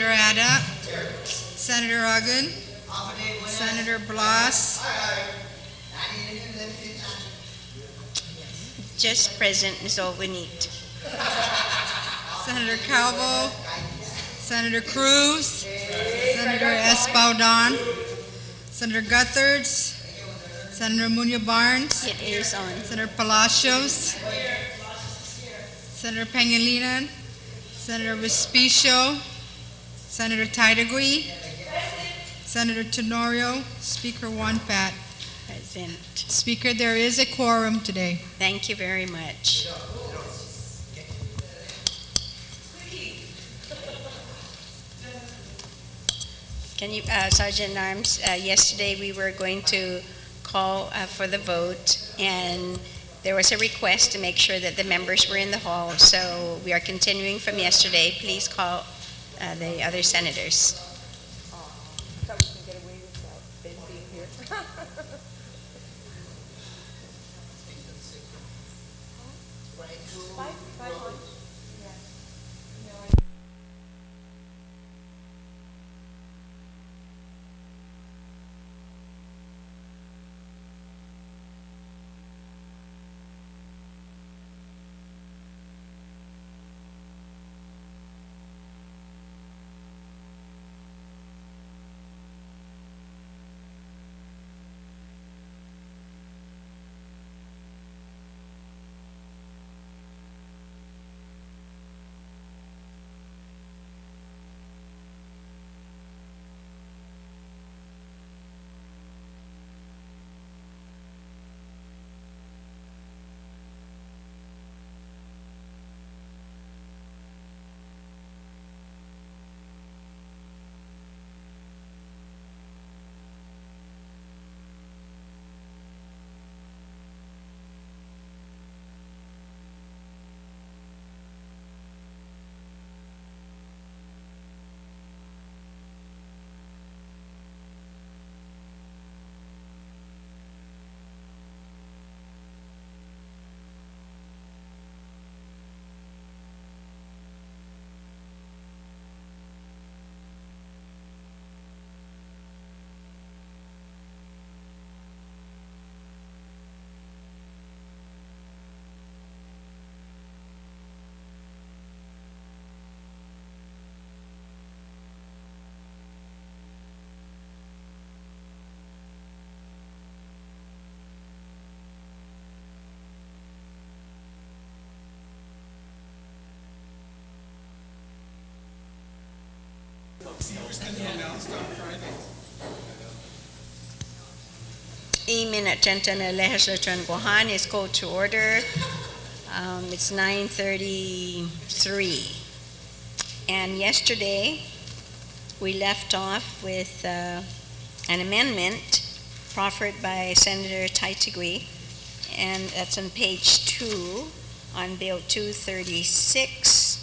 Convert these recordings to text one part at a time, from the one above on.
Senator Ada, Senator Agun, Senator Blas, Just present is all we need. Senator Calvo, Senator Cruz, Senator Espaldon, Senator Gutherds, Senator Munya Barnes, It is on. Senator Palacios, Senator Pangilinan, Senator Vespicio, Senator Titagui, Senator Tenorio, Speaker Wonpat. Present. Speaker, there is a quorum today. Thank you very much. Can you, Sergeant Arms, yesterday we were going to call for the vote, and there was a request to make sure that the members were in the hall, so we are continuing from yesterday. Please call the other senators. I thought we could get away without Ben being here. Five on. E-minute Gentana Legislature in Guam is called to order. It's 9:33. And yesterday, we left off with an amendment proffered by Senator Titagui, and that's on page 2 on Bill 236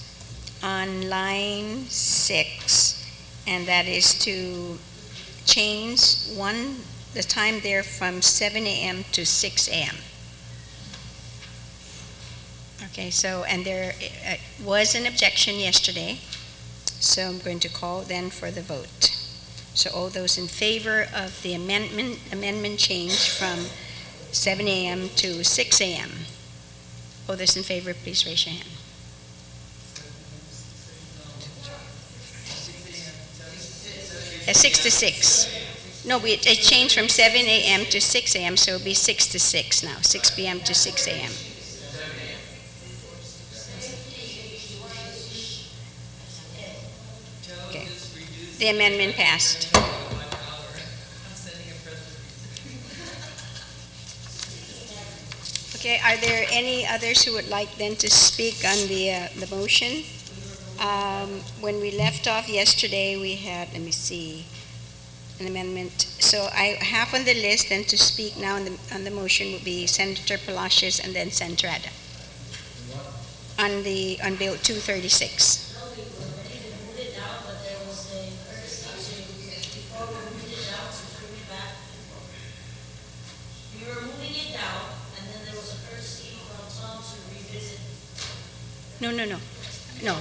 on line 6, and that is to change the time there from 7 a.m. to 6 a.m. Okay, so, and there was an objection yesterday, so I'm going to call then for the vote. So all those in favor of the amendment change from 7 a.m. to 6 a.m. All those in favor, please raise your hand. At 6 to 6. No, it changed from 7 a.m. to 6 a.m., so it'll be 6 to 6 now, 6 p.m. to 6 a.m. Okay. The amendment passed. Okay, are there any others who would like then to speak on the motion? When we left off yesterday, we had, let me see, an amendment. So I have on the list then to speak now on the motion would be Senator Palacios and then Senator Ada. On Bill 236. No.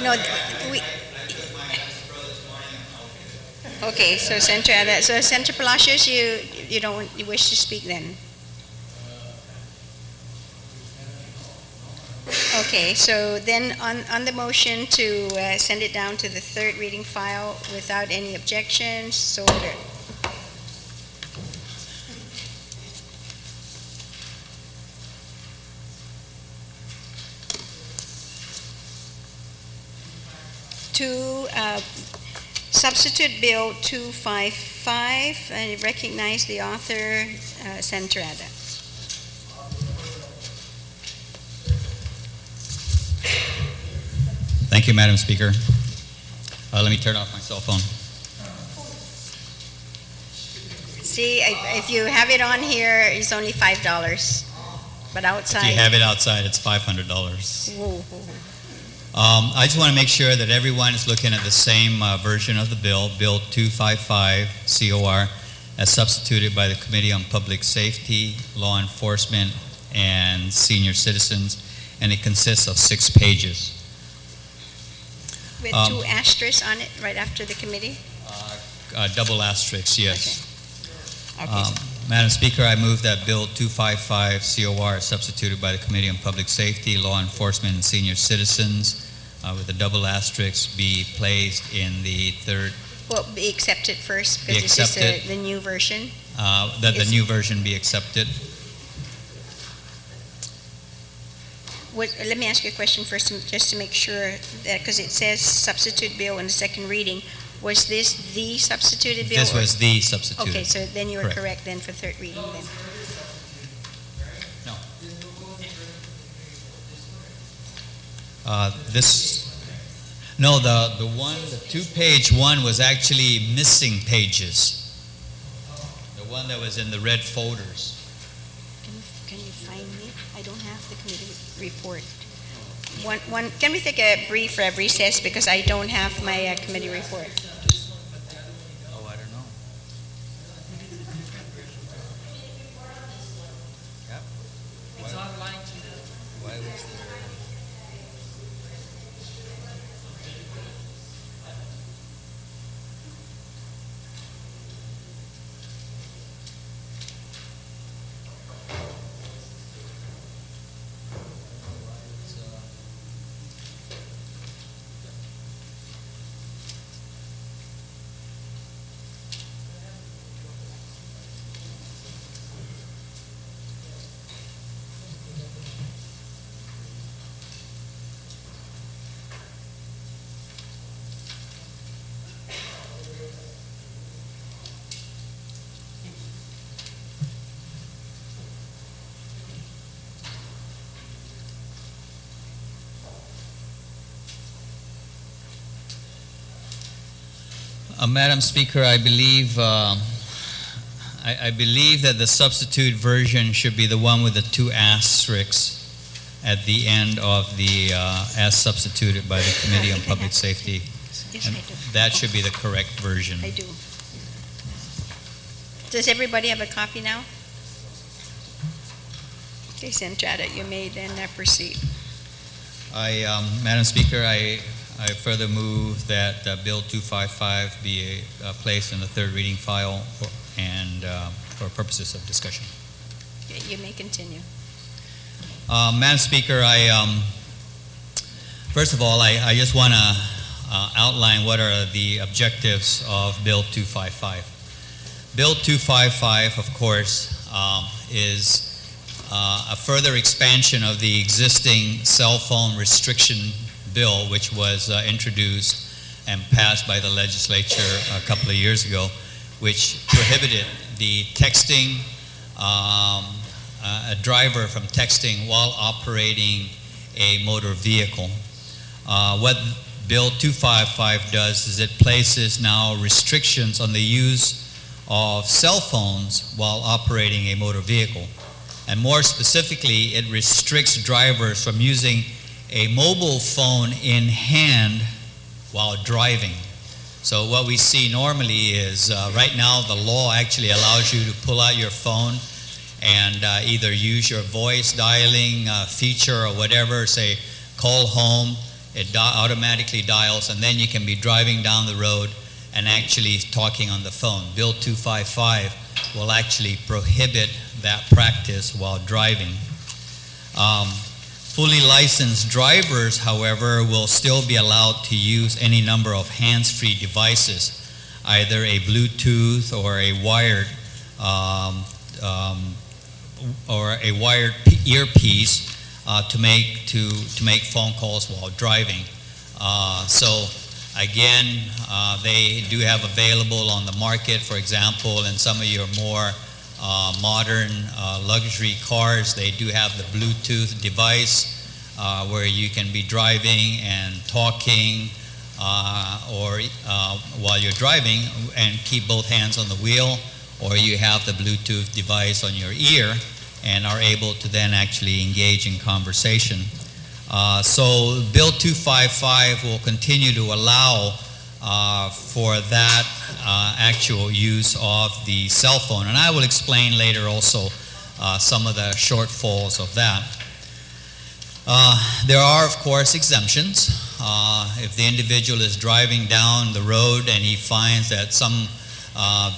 No, we, okay, so Senator Palacios, you wish to speak then? Okay, so then on the motion to send it down to the third reading file without any objections, so ordered. To substitute Bill 255, I recognize the author, Senator Ada. Thank you, Madam Speaker. Let me turn off my cell phone. See, if you have it on here, it's only $5, but outside. If you have it outside, it's $500. Whoa. I just want to make sure that everyone is looking at the same version of the bill, Bill 255 COR, as substituted by the Committee on Public Safety, Law Enforcement, and Senior Citizens, and it consists of 6 pages. With 2 asterisks on it right after the committee? Double asterisks, yes. Okay. Madam Speaker, I move that Bill 255 COR is substituted by the Committee on Public Safety, Law Enforcement, and Senior Citizens with a double asterisk be placed in the third. Well, be accepted first Be because it's just accepted. the new version. That the new version be accepted. Let me ask you a question first, just to make sure that, because it says substitute bill in the second reading, was this the substituted bill? This was the substituted. Okay, so then you were Correct. correct then for third reading then. The 2-page one was actually missing pages. The one that was in the red folders. Can you find me? I don't have the committee report. Can we take a brief recess because I don't have my committee report? Oh, I don't know. Yep. It's online too. Why was there? Madam Speaker, I believe that the substitute version should be the one with the 2 asterisks at the end of the as substituted by the Committee on Public Safety. Yes, And I do. that should be the correct version. I do. Does everybody have a copy now? Okay, Senator Ada, you may then proceed. Madam Speaker, I further move that Bill 255 be placed in the third reading file for purposes of discussion. You may continue. Madam Speaker, first of all, I just want to outline what are the objectives of Bill 255. Bill 255, of course, is a further expansion of the existing cell phone restriction bill, which was introduced and passed by the legislature a couple of years ago, which prohibited the texting, a driver from texting while operating a motor vehicle. What Bill 255 does is it places now restrictions on the use of cell phones while operating a motor vehicle. And more specifically, it restricts drivers from using a mobile phone in hand while driving. So what we see normally is right now the law actually allows you to pull out your phone and either use your voice dialing feature or whatever, say call home It automatically dials, and then you can be driving down the road and actually talking on the phone. Bill 255 will actually prohibit that practice while driving. Fully licensed drivers, however, will still be allowed to use any number of hands-free devices, either a Bluetooth or a wired earpiece to make phone calls while driving. So again, they do have available on the market, for example, in some of your more modern luxury cars, they do have the Bluetooth device where you can be driving and talking or while you're driving and keep both hands on the wheel, or you have the Bluetooth device on your ear and are able to then actually engage in conversation. So Bill 255 will continue to allow for that actual use of the cell phone. And I will explain later also some of the shortfalls of that. There are, of course, exemptions. If the individual is driving down the road and he finds that some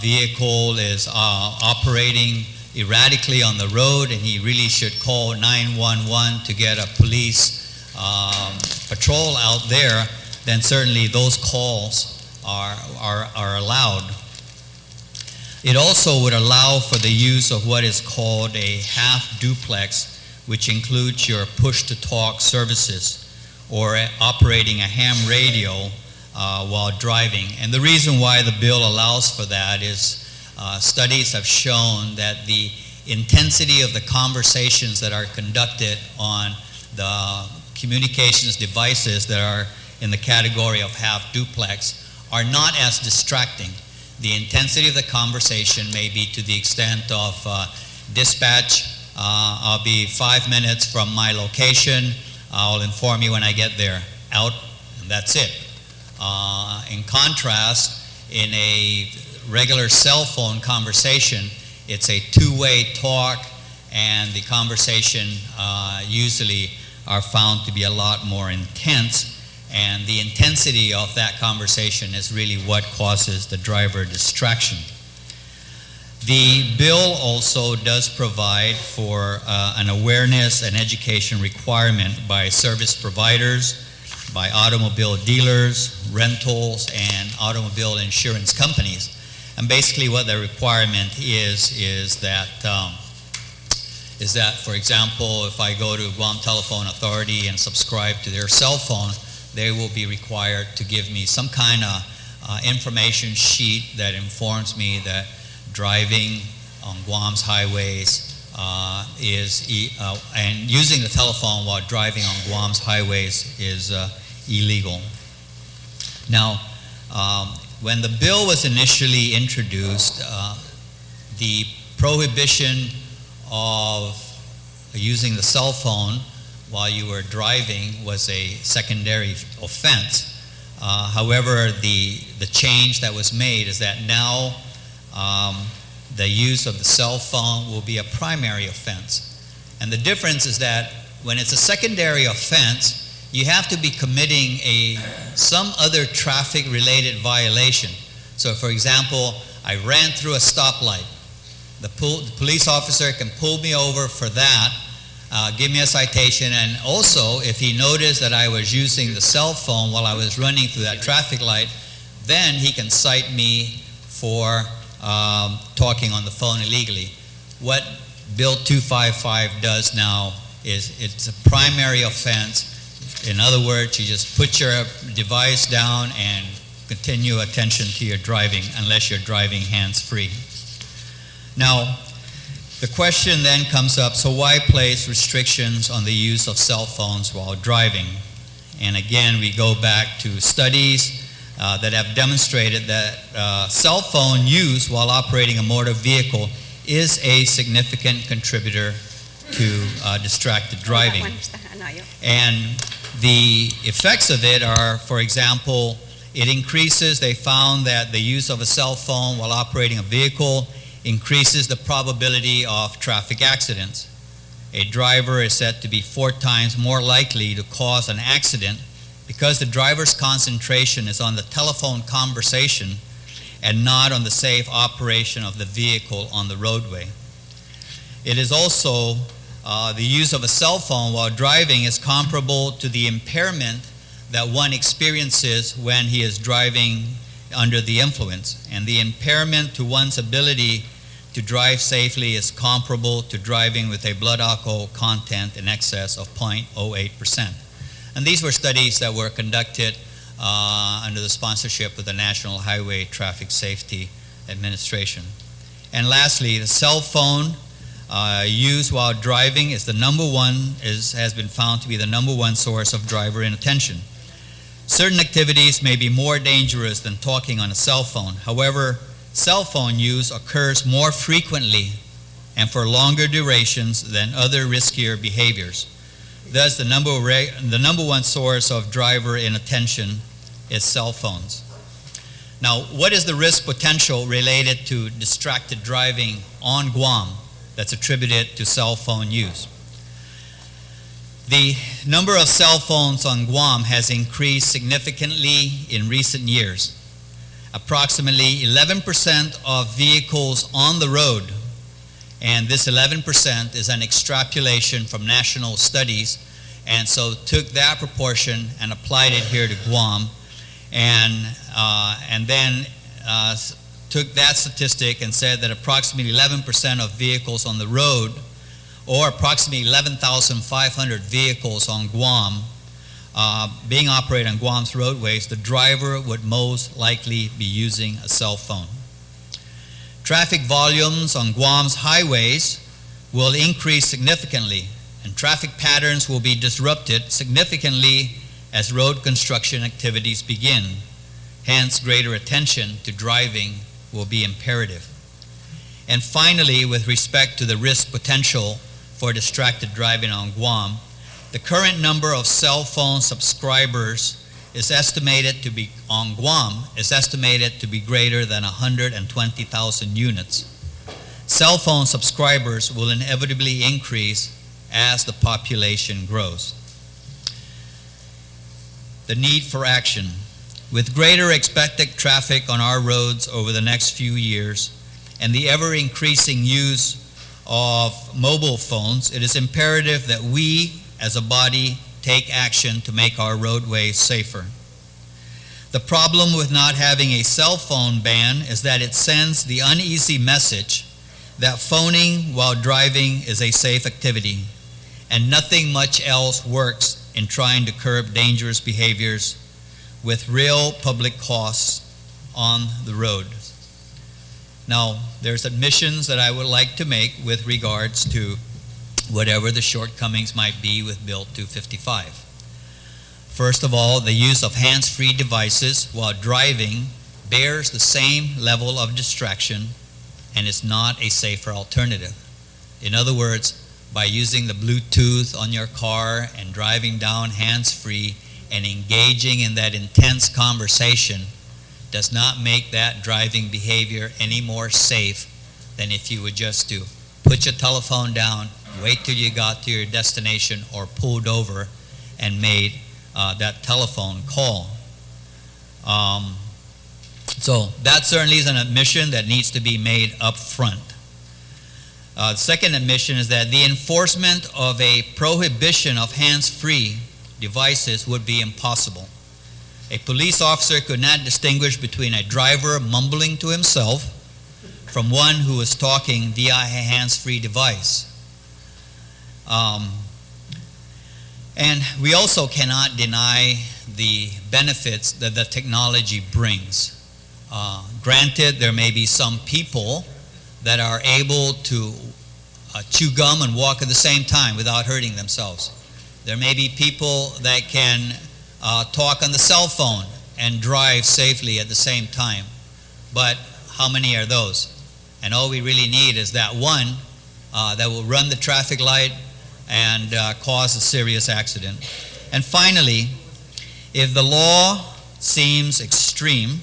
vehicle is operating erratically on the road and he really should call 911 to get a police patrol out there, then certainly those calls are allowed. It also would allow for the use of what is called a half duplex, which includes your push-to-talk services or operating a ham radio while driving. And the reason why the bill allows for that is studies have shown that the intensity of the conversations that are conducted on the communications devices that are in the category of half duplex are not as distracting. The intensity of the conversation may be to the extent of dispatch, I'll be 5 minutes from my location, I'll inform you when I get there, out, and that's it. In contrast, in a regular cell phone conversation, it's a two-way talk, and the conversation usually are found to be a lot more intense, and the intensity of that conversation is really what causes the driver distraction. The bill also does provide for an awareness and education requirement by service providers, by automobile dealers, rentals, and automobile insurance companies. And basically what the requirement is that, for example, if I go to Guam Telephone Authority and subscribe to their cell phone, they will be required to give me some kind of information sheet that informs me that driving on Guam's highways and using the telephone while driving on Guam's highways is illegal. Now, when the bill was initially introduced, the prohibition of using the cell phone while you were driving was a secondary offense. However, the change that was made is that now the use of the cell phone will be a primary offense. And the difference is that when it's a secondary offense, you have to be committing some other traffic-related violation. So, for example, I ran through a stoplight. The police officer can pull me over for that, give me a citation, and also if he noticed that I was using the cell phone while I was running through that traffic light, then he can cite me for talking on the phone illegally. What Bill 255 does now is it's a primary offense. In other words, you just put your device down and continue attention to your driving unless you're driving hands-free. Now, the question then comes up, so why place restrictions on the use of cell phones while driving? And again, we go back to studies that have demonstrated that cell phone use while operating a motor vehicle is a significant contributor to distracted driving. And the effects of it are, for example, they found that the use of a cell phone while operating a vehicle increases the probability of traffic accidents. A driver is said to be 4 times more likely to cause an accident because the driver's concentration is on the telephone conversation and not on the safe operation of the vehicle on the roadway. It is also the use of a cell phone while driving is comparable to the impairment that one experiences when he is driving under the influence. And the impairment to one's ability to drive safely is comparable to driving with a blood alcohol content in excess of 0.08%. And these were studies that were conducted under the sponsorship of the National Highway Traffic Safety Administration. And lastly, the cell phone used while driving is has been found to be the number one source of driver inattention. Certain activities may be more dangerous than talking on a cell phone. However, cell phone use occurs more frequently and for longer durations than other riskier behaviors. Thus, the number one source of driver inattention is cell phones. Now, what is the risk potential related to distracted driving on Guam that's attributed to cell phone use? The number of cell phones on Guam has increased significantly in recent years. Approximately 11% of vehicles on the road, and this 11% is an extrapolation from national studies, and so took that proportion and applied it here to Guam, and then took that statistic and said that approximately 11% of vehicles on the road, or approximately 11,500 vehicles on Guam, being operated on Guam's roadways, the driver would most likely be using a cell phone. Traffic volumes on Guam's highways will increase significantly, and traffic patterns will be disrupted significantly as road construction activities begin. Hence, greater attention to driving will be imperative. And finally, with respect to the risk potential for distracted driving on Guam, the current number of cell phone subscribers is estimated to be, on Guam, is estimated to be greater than 120,000 units. Cell phone subscribers will inevitably increase as the population grows. The need for action. With greater expected traffic on our roads over the next few years and the ever-increasing use of mobile phones, it is imperative that we as a body take action to make our roadways safer. The problem with not having a cell phone ban is that it sends the uneasy message that phoning while driving is a safe activity, and nothing much else works in trying to curb dangerous behaviors with real public costs on the road. Now, there's admissions that I would like to make with regards to whatever the shortcomings might be with Bill 255. First of all, the use of hands-free devices while driving bears the same level of distraction and is not a safer alternative. In other words, by using the Bluetooth on your car and driving down hands-free and engaging in that intense conversation does not make that driving behavior any more safe than if you were just to put your telephone down, wait till you got to your destination or pulled over and made that telephone call. So that certainly is an admission that needs to be made up front. The second admission is that the enforcement of a prohibition of hands-free devices would be impossible. A police officer could not distinguish between a driver mumbling to himself from one who was talking via a hands-free device. And we also cannot deny the benefits that the technology brings. Granted, there may be some people that are able to chew gum and walk at the same time without hurting themselves. There may be people that can talk on the cell phone and drive safely at the same time. But how many are those? And all we really need is that one that will run the traffic light and cause a serious accident. And finally, if the law seems extreme,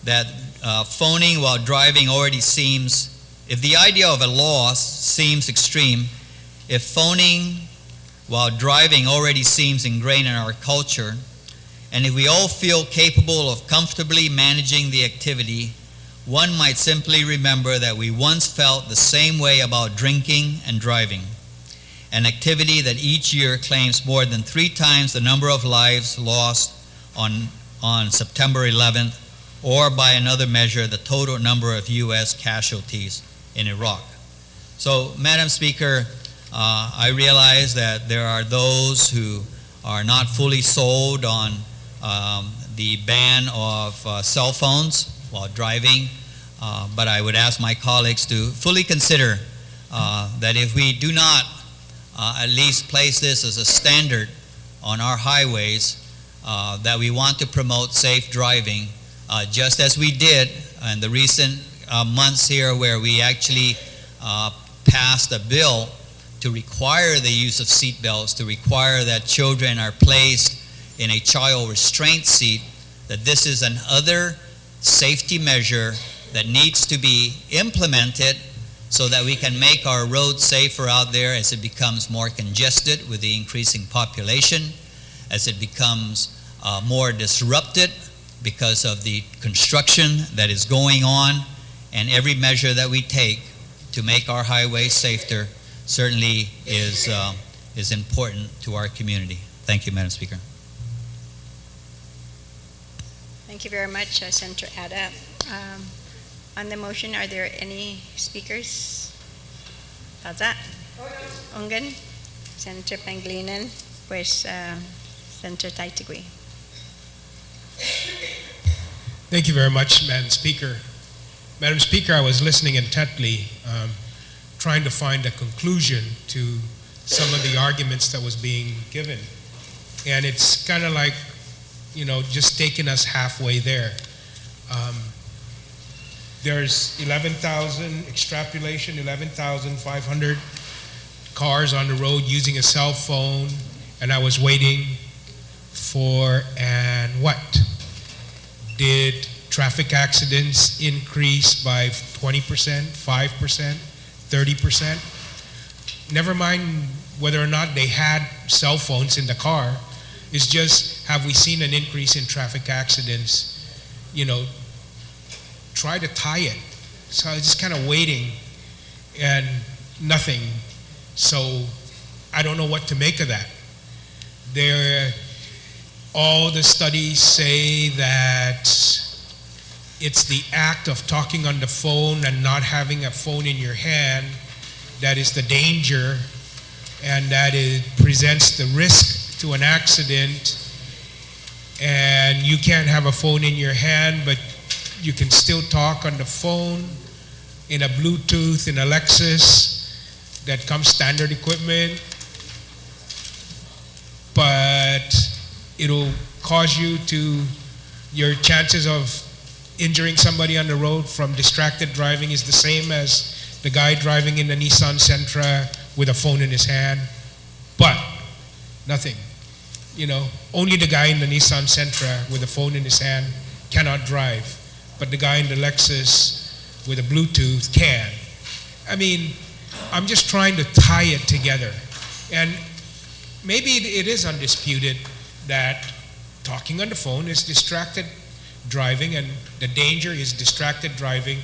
that phoning while driving already seems, if the idea of a law seems extreme, if phoning while driving already seems ingrained in our culture, And if we all feel capable of comfortably managing the activity, one might simply remember that we once felt the same way about drinking and driving, an activity that each year claims more than 3 times the number of lives lost on September 11th, or by another measure, the total number of U.S. casualties in Iraq. So, Madam Speaker, I realize that there are those who are not fully sold on the ban of cell phones while driving, but I would ask my colleagues to fully consider that if we do not at least place this as a standard on our highways, that we want to promote safe driving, just as we did in the recent months here, where we actually passed a bill to require the use of seat belts, to require that children are placed in a child restraint seat, that this is another safety measure that needs to be implemented so that we can make our roads safer out there as it becomes more congested with the increasing population, as it becomes more disrupted because of the construction that is going on, and every measure that we take to make our highways safer certainly is important to our community. Thank you, Madam Speaker. Thank you very much, Senator Ada. On the motion, are there any speakers? Taza? Ongan? Senator Pangilinan? Pues, Senator Taitigui. Thank you very much, Madam Speaker. Madam Speaker, I was listening intently, trying to find a conclusion to some of the arguments that was being given. And it's kind of like, just taking us halfway there. There's 11,000, extrapolation, 11,500 cars on the road using a cell phone, and I was waiting for, and what? Did traffic accidents increase by 20%, 5%, 30%? Never mind whether or not they had cell phones in the car. It's just, have we seen an increase in traffic accidents? Try to tie it. So I was just kind of waiting and nothing. So I don't know what to make of that. All the studies say that it's the act of talking on the phone and not having a phone in your hand that is the danger, and that it presents the risk to an accident. And you can't have a phone in your hand, but you can still talk on the phone in a Bluetooth, in a Lexus that comes standard equipment, but it'll cause your chances of injuring somebody on the road from distracted driving is the same as the guy driving in the Nissan Sentra with a phone in his hand. But nothing. Only the guy in the Nissan Sentra with a phone in his hand cannot drive, but the guy in the Lexus with a Bluetooth can. I mean, I'm just trying to tie it together. And maybe it is undisputed that talking on the phone is distracted driving, and the danger is distracted driving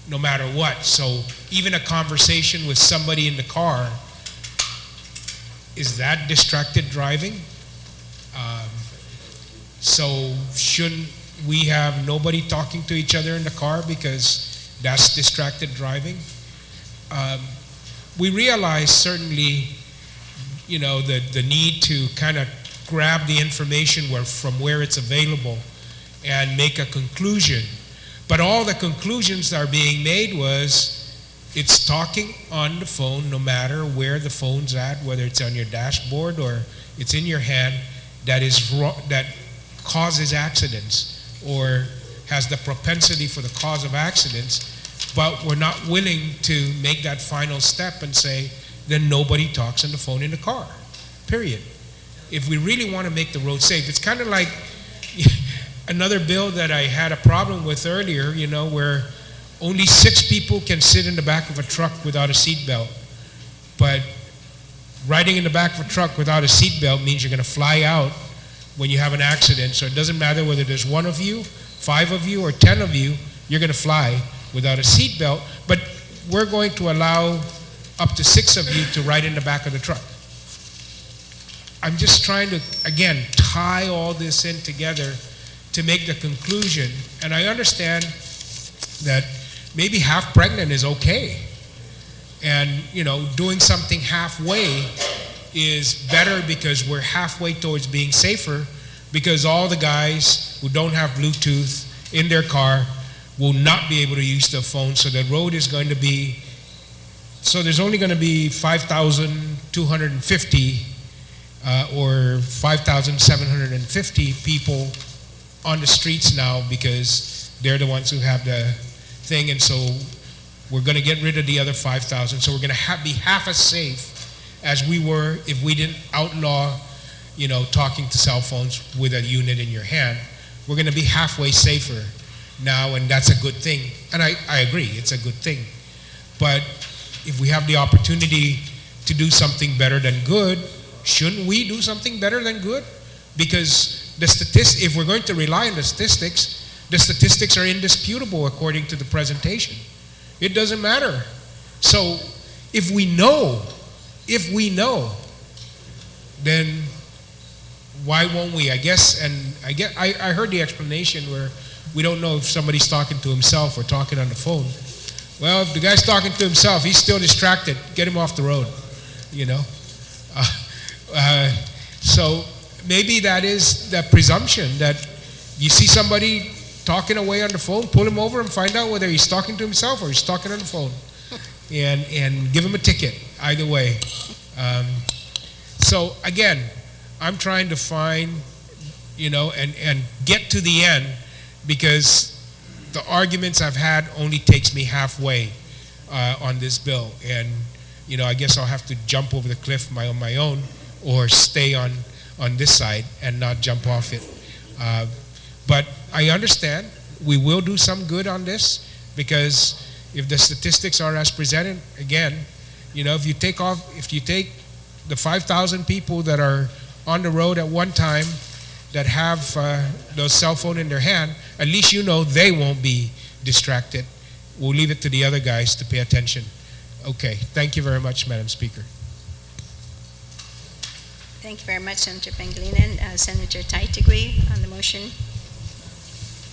no matter what. So even a conversation with somebody in the car, is that distracted driving? So shouldn't we have nobody talking to each other in the car because that's distracted driving? We realize certainly, the need to kind of grab the information from where it's available and make a conclusion. But all the conclusions that are being made was it's talking on the phone no matter where the phone's at, whether it's on your dashboard or it's in your hand, that causes accidents or has the propensity for the cause of accidents. But we're not willing to make that final step and say, then nobody talks on the phone in the car, period. If we really want to make the road safe, it's kind of like another bill that I had a problem with earlier, where only 6 people can sit in the back of a truck without a seatbelt. But riding in the back of a truck without a seatbelt means you're going to fly out when you have an accident. So it doesn't matter whether there's one of you, 5 of you, or 10 of you, you're going to fly without a seatbelt. But we're going to allow up to 6 of you to ride in the back of the truck. I'm just trying to, again, tie all this in together to make the conclusion. And I understand that maybe half pregnant is okay. And, doing something halfway is better because we're halfway towards being safer, because all the guys who don't have Bluetooth in their car will not be able to use their phone. So the road is going to be, so there's only going to be 5,250 or 5,750 people on the streets now, because they're the ones who have the thing. And so we're going to get rid of the other 5,000. So we're going to be half as safe as we were if we didn't outlaw, talking to cell phones with a unit in your hand. We're going to be halfway safer now, and that's a good thing. And I agree, it's a good thing. But if we have the opportunity to do something better than good, shouldn't we do something better than good? Because if we're going to rely on the statistics are indisputable according to the presentation. It doesn't matter. So if we know, then why won't we? I heard the explanation where we don't know if somebody's talking to himself or talking on the phone. Well, if the guy's talking to himself, he's still distracted. Get him off the road, So maybe that is the presumption that you see somebody talking away on the phone, pull him over and find out whether he's talking to himself or he's talking on the phone, and give him a ticket. Either way. So again, I'm trying to find, and get to the end, because the arguments I've had only takes me halfway on this bill. And, I guess I'll have to jump over the cliff on my own, or stay on this side and not jump off it. But I understand we will do some good on this, because if the statistics are as presented, again, if you take the 5,000 people that are on the road at one time that have those cell phone in their hand, at least they won't be distracted. We'll leave it to the other guys to pay attention. Okay, thank you very much, Madam Speaker. Thank you very much, Senator Pangilinan. Senator Taitigui on the motion.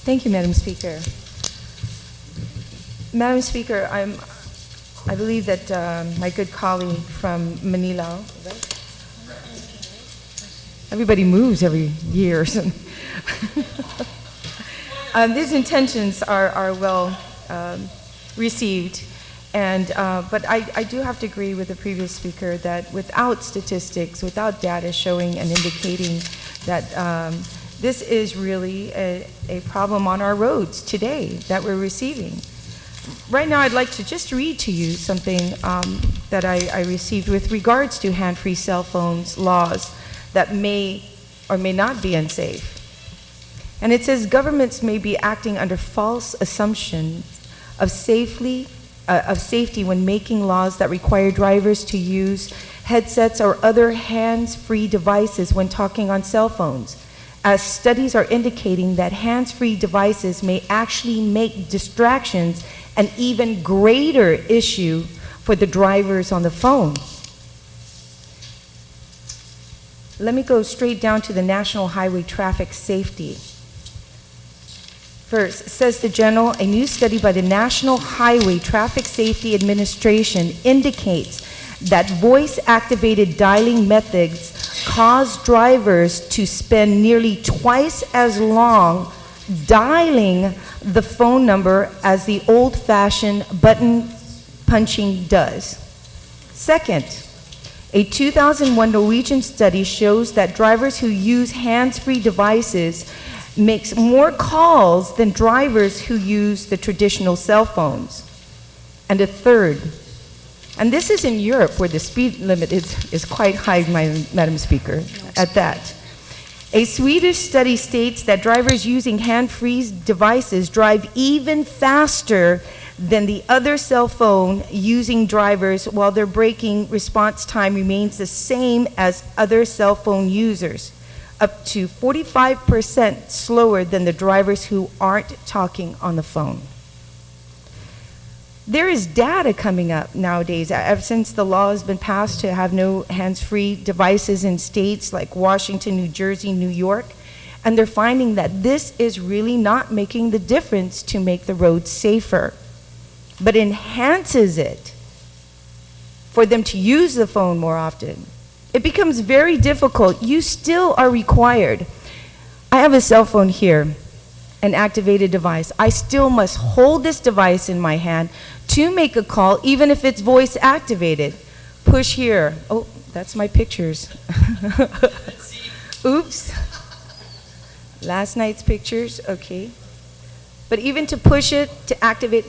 Thank you, Madam Speaker. Madam Speaker, I believe that my good colleague from Manila, everybody moves every year. These intentions are well received, but I do have to agree with the previous speaker that without statistics, without data showing and indicating that this is really a problem on our roads today that we're receiving. Right now, I'd like to just read to you something that I received with regards to hand-free cell phones laws that may or may not be unsafe. And it says, governments may be acting under false assumptions of safety when making laws that require drivers to use headsets or other hands-free devices when talking on cell phones, as studies are indicating that hands-free devices may actually make distractions an even greater issue for the drivers on the phone. Let me go straight down to the National Highway Traffic Safety. First, says the General, a new study by the National Highway Traffic Safety Administration indicates that voice-activated dialing methods cause drivers to spend nearly twice as long dialing the phone number as the old-fashioned button punching does. Second, a 2001 Norwegian study shows that drivers who use hands-free devices makes more calls than drivers who use the traditional cell phones. And a third, and this is in Europe where the speed limit is quite high, Madam Speaker, at that. A Swedish study states that drivers using hand-free devices drive even faster than the other cell phone using drivers, while their braking response time remains the same as other cell phone users. up to 45% slower than the drivers who aren't talking on the phone. There is data coming up nowadays, ever since the law has been passed to have no hands-free devices in states like Washington, New Jersey, New York, and they're finding that this is really not making the difference to make the roads safer, but enhances it for them to use the phone more often. It becomes very difficult. You still are required. I have a cell phone here, an activated device. I still must hold this device in my hand to make a call, even if it's voice activated. Push here. Oh, that's my pictures. Oops. Last night's pictures, okay. But even to push it, to activate,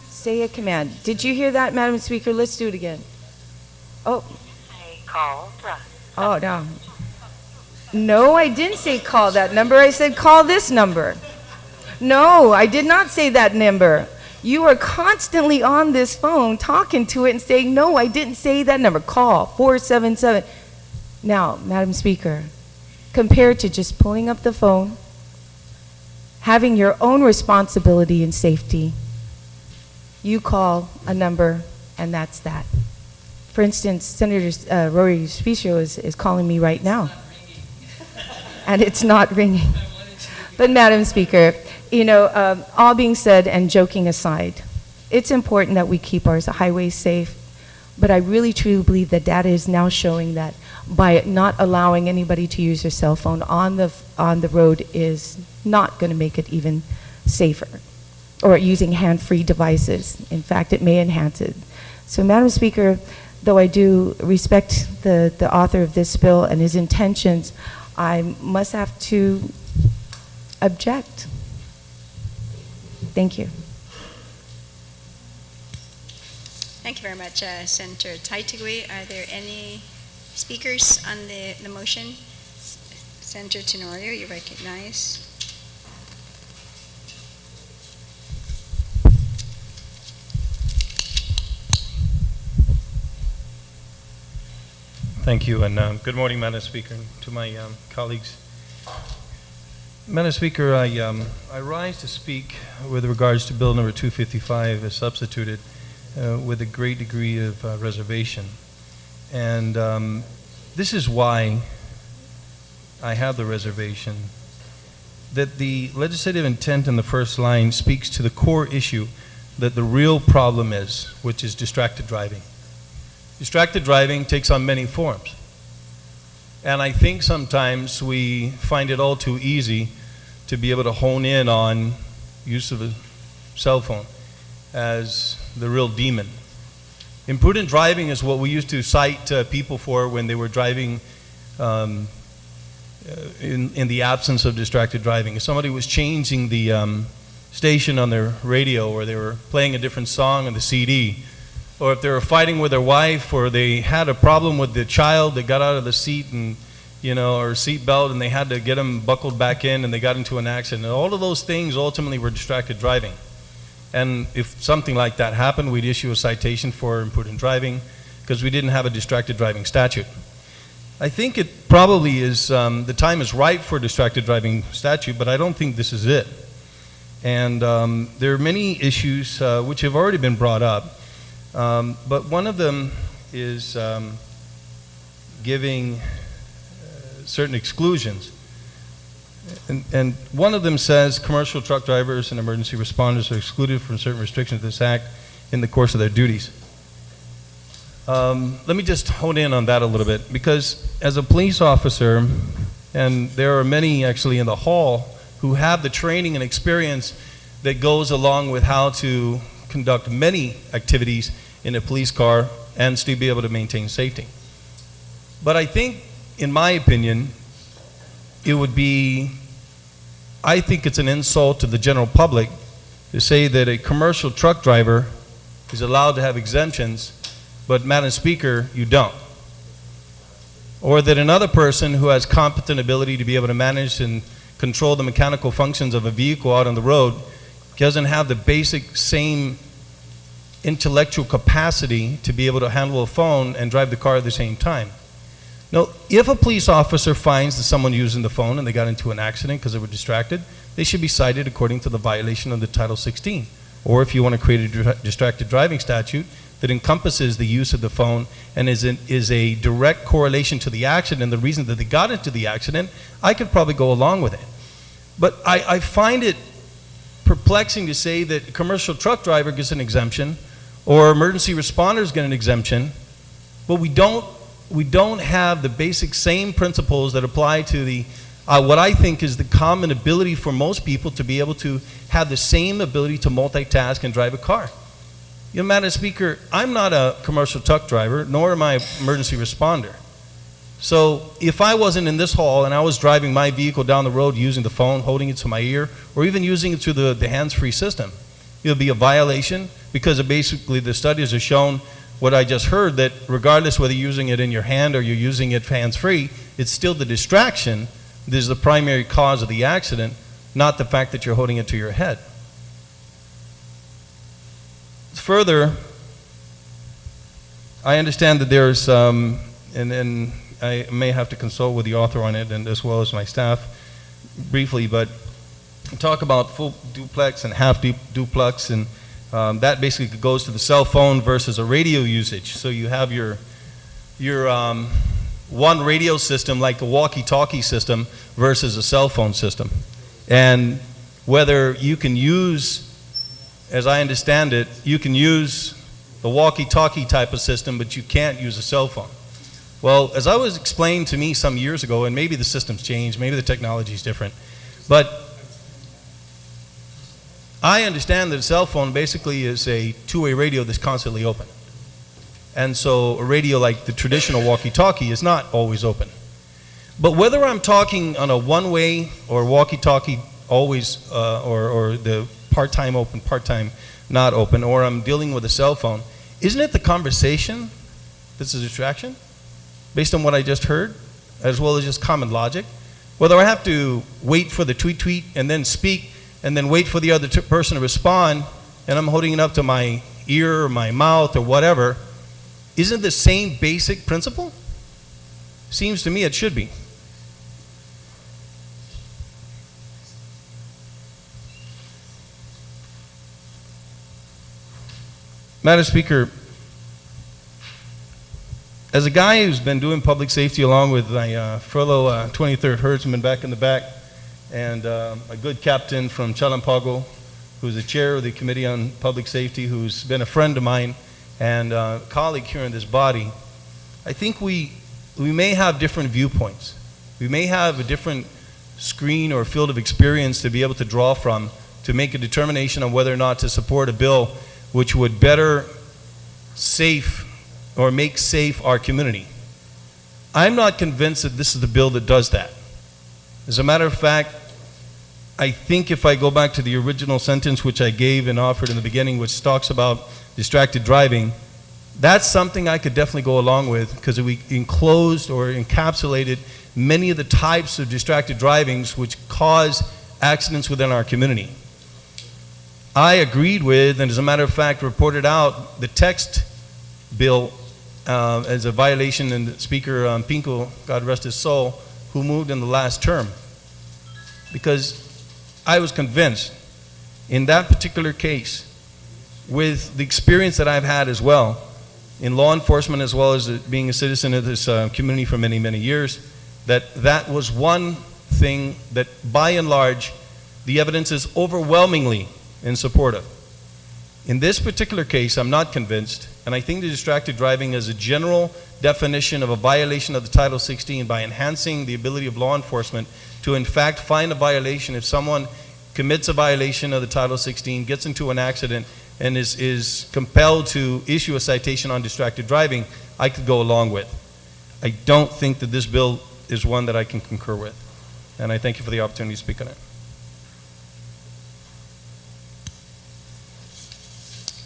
say a command. Did you hear that, Madam Speaker? Let's do it again. Oh. Oh, no. No, I didn't say call that number. I said call this number. No, I did not say that number. You are constantly on this phone talking to it and saying, no, I didn't say that number. Call 477. Now, Madam Speaker, compared to just pulling up the phone, having your own responsibility and safety, you call a number and that's that. For instance, Senator Rory Spicio is calling me right now. And it's not ringing. But Madam Speaker, you know, all being said and joking aside, it's important that we keep our highways safe. But I really truly believe that data is now showing that by not allowing anybody to use their cell phone on the road is not going to make it even safer. Or using hand-free devices. In fact, it may enhance it. So, Madam Speaker, though I do respect the author of this bill and his intentions, I must have to object. Thank you. Thank you very much, Senator Taitigui. Are there any speakers on the motion? Senator Tenorio, you recognize. Thank you, and good morning, Madam Speaker, and to my colleagues. Madam Speaker, I rise to speak with regards to Bill number 255 as substituted with a great degree of reservation. And this is why I have the reservation, that the legislative intent in the first line speaks to the core issue that the real problem is, which is distracted driving. Distracted driving takes on many forms. And I think sometimes we find it all too easy to be able to hone in on use of a cell phone as the real demon. Imprudent driving is what we used to cite people for when they were driving in the absence of distracted driving. If somebody was changing the station on their radio, or they were playing a different song on the CD, or if they were fighting with their wife, or they had a problem with the child that got out of the seat and, you know, or seat belt, and they had to get them buckled back in and they got into an accident. And all of those things ultimately were distracted driving. And if something like that happened, we'd issue a citation for imprudent driving because we didn't have a distracted driving statute. I think it probably is, the time is right for a distracted driving statute, but I don't think this is it. And there are many issues which have already been brought up. But one of them is giving certain exclusions. And one of them says commercial truck drivers and emergency responders are excluded from certain restrictions of this act in the course of their duties. Let me just hone in on that a little bit, because as a police officer, and there are many actually in the hall who have the training and experience that goes along with how to conduct many activities in a police car and still be able to maintain safety. But I think, in my opinion, it would be, I think it's an insult to the general public to say that a commercial truck driver is allowed to have exemptions, but Madam Speaker, you don't. Or that another person who has competent ability to be able to manage and control the mechanical functions of a vehicle out on the road doesn't have the basic same intellectual capacity to be able to handle a phone and drive the car at the same time. No, if a police officer finds that someone using the phone and they got into an accident because they were distracted, they should be cited according to the violation of the Title 16. Or if you want to create a distracted driving statute that encompasses the use of the phone and is a direct correlation to the accident, the reason that they got into the accident, I could probably go along with it. But I find it perplexing to say that a commercial truck driver gets an exemption or emergency responders get an exemption, but we don't have the basic same principles that apply to the what I think is the common ability for most people to be able to have the same ability to multitask and drive a car. You know, Madam Speaker, I'm not a commercial truck driver, nor am I an emergency responder. So if I wasn't in this hall and I was driving my vehicle down the road using the phone, holding it to my ear, or even using it through the hands-free system, it would be a violation because basically the studies have shown what I just heard, that regardless whether you're using it in your hand or you're using it hands-free, it's still the distraction that is the primary cause of the accident, not the fact that you're holding it to your head. Further, I understand that there's, and I may have to consult with the author on it, and as well as my staff briefly, but talk about full duplex and half duplex, and that basically goes to the cell phone versus a radio usage. So you have your one radio system like the walkie-talkie system versus a cell phone system. And whether you can use, as I understand it, you can use the walkie-talkie type of system, but you can't use a cell phone. Well, as I was explained to me some years ago, and maybe the system's changed, maybe the technology's different, but I understand that a cell phone basically is a two-way radio that's constantly open. And so a radio like the traditional walkie-talkie is not always open. But whether I'm talking on a one-way or walkie-talkie always, or the part-time open, part-time not open, or I'm dealing with a cell phone, isn't it the conversation that's a distraction? Based on what I just heard, as well as just common logic? Whether I have to wait for the tweet and then speak and then wait for the other person to respond, and I'm holding it up to my ear or my mouth or whatever, isn't the same basic principle? Seems to me it should be. Madam Speaker, as a guy who's been doing public safety along with my fellow 23rd Herdsman back in the back, and a good captain from Chalampago, who's the chair of the Committee on Public Safety, who's been a friend of mine and a colleague here in this body, I think we may have different viewpoints. We may have a different screen or field of experience to be able to draw from to make a determination on whether or not to support a bill which would better make safe our community. I'm not convinced that this is the bill that does that. As a matter of fact, I think if I go back to the original sentence which I gave and offered in the beginning, which talks about distracted driving, that's something I could definitely go along with, because we enclosed or encapsulated many of the types of distracted drivings which cause accidents within our community. I agreed with, and as a matter of fact reported out, the text bill as a violation, and Speaker Pinko, God rest his soul, who moved in the last term. Because I was convinced in that particular case, with the experience that I've had as well, in law enforcement as well as being a citizen of this community for many, many years, that was one thing that by and large, the evidence is overwhelmingly in support of. In this particular case, I'm not convinced, and I think the distracted driving is a general definition of a violation of the Title 16 by enhancing the ability of law enforcement to in fact find a violation if someone commits a violation of the Title 16, gets into an accident, and is compelled to issue a citation on distracted driving, I could go along with. I don't think that this bill is one that I can concur with. And I thank you for the opportunity to speak on it.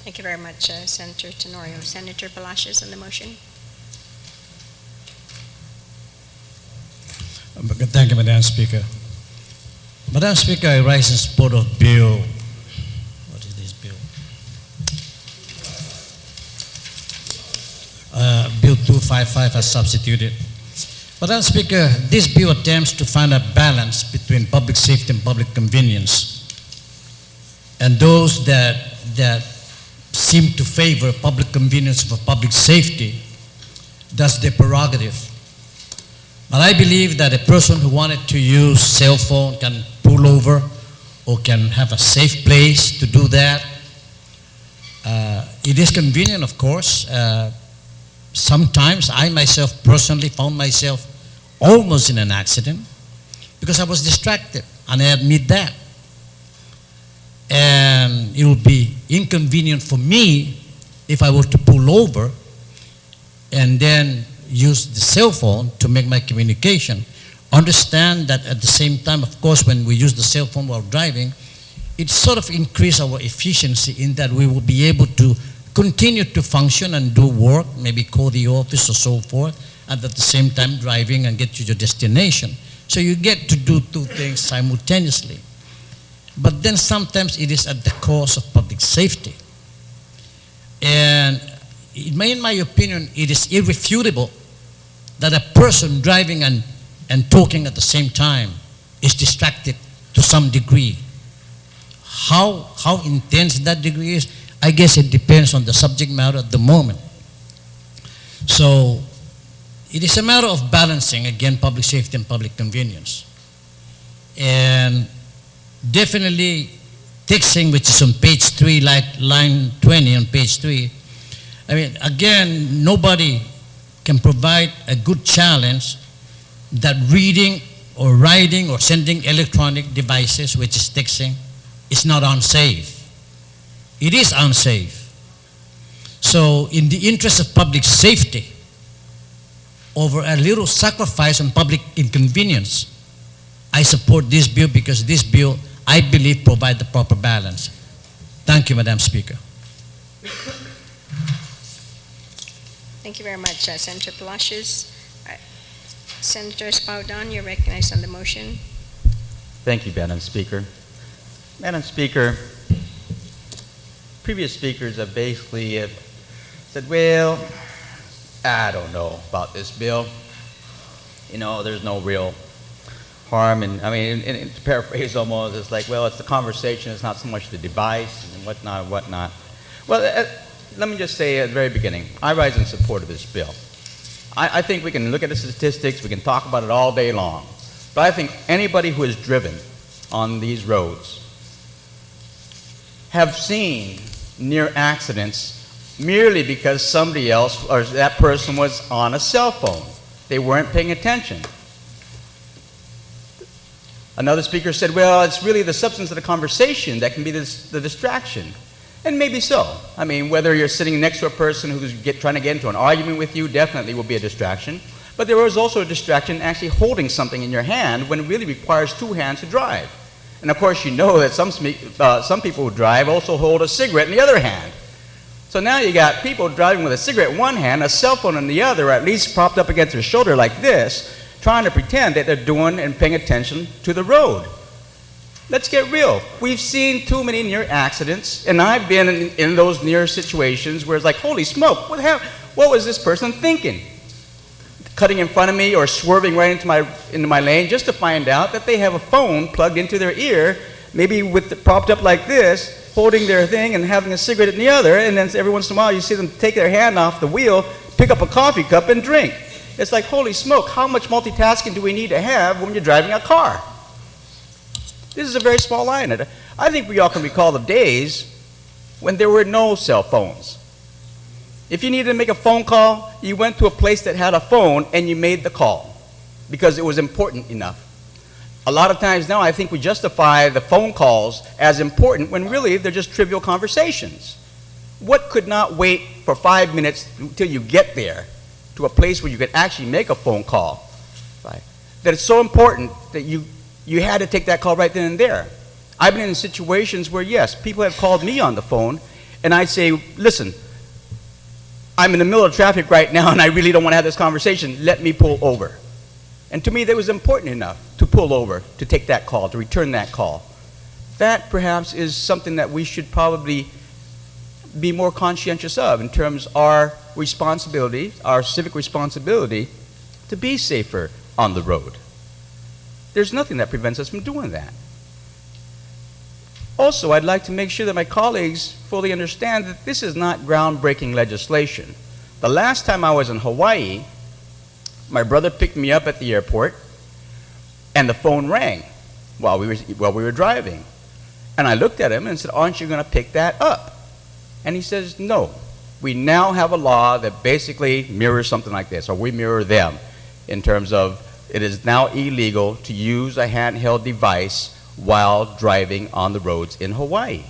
Thank you very much, Senator Tenorio. Senator Palacios on the motion. Thank you, Madam Speaker. Madam Speaker, I rise in support of Bill. What is this bill? Bill 255 as substituted. Madam Speaker, this bill attempts to find a balance between public safety and public convenience. And those that seem to favor public convenience over public safety, that's their prerogative. But I believe that a person who wanted to use cell phone can pull over or can have a safe place to do that. It is convenient, of course. Sometimes I myself personally found myself almost in an accident because I was distracted, and I admit that. And it would be inconvenient for me if I were to pull over and then use the cell phone to make my communication. Understand that at the same time, of course, when we use the cell phone while driving, it sort of increases our efficiency in that we will be able to continue to function and do work, maybe call the office or so forth, and at the same time driving and get to your destination. So you get to do two things simultaneously. But then sometimes it is at the cost of public safety. And in my opinion, it is irrefutable that a person driving and talking at the same time is distracted to some degree. How intense that degree is, I guess it depends on the subject matter at the moment. So it is a matter of balancing, again, public safety and public convenience. And definitely texting, which is on page 3, line 20 on page 3, I mean, again, nobody can provide a good challenge that reading or writing or sending electronic devices, which is texting, is not unsafe. It is unsafe. So in the interest of public safety, over a little sacrifice on public inconvenience, I support this bill because this bill, I believe, provides the proper balance. Thank you, Madam Speaker. Thank you very much, Senator Palacios. Senator Espaldon, you're recognized on the motion. Thank you, Madam Speaker. Madam Speaker, previous speakers have basically said, well, I don't know about this bill. You know, there's no real harm. And I mean, and to paraphrase almost, it's like, well, it's the conversation, it's not so much the device and whatnot and whatnot. Well, let me just say at the very beginning, I rise in support of this bill. I think we can look at the statistics, we can talk about it all day long. But I think anybody who has driven on these roads have seen near accidents merely because somebody else or that person was on a cell phone. They weren't paying attention. Another speaker said, well, it's really the substance of the conversation that can be the distraction. And maybe so. I mean, whether you're sitting next to a person who's trying to get into an argument with you, definitely will be a distraction. But there is also a distraction actually holding something in your hand when it really requires two hands to drive. And of course, you know that some people who drive also hold a cigarette in the other hand. So now you got people driving with a cigarette in one hand, a cell phone in the other, or at least propped up against their shoulder like this, trying to pretend that they're doing and paying attention to the road. Let's get real. We've seen too many near accidents, and I've been in those near situations where it's like, holy smoke, what was this person thinking? Cutting in front of me or swerving right into my lane just to find out that they have a phone plugged into their ear, maybe propped up like this, holding their thing and having a cigarette in the other, and then every once in a while you see them take their hand off the wheel, pick up a coffee cup and drink. It's like, holy smoke, how much multitasking do we need to have when you're driving a car? This is a very small line. I think we all can recall the days when there were no cell phones. If you needed to make a phone call, you went to a place that had a phone and you made the call because it was important enough. A lot of times now I think we justify the phone calls as important when really they're just trivial conversations. What could not wait for 5 minutes until you get there to a place where you could actually make a phone call? Right? That it's so important that you had to take that call right then and there. I've been in situations where, yes, people have called me on the phone, and I say, listen, I'm in the middle of traffic right now, and I really don't want to have this conversation. Let me pull over. And to me, that was important enough to pull over, to take that call, to return that call. That, perhaps, is something that we should probably be more conscientious of in terms of our responsibility, our civic responsibility, to be safer on the road. There's nothing that prevents us from doing that. Also, I'd like to make sure that my colleagues fully understand that this is not groundbreaking legislation. The last time I was in Hawaii, my brother picked me up at the airport, and the phone rang while we were driving. And I looked at him and said, "Aren't you going to pick that up?" And he says, "No. We now have a law that basically mirrors something like this, or we mirror them, in terms of it is now illegal to use a handheld device while driving on the roads in Hawaii."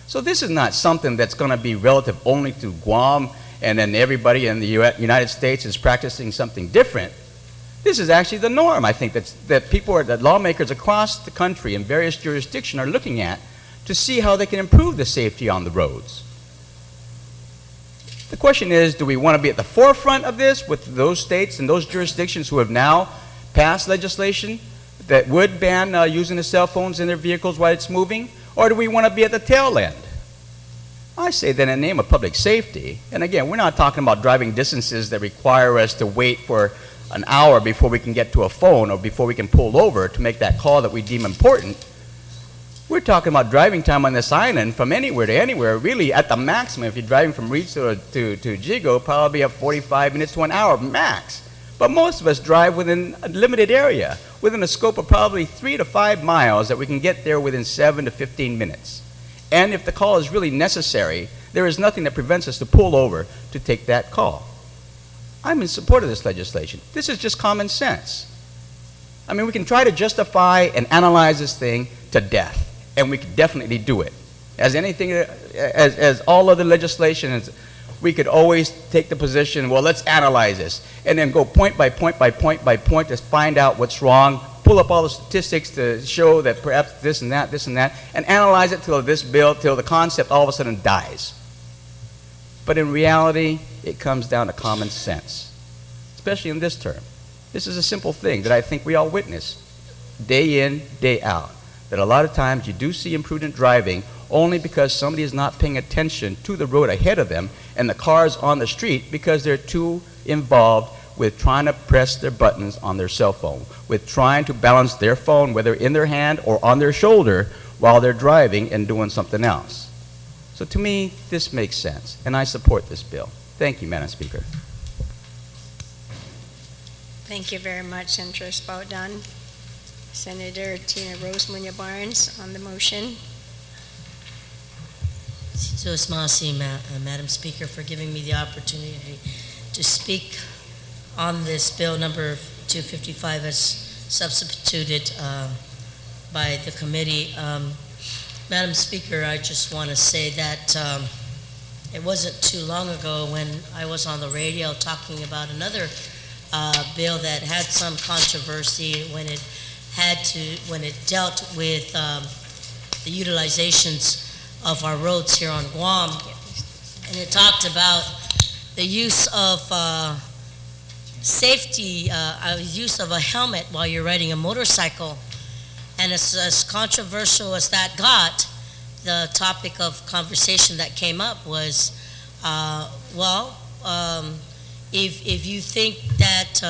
So this is not something that's going to be relative only to Guam and then everybody in the United States is practicing something different. This is actually the norm, I think, that lawmakers across the country in various jurisdictions are looking at to see how they can improve the safety on the roads. The question is, do we want to be at the forefront of this with those states and those jurisdictions who have now passed legislation that would ban using the cell phones in their vehicles while it's moving? Or do we want to be at the tail end? I say that in the name of public safety, and again, we're not talking about driving distances that require us to wait for an hour before we can get to a phone or before we can pull over to make that call that we deem important. We're talking about driving time on this island from anywhere to anywhere, really at the maximum. If you're driving from Reach to Jigo, probably up 45 minutes to an hour max. But most of us drive within a limited area, within a scope of probably 3 to 5 miles that we can get there within 7 to 15 minutes. And if the call is really necessary, there is nothing that prevents us to pull over to take that call. I'm in support of this legislation. This is just common sense. I mean, we can try to justify and analyze this thing to death, and we could definitely do it. As all other legislation, we could always take the position, well, let's analyze this, and then go point by point by point by point to find out what's wrong, pull up all the statistics to show that perhaps this and that, and analyze it till the concept all of a sudden dies. But in reality, it comes down to common sense, especially in this term. This is a simple thing that I think we all witness day in, day out, that a lot of times you do see imprudent driving only because somebody is not paying attention to the road ahead of them and the cars on the street because they're too involved with trying to press their buttons on their cell phone, with trying to balance their phone, whether in their hand or on their shoulder, while they're driving and doing something else. So to me, this makes sense, and I support this bill. Thank you, Madam Speaker. Thank you very much, Senator Spauldon. Senator Tina Rose Munya Barnes on the motion. Madam Speaker, for giving me the opportunity to speak on this bill number 255 as substituted by the committee. Madam Speaker, I just want to say that it wasn't too long ago when I was on the radio talking about another bill that had some controversy when it dealt with the utilizations of our roads here on Guam, and it talked about the use of safety, use of a helmet while you're riding a motorcycle. And as controversial as that got, the topic of conversation that came up was, if you think that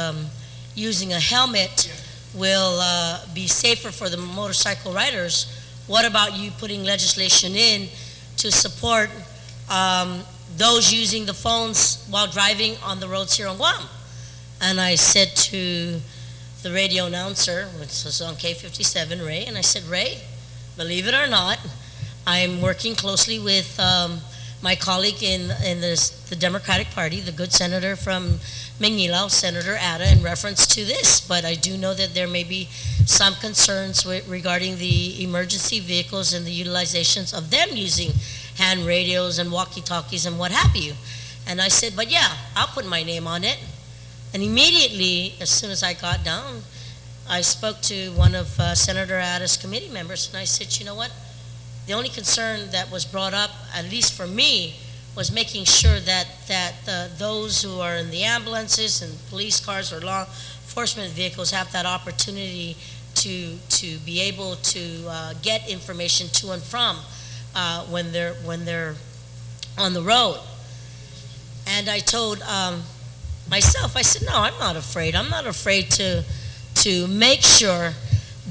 using a helmet will be safer for the motorcycle riders, what about you putting legislation in to support those using the phones while driving on the roads here on Guam? And I said to the radio announcer, which was on K57, Ray, and I said, Ray, believe it or not, I'm working closely with my colleague in the Democratic Party, the good senator from Mingilao, Senator Ada, in reference to this. But I do know that there may be some concerns regarding the emergency vehicles and the utilizations of them using hand radios and walkie-talkies and what have you. And I said, but yeah, I'll put my name on it. And immediately, as soon as I got down, I spoke to one of Senator Ada's committee members, and I said, you know what? The only concern that was brought up, at least for me, was making sure that those who are in the ambulances and police cars or law enforcement vehicles have that opportunity to be able to get information to and from when they're on the road. And I told myself, I said, no, I'm not afraid. I'm not afraid to make sure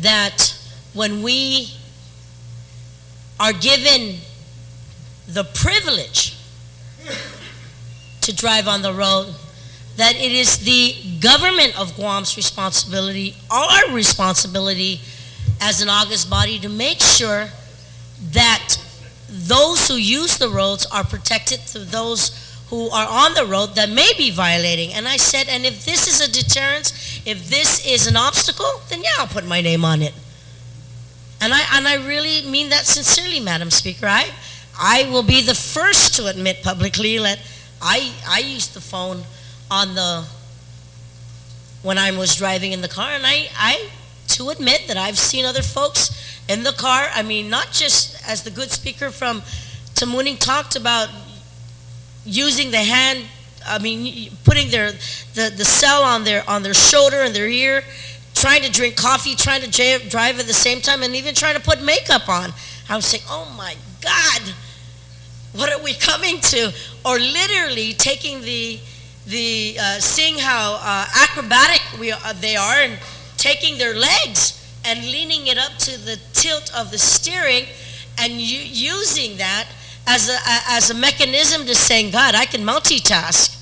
that when we are given the privilege to drive on the road, that it is the government of Guam's responsibility, our responsibility as an August body, to make sure that those who use the roads are protected through those who are on the road that may be violating. And I said, and if this is a deterrence, if this is an obstacle, then yeah, I'll put my name on it. And I really mean that sincerely, Madam Speaker. I will be the first to admit publicly that I used the phone when I was driving in the car, and I to admit that I've seen other folks in the car. I mean, not just as the good speaker from Tamuning talked about using the hand, I mean, putting the cell on their shoulder and their ear, trying to drink coffee, trying to drive at the same time, and even trying to put makeup on. I was saying, oh my God, what are we coming to? Or literally taking seeing how acrobatic they are, and taking their legs and leaning it up to the tilt of the steering, and using that as a mechanism to saying, God, I can multitask.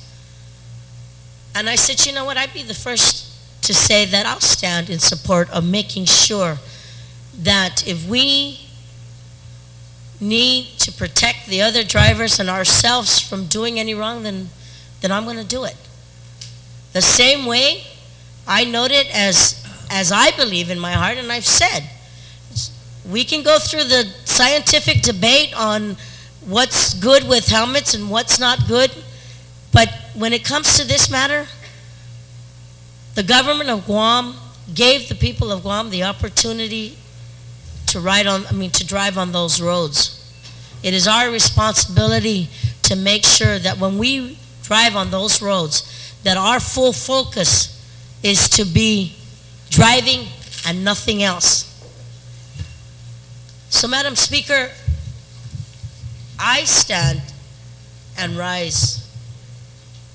And I said, you know what, I'd be the first to say that I'll stand in support of making sure that if we need to protect the other drivers and ourselves from doing any wrong, then I'm going to do it. The same way I noted as I believe in my heart, and I've said, we can go through the scientific debate on what's good with helmets and what's not good, but when it comes to this matter, the government of Guam gave the people of Guam the opportunity to drive on those roads. It is our responsibility to make sure that when we drive on those roads, that our full focus is to be driving and nothing else. So, Madam Speaker, I stand and rise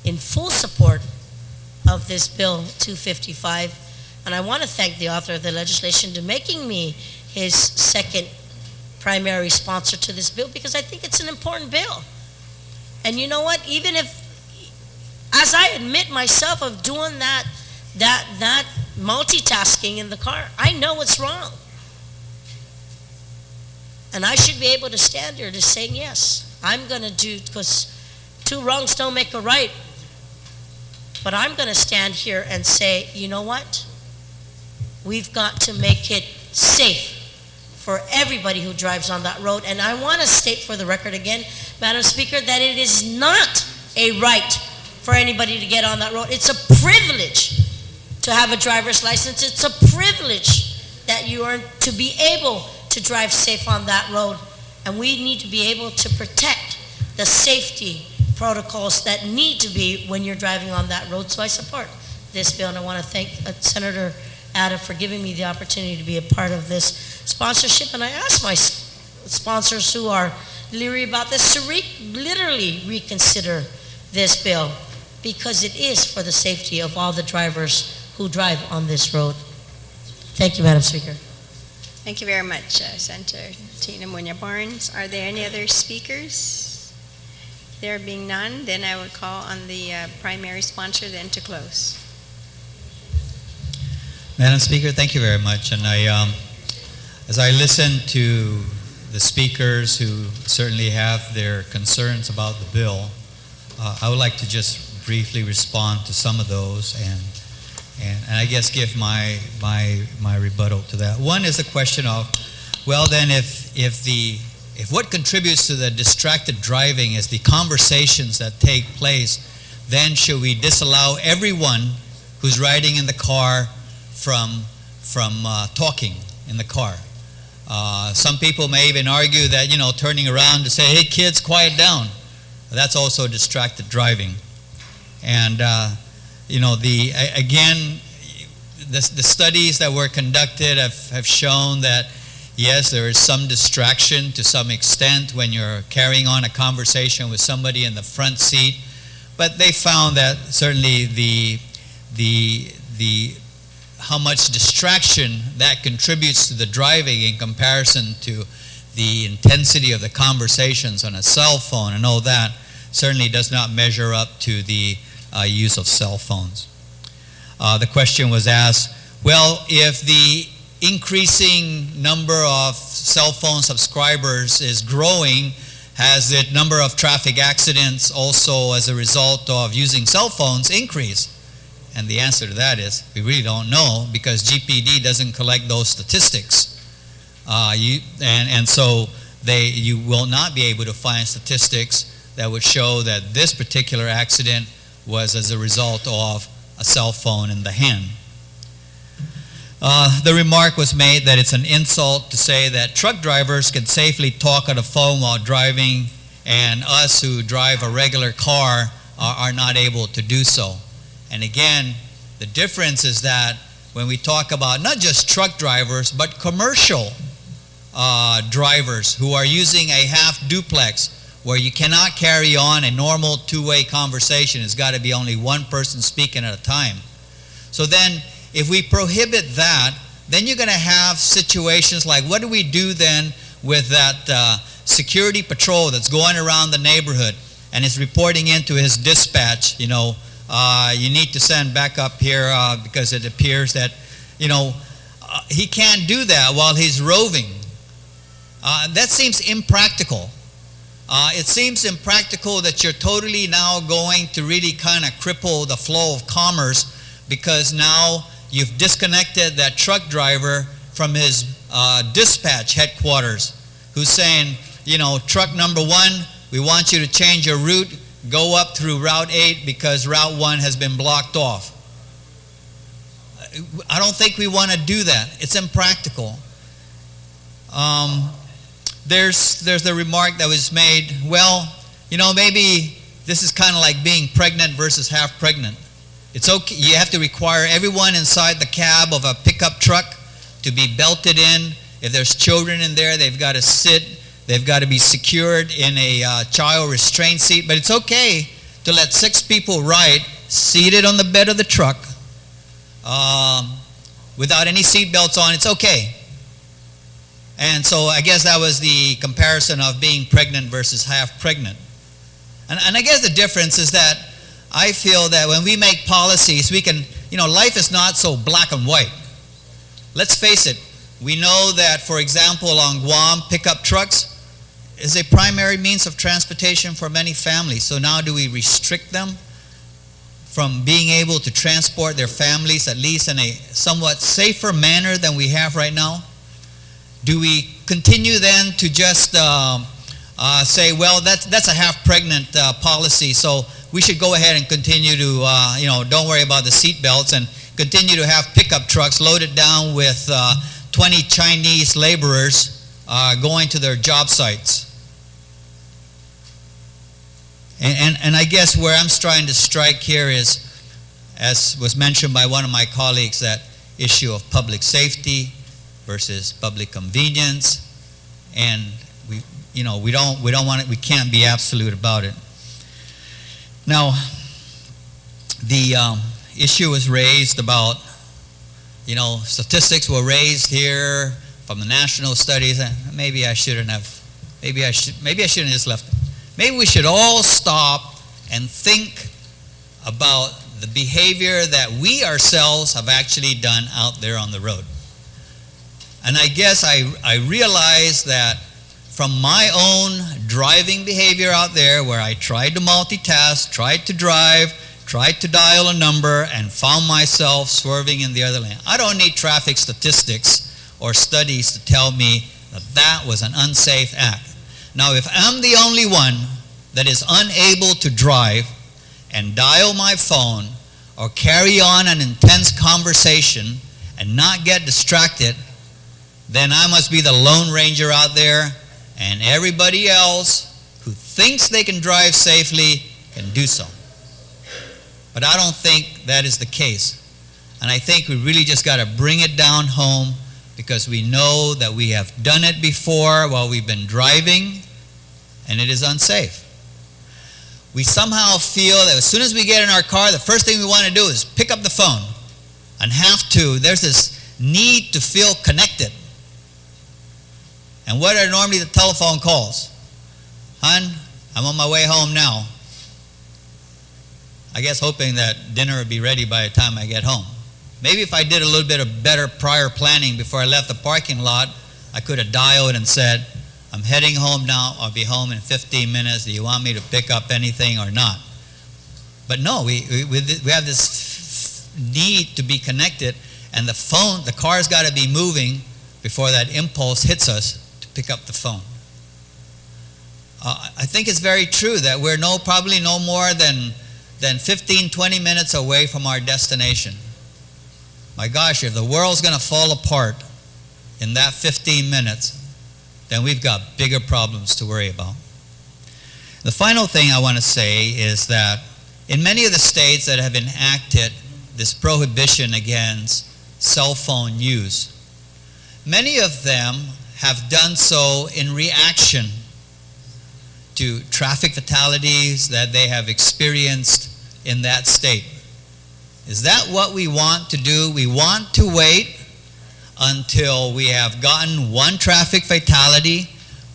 in full support of this Bill 255, and I want to thank the author of the legislation for making me his second primary sponsor to this bill, because I think it's an important bill. And you know what? Even if, as I admit myself of doing that multitasking in the car, I know it's wrong. And I should be able to stand here to say, yes, I'm going to do, because two wrongs don't make a right. But I'm going to stand here and say, you know what? We've got to make it safe for everybody who drives on that road. And I want to state for the record again, Madam Speaker, that it is not a right for anybody to get on that road. It's a privilege to have a driver's license. It's a privilege that you earn to be able to drive safe on that road. And we need to be able to protect the safety protocols that need to be when you're driving on that road. So I support this bill, and I want to thank Senator Ada for giving me the opportunity to be a part of this sponsorship. And I ask my sponsors who are leery about this to literally reconsider this bill, because it is for the safety of all the drivers who drive on this road. Thank you, Madam Speaker. Thank you very much, Senator Tina Muñoz-Barnes. Are there any other speakers? There being none, then I would call on the primary sponsor then to close. Madam Speaker, thank you very much. And as I listen to the speakers who certainly have their concerns about the bill, I would like to just briefly respond to some of those and I guess give my rebuttal to that. One is the question of, well, then if what contributes to the distracted driving is the conversations that take place, then should we disallow everyone who's riding in the car from talking in the car? Some people may even argue that, turning around to say, hey kids, quiet down. That's also distracted driving. And, the studies that were conducted have shown that, yes, there is some distraction to some extent when you're carrying on a conversation with somebody in the front seat. But they found that certainly the how much distraction that contributes to the driving in comparison to the intensity of the conversations on a cell phone and all that certainly does not measure up to the use of cell phones. The question was asked, well, if the increasing number of cell phone subscribers is growing, has the number of traffic accidents also as a result of using cell phones increased? And the answer to that is we really don't know, because GPD doesn't collect those statistics. So you will not be able to find statistics that would show that this particular accident was as a result of a cell phone in the hand. The remark was made that it's an insult to say that truck drivers can safely talk on the phone while driving, and us who drive a regular car are not able to do so. And again, the difference is that when we talk about not just truck drivers, but commercial drivers who are using a half duplex, where you cannot carry on a normal two-way conversation. It's got to be only one person speaking at a time. So then, if we prohibit that, then you're going to have situations like, what do we do then with that security patrol that's going around the neighborhood and is reporting into his dispatch, you need to send back up here because it appears that, he can't do that while he's roving. That seems impractical. It seems impractical that you're totally now going to really kind of cripple the flow of commerce, because now you've disconnected that truck driver from his dispatch headquarters, who's saying, truck number 1, we want you to change your route, go up through Route 8 because Route 1 has been blocked off. I don't think we want to do that. It's impractical. There's the remark that was made, well, maybe this is kind of like being pregnant versus half pregnant. It's okay, you have to require everyone inside the cab of a pickup truck to be belted in. If there's children in there, they've got to sit, they've got to be secured in a child restraint seat. But it's okay to let 6 people ride seated on the bed of the truck without any seat belts on. It's okay. And so I guess that was the comparison of being pregnant versus half pregnant. And I guess the difference is that I feel that when we make policies, we can, life is not so black and white. Let's face it, we know that, for example, on Guam, pickup trucks is a primary means of transportation for many families. So now do we restrict them from being able to transport their families, at least in a somewhat safer manner than we have right now? Do we continue then to just say, well, that's a half-pregnant policy, so we should go ahead and continue to, don't worry about the seat belts, and continue to have pickup trucks loaded down with 20 Chinese laborers going to their job sites? And I guess where I'm trying to strike here is, as was mentioned by one of my colleagues, that issue of public safety versus public convenience, and we don't want it. We can't be absolute about it. Now, the issue was raised about, statistics were raised here from the national studies. Maybe I shouldn't have. Maybe I shouldn't have just left it. Maybe we should all stop and think about the behavior that we ourselves have actually done out there on the road. And I guess I realized that from my own driving behavior out there, where I tried to multitask, tried to drive, tried to dial a number, and found myself swerving in the other lane. I don't need traffic statistics or studies to tell me that that was an unsafe act. Now, if I'm the only one that is unable to drive and dial my phone or carry on an intense conversation and not get distracted, then I must be the Lone Ranger out there, and everybody else who thinks they can drive safely can do so. But I don't think that is the case. And I think we really just got to bring it down home, because we know that we have done it before while we've been driving, and it is unsafe. we somehow feel that as soon as we get in our car, the first thing we want to do is pick up the phone and have to. There's this need to feel connected. And what are normally the telephone calls? Hon, I'm on my way home now. I guess hoping that dinner would be ready by the time I get home. Maybe if I did a little bit of better prior planning before I left the parking lot, I could have dialed and said, I'm heading home now. I'll be home in 15 minutes. Do you want me to pick up anything or not? But no, we have this need to be connected, and the car's got to be moving before that impulse hits us to pick up the phone. I think it's very true that we're probably no more than 15, 20 minutes away from our destination. My gosh, if the world's going to fall apart in that 15 minutes, then we've got bigger problems to worry about. The final thing I want to say is that in many of the states that have enacted this prohibition against cell phone use, many of them have done so in reaction to traffic fatalities that they have experienced in that state. Is that what we want to do? We want to wait until we have gotten one traffic fatality,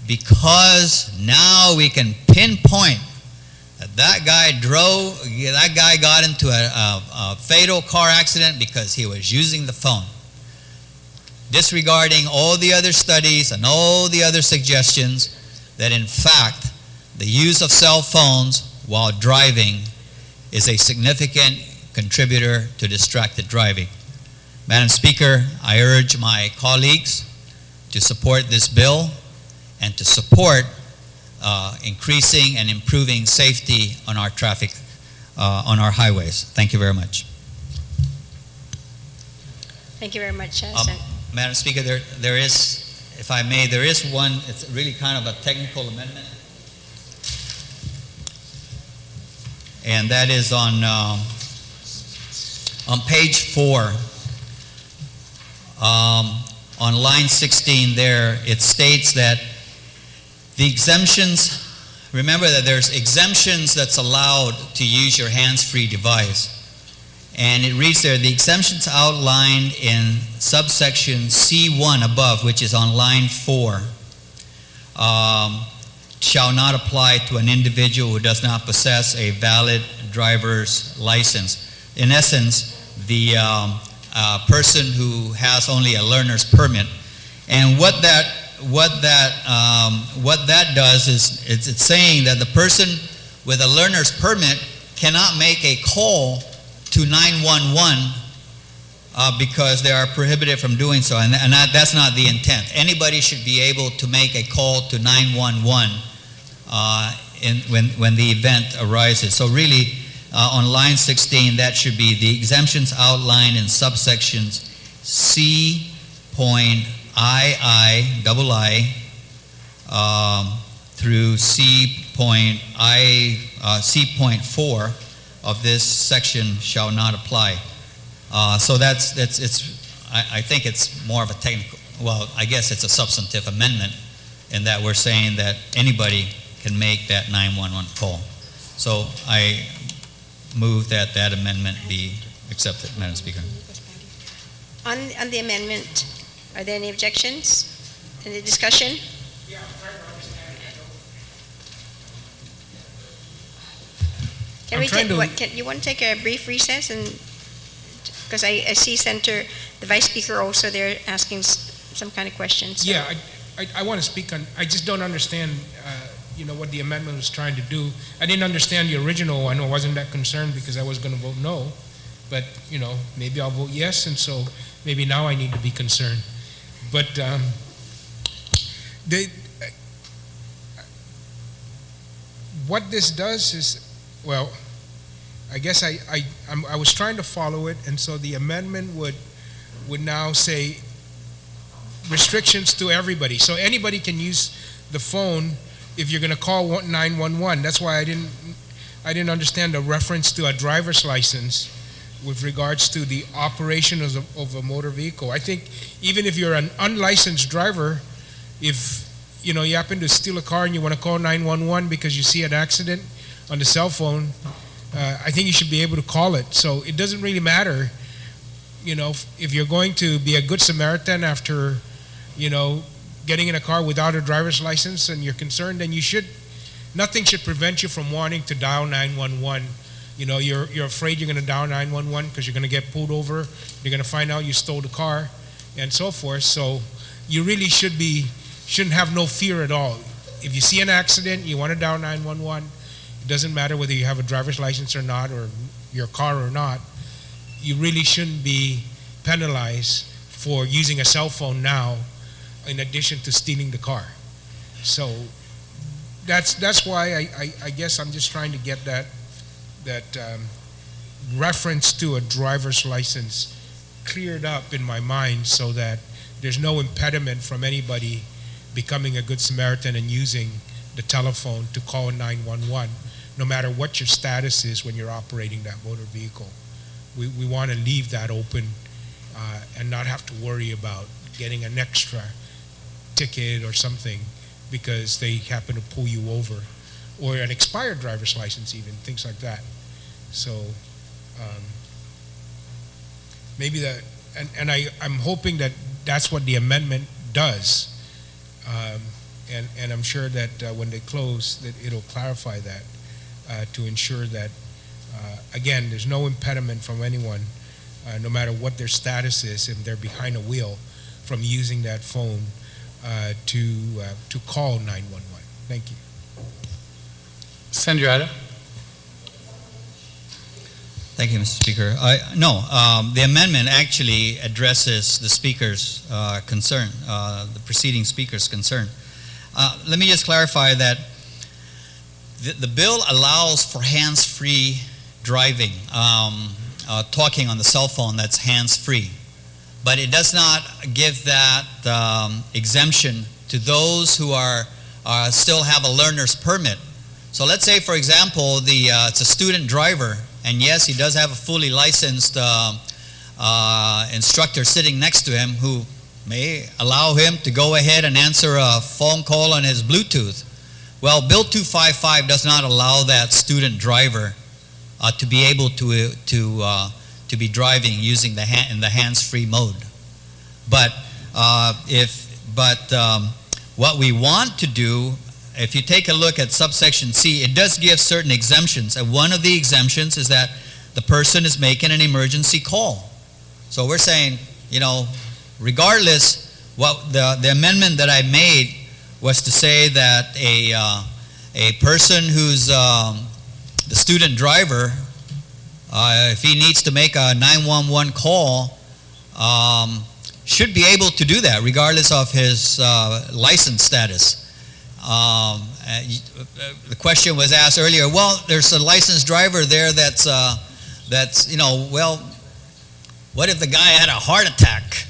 because now we can pinpoint that guy got into a fatal car accident because he was using the phone, disregarding all the other studies and all the other suggestions that in fact the use of cell phones while driving is a significant contributor to distracted driving. Madam Speaker, I urge my colleagues to support this bill and to support increasing and improving safety on our traffic, on our highways. Thank you very much. Thank you very much, Madam Speaker, there is, if I may, there is one, it's really kind of a technical amendment. And that is on page 4, on line 16 there, it states that the exemptions, remember that there's exemptions that's allowed to use your hands-free device. And it reads there, the exemptions outlined in subsection C1 above, which is on line 4, shall not apply to an individual who does not possess a valid driver's license. In essence, the person who has only a learner's permit. And what that does is it's saying that the person with a learner's permit cannot make a call to 911 because they are prohibited from doing so, and that's not the intent. Anybody should be able to make a call to 911 when the event arises. So really, on line 16, that should be the exemptions outlined in subsections C.II through C.4 of this section shall not apply. So I think it's more of a technical, well, I guess it's a substantive amendment in that we're saying that anybody can make that 911 call. So I move that amendment be accepted, Madam Speaker. On the amendment, are there any objections? Any discussion? Yeah, I'm trying to understand it. You want to take a brief recess, and because I see the Vice Speaker also there asking some kind of questions. So. Yeah, I want to speak on. I just don't understand. What the amendment was trying to do. I didn't understand the original one. I wasn't that concerned because I was going to vote no, but maybe I'll vote yes, and so maybe now I need to be concerned. But what this does is, well, I guess I was trying to follow it, and so the amendment would now say restrictions to everybody. So anybody can use the phone if you're going to call 911. That's why I didn't understand the reference to a driver's license with regards to the operation of a motor vehicle. I think even if you're an unlicensed driver, if you happen to steal a car and you want to call 911 because you see an accident, on the cell phone, I think you should be able to call it. So it doesn't really matter, if you're going to be a good Samaritan after, getting in a car without a driver's license and you're concerned, then nothing should prevent you from wanting to dial 911. You're afraid you're going to dial 911 because you're going to get pulled over, you're going to find out you stole the car, and so forth. So you really shouldn't have no fear at all. If you see an accident, you want to dial 911, it doesn't matter whether you have a driver's license or not, or your car or not, you really shouldn't be penalized for using a cell phone now in addition to stealing the car. So that's why I guess I'm just trying to get that reference to a driver's license cleared up in my mind so that there's no impediment from anybody becoming a good Samaritan and using the telephone to call 911, no matter what your status is when you're operating that motor vehicle. We want to leave that open and not have to worry about getting an extra ticket or something because they happen to pull you over, or an expired driver's license even, things like that. So maybe that, and I'm hoping that that's what the amendment does. And I'm sure that when they close, that it'll clarify that to ensure that, again, there's no impediment from anyone, no matter what their status is, if they're behind a wheel, from using that phone to call 911. Thank you. Senator Ida. Thank you, Mr. Speaker. The amendment actually addresses the speaker's concern, the preceding speaker's concern. Let me just clarify that the bill allows for hands-free driving, talking on the cell phone that's hands-free, but it does not give that exemption to those who still have a learner's permit. So let's say, for example, it's a student driver, and yes, he does have a fully licensed instructor sitting next to him who may allow him to go ahead and answer a phone call on his Bluetooth. Well, Bill 255 does not allow that student driver to be able to be driving using in the hands-free mode. But what we want to do, if you take a look at subsection C, it does give certain exemptions, and one of the exemptions is that the person is making an emergency call. So we're saying, regardless, what the amendment that I made was to say that a person who's the student driver, if he needs to make a 911 call, should be able to do that regardless of his license status. The question was asked earlier, well, there's a licensed driver there that's what if the guy had a heart attack?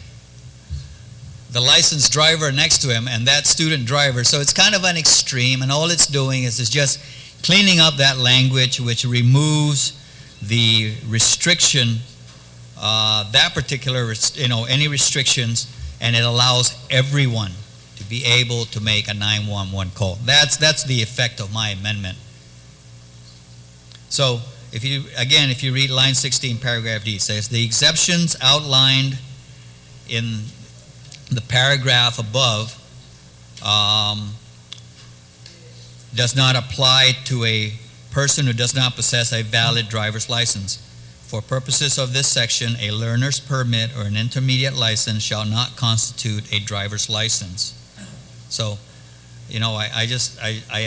The licensed driver next to him and that student driver. So it's kind of an extreme, and all it's doing is just cleaning up that language which removes the restriction, that particular, any restrictions, and it allows everyone to be able to make a 911 call. That's the effect of my amendment. So if you read line 16, paragraph D, it says the exceptions outlined in the paragraph above does not apply to a person who does not possess a valid driver's license. For purposes of this section, a learner's permit or an intermediate license shall not constitute a driver's license. So, I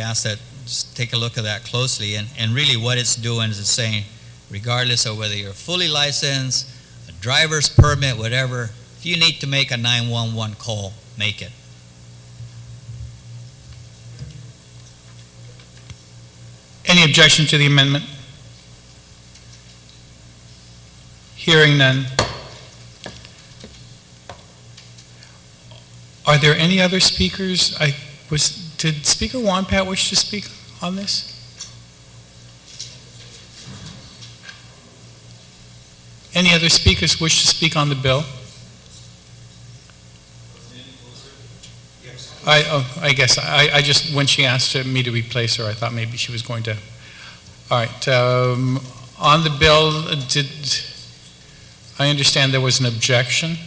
ask that just take a look at that closely, and really what it's doing is it's saying, regardless of whether you're fully licensed, a driver's permit, whatever, if you need to make a 911 call, make it. Any objection to the amendment? Hearing none. Are there any other speakers? Did Speaker Wampat wish to speak on this? Any other speakers wish to speak on the bill? I guess I just, when she asked me to replace her, I thought maybe she was going to All right. On the bill, did I understand there was an objection?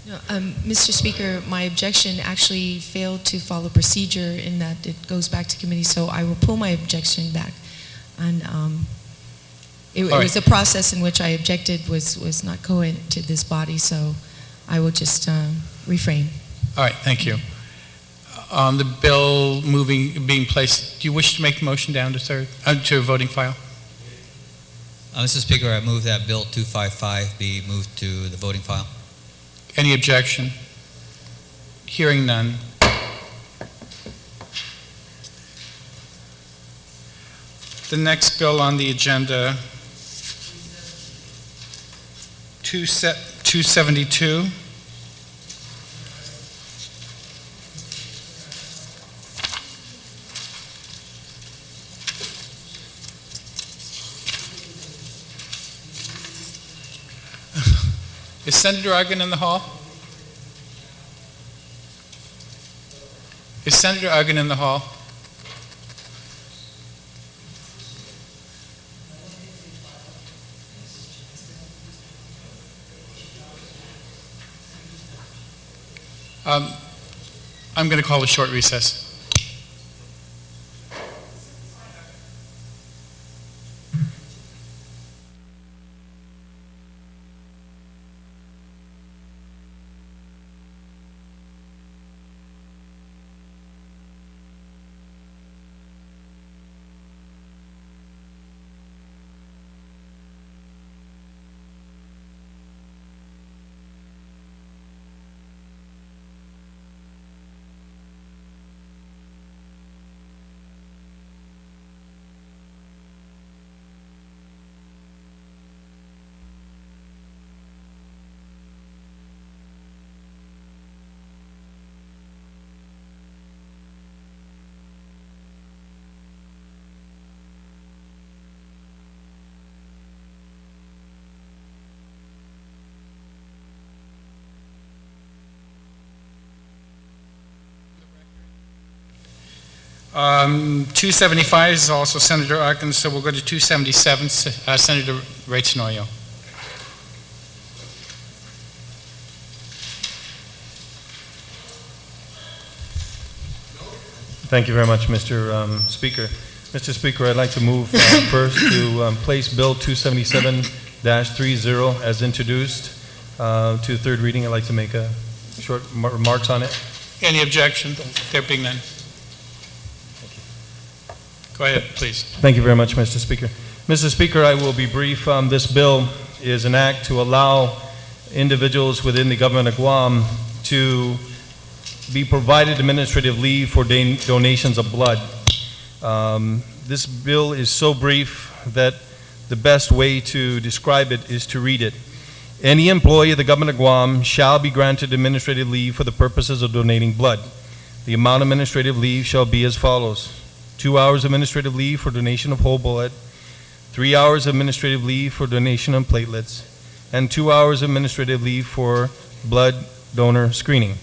No, Mr. Speaker, my objection actually failed to follow procedure in that it goes back to committee, so I will pull my objection back. And it was a process in which I objected was not coherent to this body, so I will just refrain. All right, thank you. On the bill being placed, do you wish to make the motion down to voting file? Mr. Speaker, I move that Bill 255 be moved to the voting file. Any objection? Hearing none. The next bill on the agenda, 272. Is Senator Uggan in the hall? Is Senator Uggan in the hall? I'm going to call a short recess. Um, 275 is also Senator Uggan, so we'll go to 277, Senator Ray Tenorio. Thank you very much, Mr. Speaker. Mr. Speaker, I'd like to move first to place Bill 277-30 as introduced to third reading. I'd like to make a short remarks on it. Any objection? There being none. Go ahead, please. Thank you very much, Mr. Speaker. Mr. Speaker, I will be brief. This bill is an act to allow individuals within the government of Guam to be provided administrative leave for donations of blood. This bill is so brief that the best way to describe it is to read it. Any employee of the government of Guam shall be granted administrative leave for the purposes of donating blood. The amount of administrative leave shall be as follows: 2 hours administrative leave for donation of whole blood, 3 hours administrative leave for donation of platelets, and 2 hours administrative leave for blood donor screening.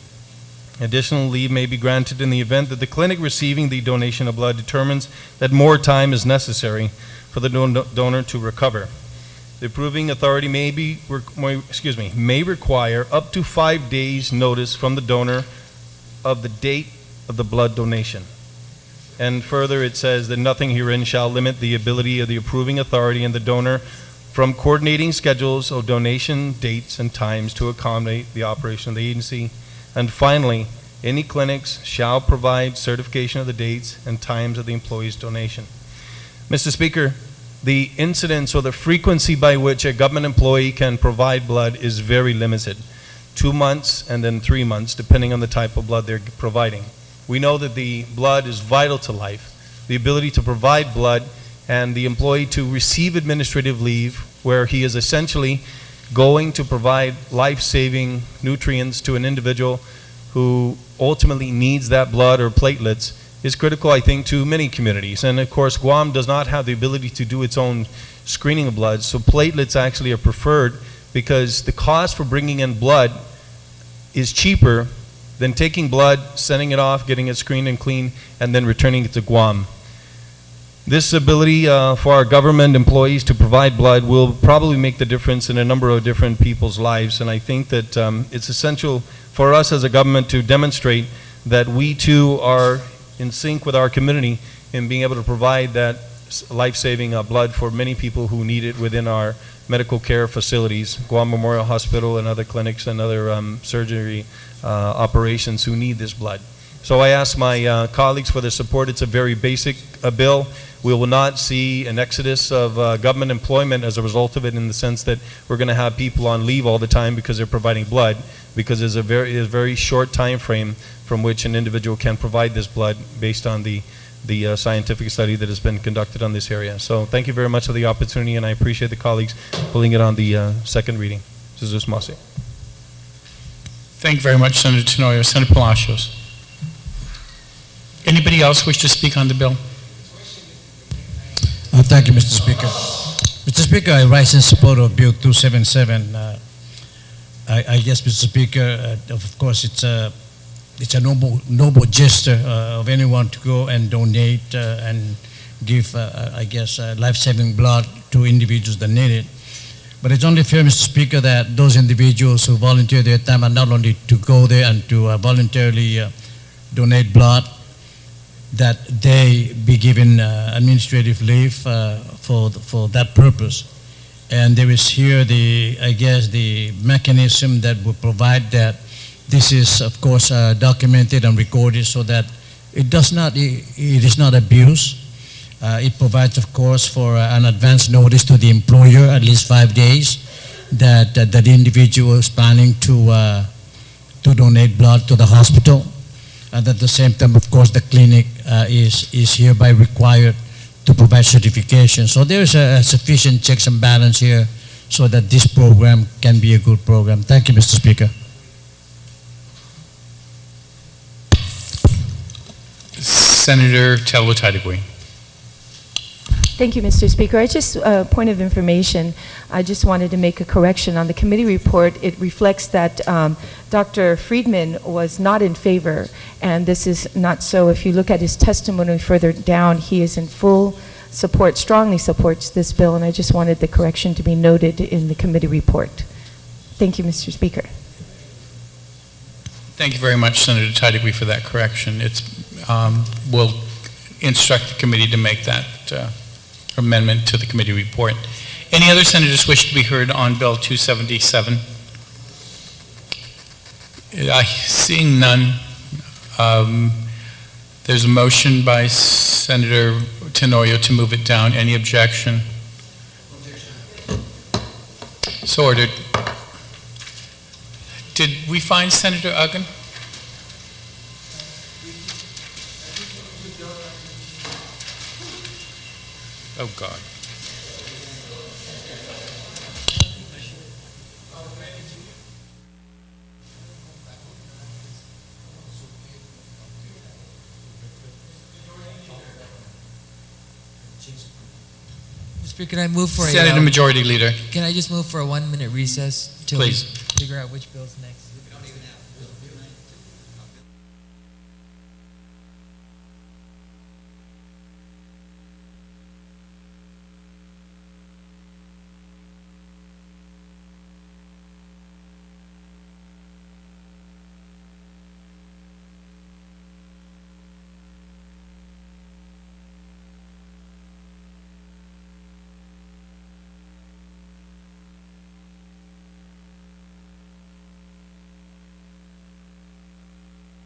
Additional leave may be granted in the event that the clinic receiving the donation of blood determines that more time is necessary for the donor to recover. The approving authority may require up to 5 days notice from the donor of the date of the blood donation. And further, it says that nothing herein shall limit the ability of the approving authority and the donor from coordinating schedules of donation dates and times to accommodate the operation of the agency. And finally, any clinics shall provide certification of the dates and times of the employee's donation. Mr. Speaker, the incidence or the frequency by which a government employee can provide blood is very limited. 2 months and then 3 months, depending on the type of blood they're providing. We know that the blood is vital to life. The ability to provide blood and the employee to receive administrative leave where he is essentially going to provide life-saving nutrients to an individual who ultimately needs that blood or platelets is critical, I think, to many communities. And of course, Guam does not have the ability to do its own screening of blood, so platelets actually are preferred because the cost for bringing in blood is cheaper then taking blood, sending it off, getting it screened and clean, and then returning it to Guam. This ability for our government employees to provide blood will probably make the difference in a number of different people's lives, and I think that it's essential for us as a government to demonstrate that we too are in sync with our community in being able to provide that life-saving blood for many people who need it within our medical care facilities, Guam Memorial Hospital and other clinics and other surgery operations who need this blood. So I ask my colleagues for their support. It's a very basic bill. We will not see an exodus of government employment as a result of it, in the sense that we're going to have people on leave all the time because they're providing blood, because there's a very short time frame from which an individual can provide this blood based on the scientific study that has been conducted on this area. So thank you very much for the opportunity, and I appreciate the colleagues pulling it on the second reading. Jesus Masi. Thank you very much, Senator Tenorio. Senator Palacios. Anybody else wish to speak on the bill? Thank you, Mr. Speaker. Mr. Speaker, I rise in support of Bill 277. I guess, Mr. Speaker, of course, it's a noble gesture of anyone to go and donate and give, I guess, life-saving blood to individuals that need it. But it's only fair, Mr. Speaker, that those individuals who volunteer their time are not only to go there and to voluntarily donate blood, that they be given administrative leave for that purpose. And there is here I guess, the mechanism that will provide that this is, of course, documented and recorded so that it is not abused. It provides, of course, for an advance notice to the employer, at least 5 days, that the individual is planning to donate blood to the hospital. And at the same time, of course, the clinic is hereby required to provide certification. So there is a sufficient checks and balance here so that this program can be a good program. Thank you, Mr. Speaker. Senator Pt.2. Thank you, Mr. Speaker. I just, point of information, I just wanted to make a correction on the committee report. It reflects that Dr. Friedman was not in favor, and this is not so. If you look at his testimony further down, he is in full support, strongly supports this bill, and I just wanted the correction to be noted in the committee report. Thank you, Mr. Speaker. Thank you very much, Senator Pt.2, for that correction. We'll instruct the committee to make that amendment to the committee report. Any other senators wish to be heard on Bill 277? Seeing none, there's a motion by Senator Tenorio to move it down. Any objection? So ordered. Did we find Senator Uggan? Oh, God. Mr. Speaker, can I move for Senator Majority Leader. Can I just move for a 1 minute recess till Please. we figure out which bill's next?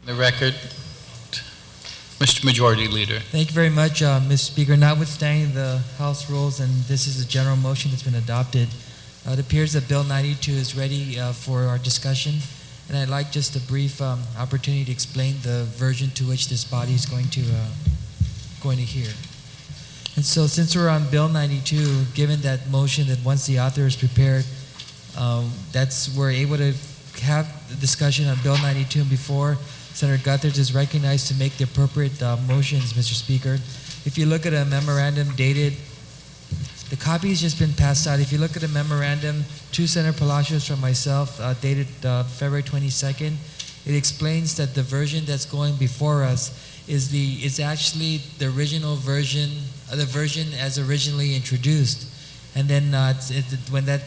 The record, Mr. Majority Leader. Thank you very much, Mr. Speaker. Notwithstanding the House rules, and this is a general motion that's been adopted, it appears that Bill 92 is ready for our discussion, and I'd like just a brief opportunity to explain the version to which this body is going to hear. And so, since we're on Bill 92, given that motion that once the author is prepared, we're able to have the discussion on Bill 92 and before Senator Gutherz is recognized to make the appropriate motions, Mr. Speaker. If you look at a memorandum dated, the copy has just been passed out. If you look at a memorandum to Senator Palacios from myself dated February 22nd, it explains that the version that's going before us is actually the original version, the version as originally introduced. And then when that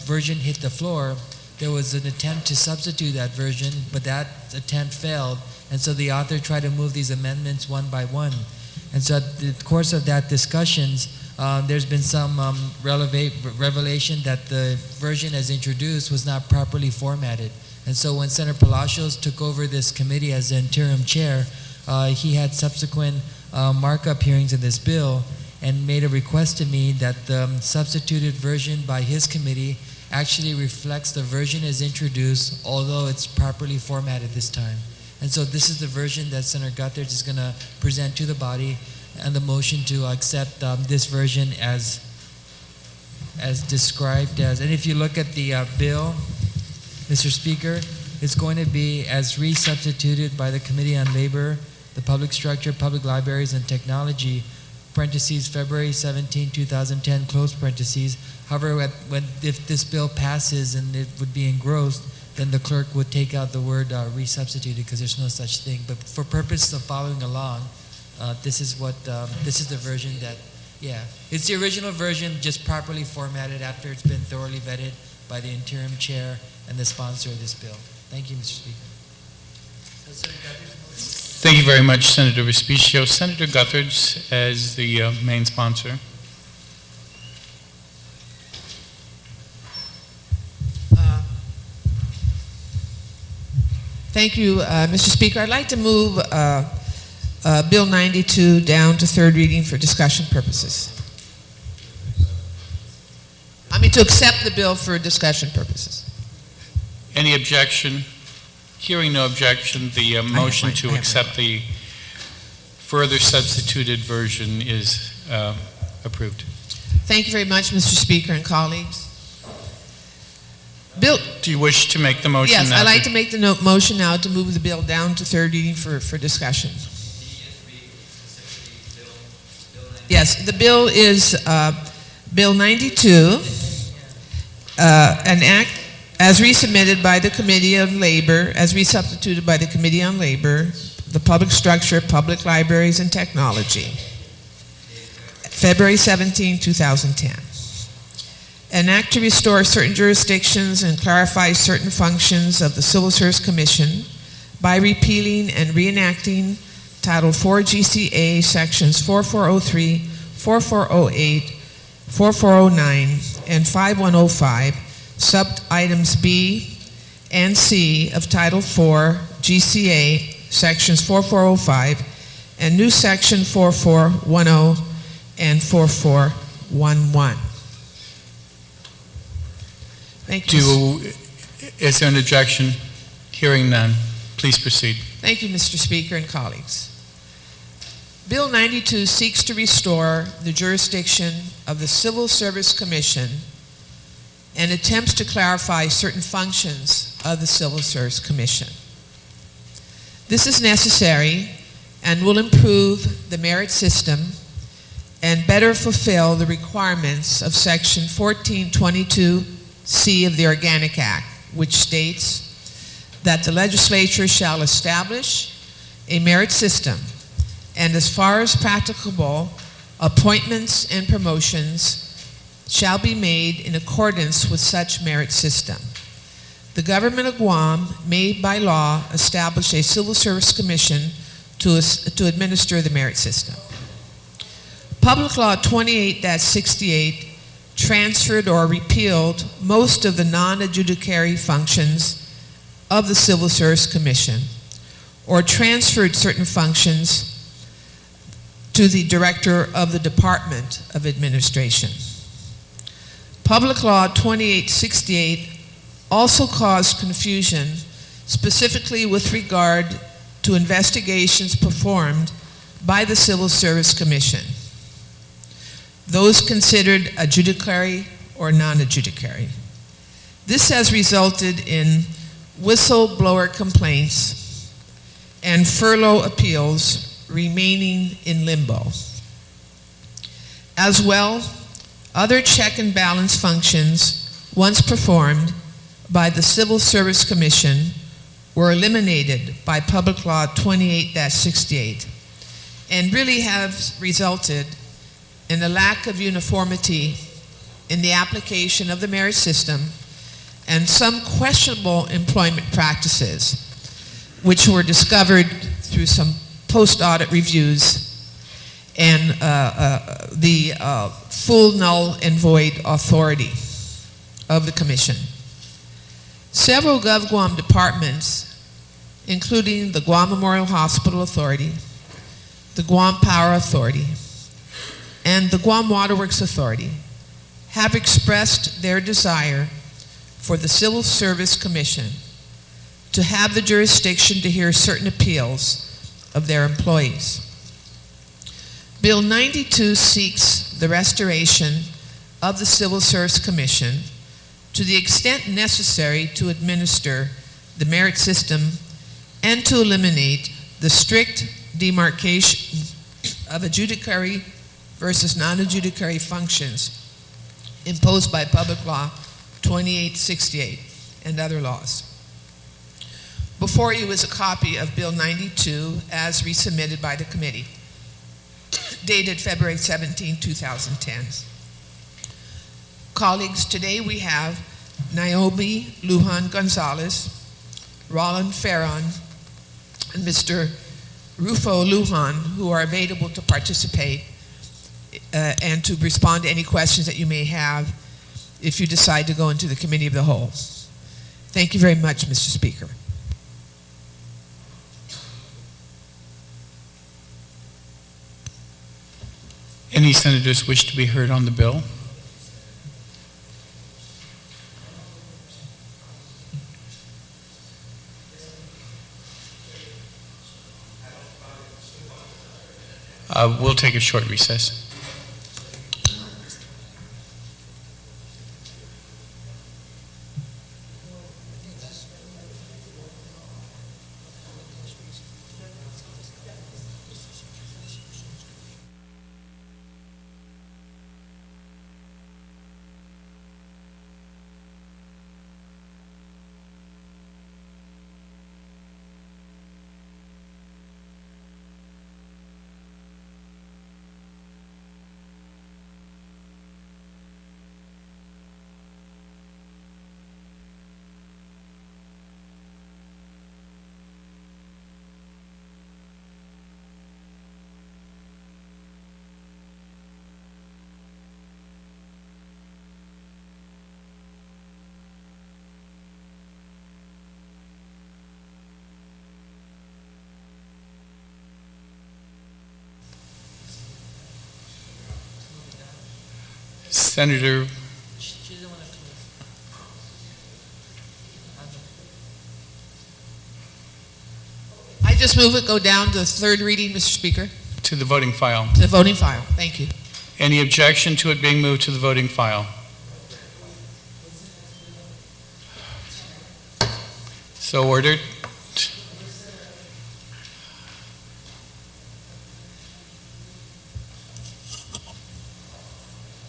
version hit the floor, there was an attempt to substitute that version, but that attempt failed. And so the author tried to move these amendments one by one. And so at the course of that discussions, there's been some revelation that the version as introduced was not properly formatted. And so when Senator Palacios took over this committee as the interim chair, he had subsequent markup hearings of this bill and made a request to me that the substituted version by his committee actually reflects the version as introduced, although it's properly formatted this time. And so this is the version that Senator Gutherz is going to present to the body, and the motion to accept this version as described as. And if you look at the bill, Mr. Speaker, it's going to be as resubstituted by the Committee on Labor, the Public Structure, Public Libraries, and Technology, parentheses, February 17, 2010, close parentheses. However, if this bill passes and it would be engrossed, then the clerk would take out the word resubstituted, because there's no such thing. But for purpose of following along, this is the version that, yeah. It's the original version, just properly formatted after it's been thoroughly vetted by the interim chair and the sponsor of this bill. Thank you, Mr. Speaker. Thank you very much, Senator Respicio. Senator Gutherz as the main sponsor. Thank you, Mr. Speaker. I'd like to move Bill 92 down to third reading for discussion purposes. To accept the bill for discussion purposes. Any objection? Hearing no objection, the motion to accept the further substituted version is approved. Thank you very much, Mr. Speaker and colleagues. Bill. Do you wish to make the motion now? Yes, I'd like to make the motion now to move the bill down to third reading for discussion. Yes, the bill is Bill 92, an act as resubmitted by the Committee on Labor, as resubstituted by the Committee on Labor, the Public Structure, Public Libraries, and Technology, February 17, 2010. An act to restore certain jurisdictions and clarify certain functions of the Civil Service Commission by repealing and reenacting Title 4 GCA Sections 4403, 4408, 4409, and 5105, sub-items B and C of Title 4 GCA Sections 4405, and new Section 4410 and 4411. Thank you. Is there an objection? Hearing none, please proceed. Thank you, Mr. Speaker and colleagues. Bill 92 seeks to restore the jurisdiction of the Civil Service Commission and attempts to clarify certain functions of the Civil Service Commission. This is necessary and will improve the merit system and better fulfill the requirements of Section 1422C of the Organic Act, which states that the legislature shall establish a merit system, and as far as practicable, appointments and promotions shall be made in accordance with such merit system. The government of Guam may by law establish a Civil Service Commission to administer the merit system. Public Law 28-68 transferred or repealed most of the non-adjudicatory functions of the Civil Service Commission, or transferred certain functions to the Director of the Department of Administration. Public Law 2868 also caused confusion, specifically with regard to investigations performed by the Civil Service Commission, those considered adjudicatory or non-adjudicatory. This has resulted in whistleblower complaints and furlough appeals remaining in limbo. As well, other check and balance functions once performed by the Civil Service Commission were eliminated by Public Law 28-68 and really have resulted in a lack of uniformity in the application of the merit system and some questionable employment practices, which were discovered through some post-audit reviews and the full, null, and void authority of the Commission. Several GovGuam departments, including the Guam Memorial Hospital Authority, the Guam Power Authority, and the Guam Waterworks Authority, have expressed their desire for the Civil Service Commission to have the jurisdiction to hear certain appeals of their employees. Bill 92 seeks the restoration of the Civil Service Commission to the extent necessary to administer the merit system and to eliminate the strict demarcation of adjudicatory versus non-adjudicatory functions imposed by Public Law 2868 and other laws. Before you is a copy of Bill 92 as resubmitted by the committee, dated February 17, 2010. Colleagues, today we have Naomi Lujan Gonzalez, Roland Ferron, and Mr. Rufo Lujan, who are available to participate and to respond to any questions that you may have if you decide to go into the Committee of the Whole. Thank you very much, Mr. Speaker. Any senators wish to be heard on the bill? We'll take a short recess. Senator, I just move it go down to the third reading, Mr. Speaker. to the voting file. To the voting file. Thank you. Any objection to it being moved to the voting file? So ordered.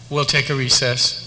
We'll take a recess.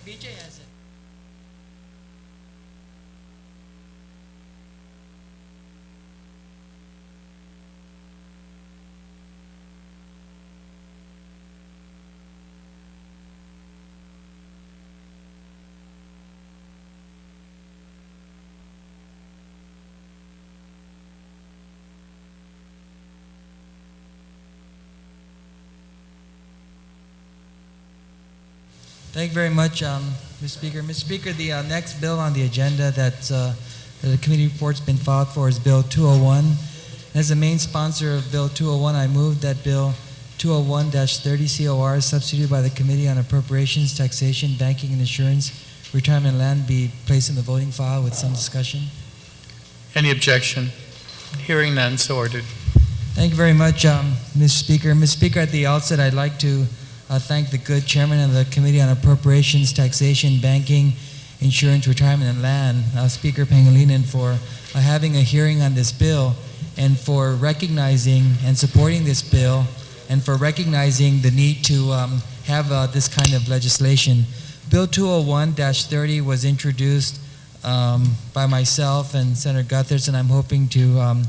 BJ has it. Thank you very much, Mr. Speaker. Mr. Speaker, the next bill on the agenda that the committee report's been filed for is Bill 201. As the main sponsor of Bill 201, I move that Bill 201-30 COR, substituted by the Committee on Appropriations, Taxation, Banking and Insurance, Retirement and Land, be placed in the voting file with some discussion. Any objection? Hearing none, so ordered. Thank you very much, Mr. Speaker. Mr. Speaker, at the outset, I'd like to thank the good chairman of the Committee on Appropriations, Taxation, Banking, Insurance, Retirement, and Land, Speaker Pangilinan, for having a hearing on this bill and for recognizing and supporting this bill and for recognizing the need to have this kind of legislation. Bill 201-30 was introduced by myself and Senator Guthers, and I'm hoping to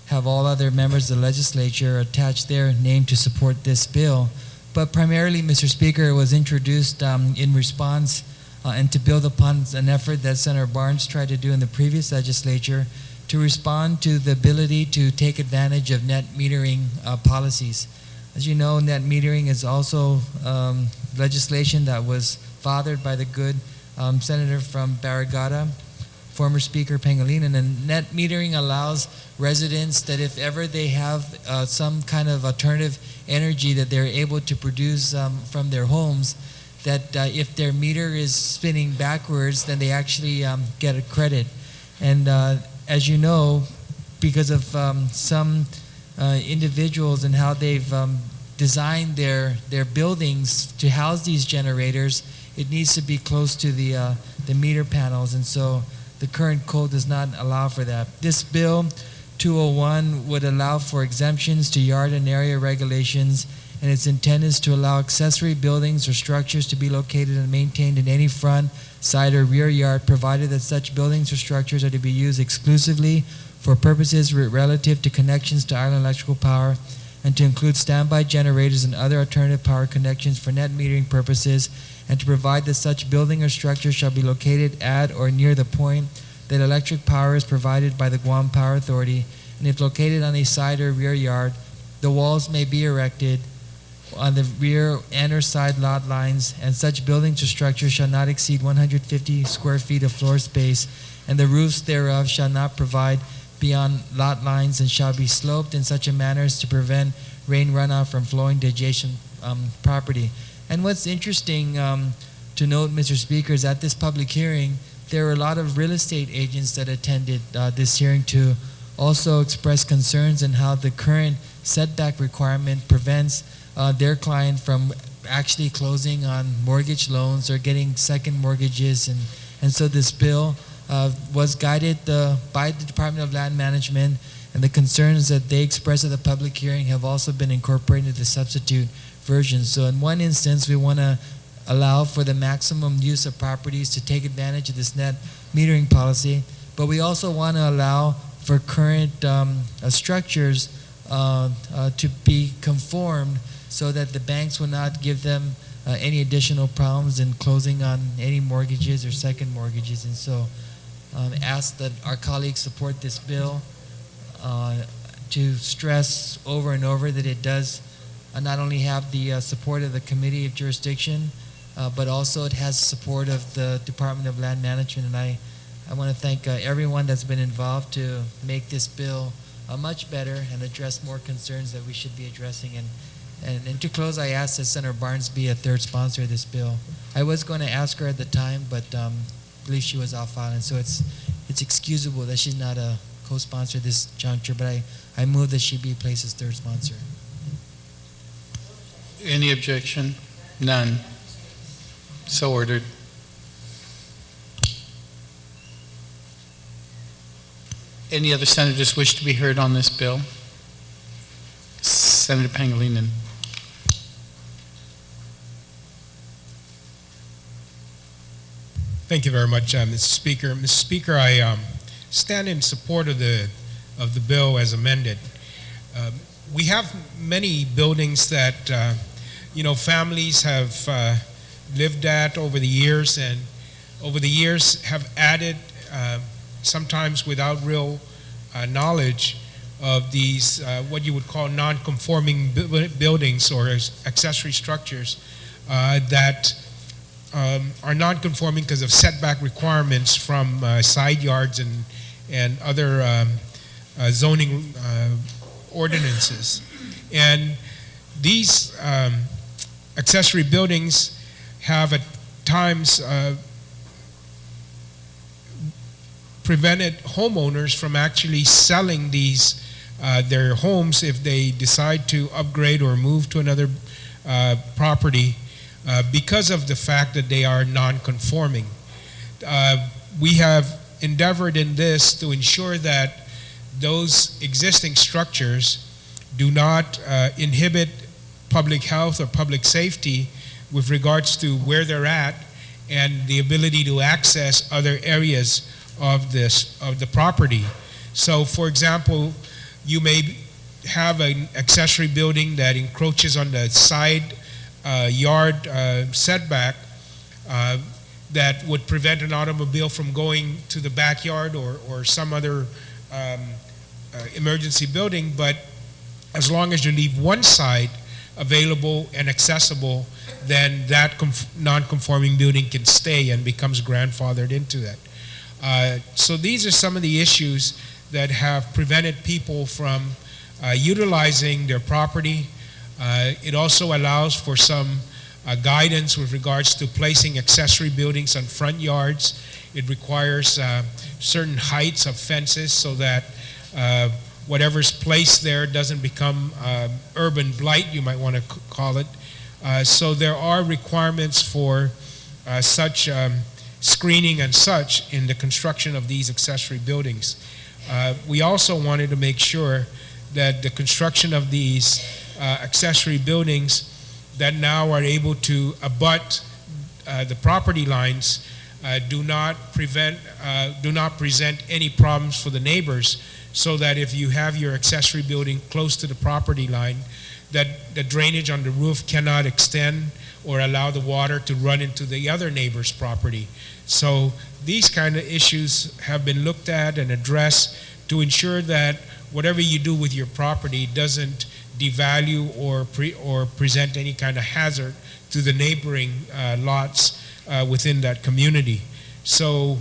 have all other members of the legislature attach their name to support this bill. But primarily, Mr. Speaker, it was introduced in response and to build upon an effort that Senator Barnes tried to do in the previous legislature to respond to the ability to take advantage of net metering policies. As you know, net metering is also legislation that was fathered by the good senator from Barrigada, former Speaker Pangilinan, and net metering allows residents that if ever they have some kind of alternative energy that they're able to produce from their homes, that if their meter is spinning backwards, then they actually get a credit. And as you know, because of some individuals and how they've designed their buildings to house these generators, it needs to be close to the meter panels, and so the current code does not allow for that. This bill 201 would allow for exemptions to yard and area regulations, and its intent is to allow accessory buildings or structures to be located and maintained in any front, side, or rear yard, provided that such buildings or structures are to be used exclusively for purposes relative to connections to island electrical power, and to include standby generators and other alternative power connections for net metering purposes, and to provide that such building or structure shall be located at or near the point that electric power is provided by the Guam Power Authority, and if located on a side or rear yard, the walls may be erected on the rear and or side lot lines, and such buildings or structures shall not exceed 150 square feet of floor space, and the roofs thereof shall not provide beyond lot lines, and shall be sloped in such a manner as to prevent rain runoff from flowing to adjacent property. And what's interesting to note, Mr. Speaker, is at this public hearing, there were a lot of real estate agents that attended this hearing to also express concerns on how the current setback requirement prevents their client from actually closing on mortgage loans or getting second mortgages. And so this bill was guided by the Department of Land Management, and the concerns that they expressed at the public hearing have also been incorporated into the substitute version. So in one instance, we want to allow for the maximum use of properties to take advantage of this net metering policy, but we also want to allow for current structures to be conformed so that the banks will not give them any additional problems in closing on any mortgages or second mortgages. And so ask that our colleagues support this bill to stress over and over that it does not only have the support of the Committee of Jurisdiction, but also it has support of the Department of Land Management. And I want to thank everyone that's been involved to make this bill much better and address more concerns that we should be addressing. And to close, I ask that Senator Barnes be a third sponsor of this bill. I was going to ask her at the time, but I believe she was off island, so it's excusable that she's not a co-sponsor at this juncture, but I move that she be placed as third sponsor. Any objection? None. So ordered. Any other senators wish to be heard on this bill? Senator Thank you very much, Mr. Speaker. Mr. Speaker, I stand in support of the bill as amended. We have many buildings that families have lived at over the years, and over the years have added, sometimes without real knowledge of these what you would call non-conforming buildings or accessory structures that are non-conforming because of setback requirements from side yards and other zoning ordinances. And these accessory buildings have at times prevented homeowners from actually selling these their homes if they decide to upgrade or move to another property because of the fact that they are non-conforming. We have endeavored in this to ensure that those existing structures do not inhibit public health or public safety with regards to where they're at and the ability to access other areas of the property. So, for example, you may have an accessory building that encroaches on the side yard setback that would prevent an automobile from going to the backyard or some other emergency building, but as long as you leave one side available and accessible, then that non-conforming building can stay and becomes grandfathered into that. So these are some of the issues that have prevented people from utilizing their property. It also allows for some guidance with regards to placing accessory buildings on front yards. It requires certain heights of fences so that whatever's placed there doesn't become urban blight, you might want to call it. So there are requirements for such screening and such in the construction of these accessory buildings. We also wanted to make sure that the construction of these accessory buildings that now are able to abut the property lines do not present any problems for the neighbors, so that if you have your accessory building close to the property line, that the drainage on the roof cannot extend or allow the water to run into the other neighbor's property. So these kind of issues have been looked at and addressed to ensure that whatever you do with your property doesn't devalue or present any kind of hazard to the neighboring lots within that community. So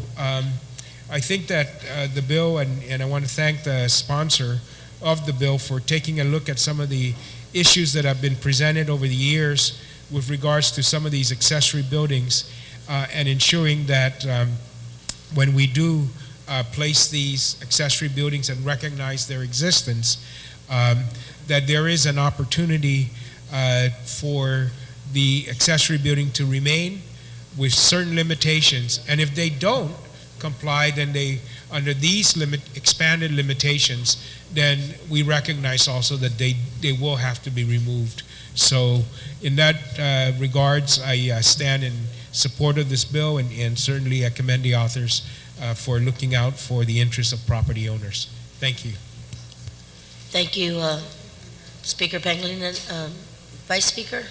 I think that the bill, and I want to thank the sponsor of the bill for taking a look at some of the issues that have been presented over the years with regards to some of these accessory buildings and ensuring that when we do place these accessory buildings and recognize their existence, that there is an opportunity for the accessory building to remain with certain limitations. And if they don't comply, then under these expanded limitations, then we recognize also that they will have to be removed. So in that regards, I stand in support of this bill, and certainly I commend the authors for looking out for the interests of property owners. Thank you. Thank you, Speaker Pangilinan. Vice Speaker,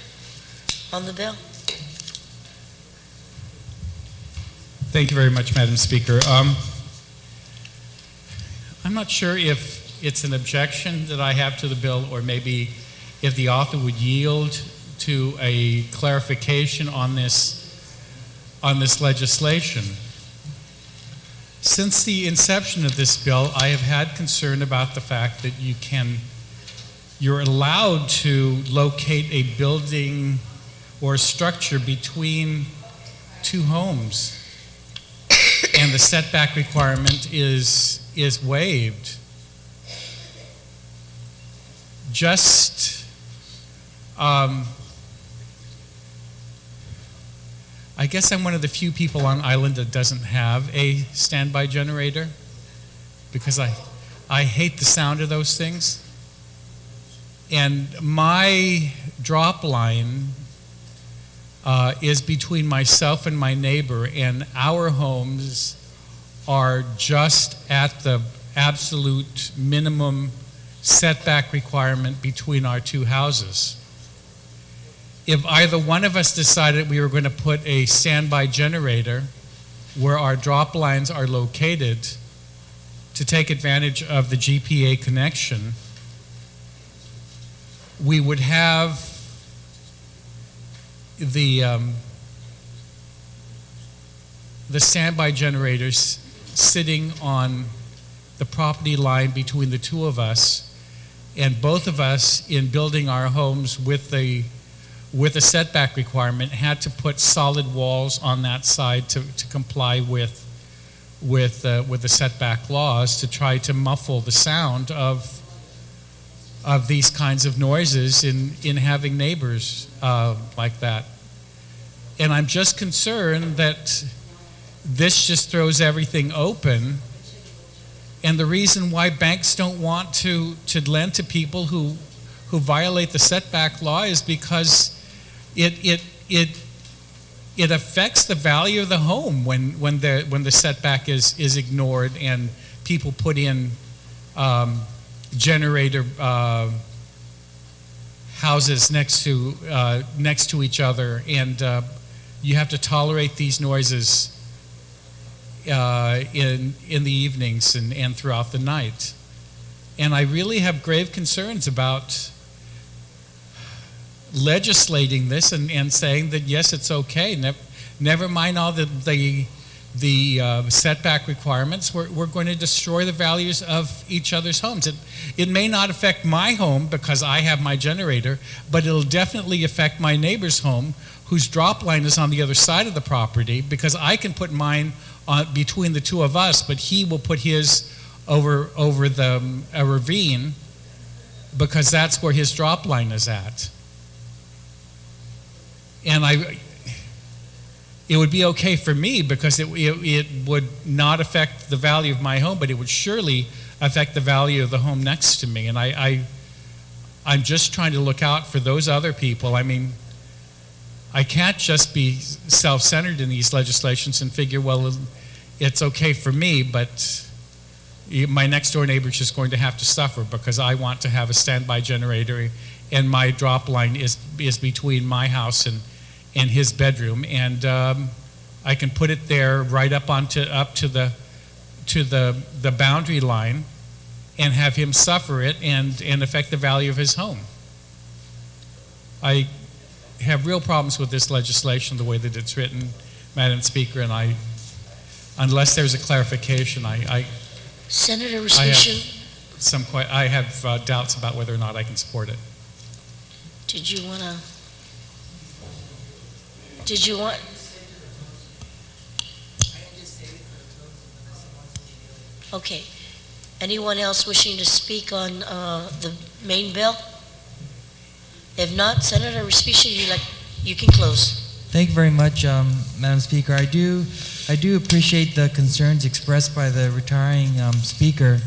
on the bill. Thank you very much, Madam Speaker. I'm not sure if it's an objection that I have to the bill, or maybe if the author would yield to a clarification on this legislation. Since the inception of this bill, I have had concern about the fact that you're allowed to locate a building or structure between two homes, and the setback requirement is waived. I guess I'm one of the few people on island that doesn't have a standby generator, because I hate the sound of those things. And my drop line is between myself and my neighbor, and our homes are just at the absolute minimum setback requirement between our two houses. If either one of us decided we were going to put a standby generator where our drop lines are located to take advantage of the GPA connection, we would have the standby generators sitting on the property line between the two of us, and both of us, in building our homes with a setback requirement, had to put solid walls on that side to comply with the setback laws, to try to muffle the sound of these kinds of noises in having neighbors like that. And I'm just concerned that this just throws everything open. And the reason why banks don't want to lend to people who violate the setback law is because it affects the value of the home when the setback is ignored and people put in generator houses next to each other, and you have to tolerate these noises in the evenings and throughout the night. And I really have grave concerns about legislating this and saying that yes, it's okay. Never mind all the setback requirements. We're going to destroy the values of each other's homes. It may not affect my home because I have my generator, but it'll definitely affect my neighbor's home, whose drop line is on the other side of the property, because I can put mine between the two of us, but he will put his over a ravine because that's where his drop line is at. And it would be okay for me because it would not affect the value of my home, but it would surely affect the value of the home next to me. And I'm just trying to look out for those other people. I mean, I can't just be self-centered in these legislations and figure, well, it's okay for me, but my next door neighbor is just going to have to suffer because I want to have a standby generator and my drop line is between my house and his bedroom, and I can put it there right up to the boundary line and have him suffer it and affect the value of his home. I have real problems with this legislation the way that it's written, Madam Speaker, and unless there's a clarification, Senator Respicio, I have doubts about whether or not I can support it. did you want? Okay. Anyone else wishing to speak on the main bill? If not, Senator Respicio, you can close. Thank you very much, Madam Speaker. I do appreciate the concerns expressed by the retiring speaker.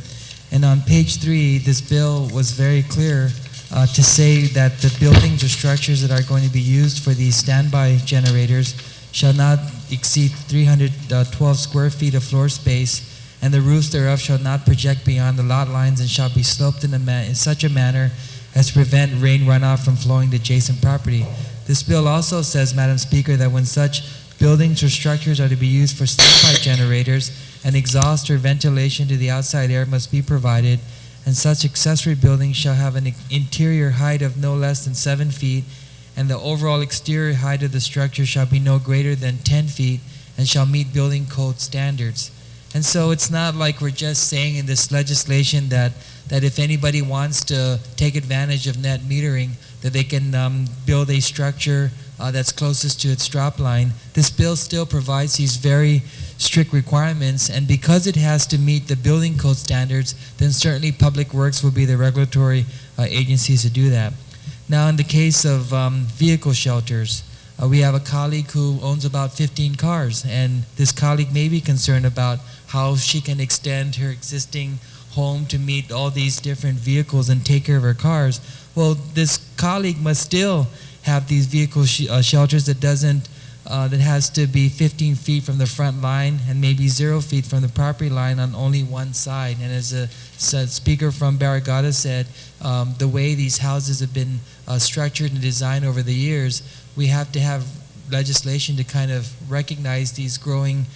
And on page 3, this bill was very clear to say that the buildings or structures that are going to be used for these standby generators shall not exceed 312 square feet of floor space, and the roofs thereof shall not project beyond the lot lines and shall be sloped in such a manner as to prevent rain runoff from flowing to adjacent property. This bill also says, Madam Speaker, that when such buildings or structures are to be used for standby generators, an exhaust or ventilation to the outside air must be provided, and such accessory buildings shall have an interior height of no less than 7 feet, and the overall exterior height of the structure shall be no greater than 10 feet, and shall meet building code standards. And so it's not like we're just saying in this legislation that if anybody wants to take advantage of net metering, that they can build a structure that's closest to its drop line. This bill still provides these very strict requirements, and because it has to meet the building code standards, then certainly Public Works will be the regulatory agencies to do that. Now, in the case of vehicle shelters, we have a colleague who owns about 15 cars, and this colleague may be concerned about how she can extend her existing home to meet all these different vehicles and take care of her cars. Well, this colleague must still have these vehicle shelters that doesn't that has to be 15 feet from the front line and maybe 0 feet from the property line on only one side. And as a speaker from Barrigada said, the way these houses have been structured and designed over the years, we have to have legislation to kind of recognize these growing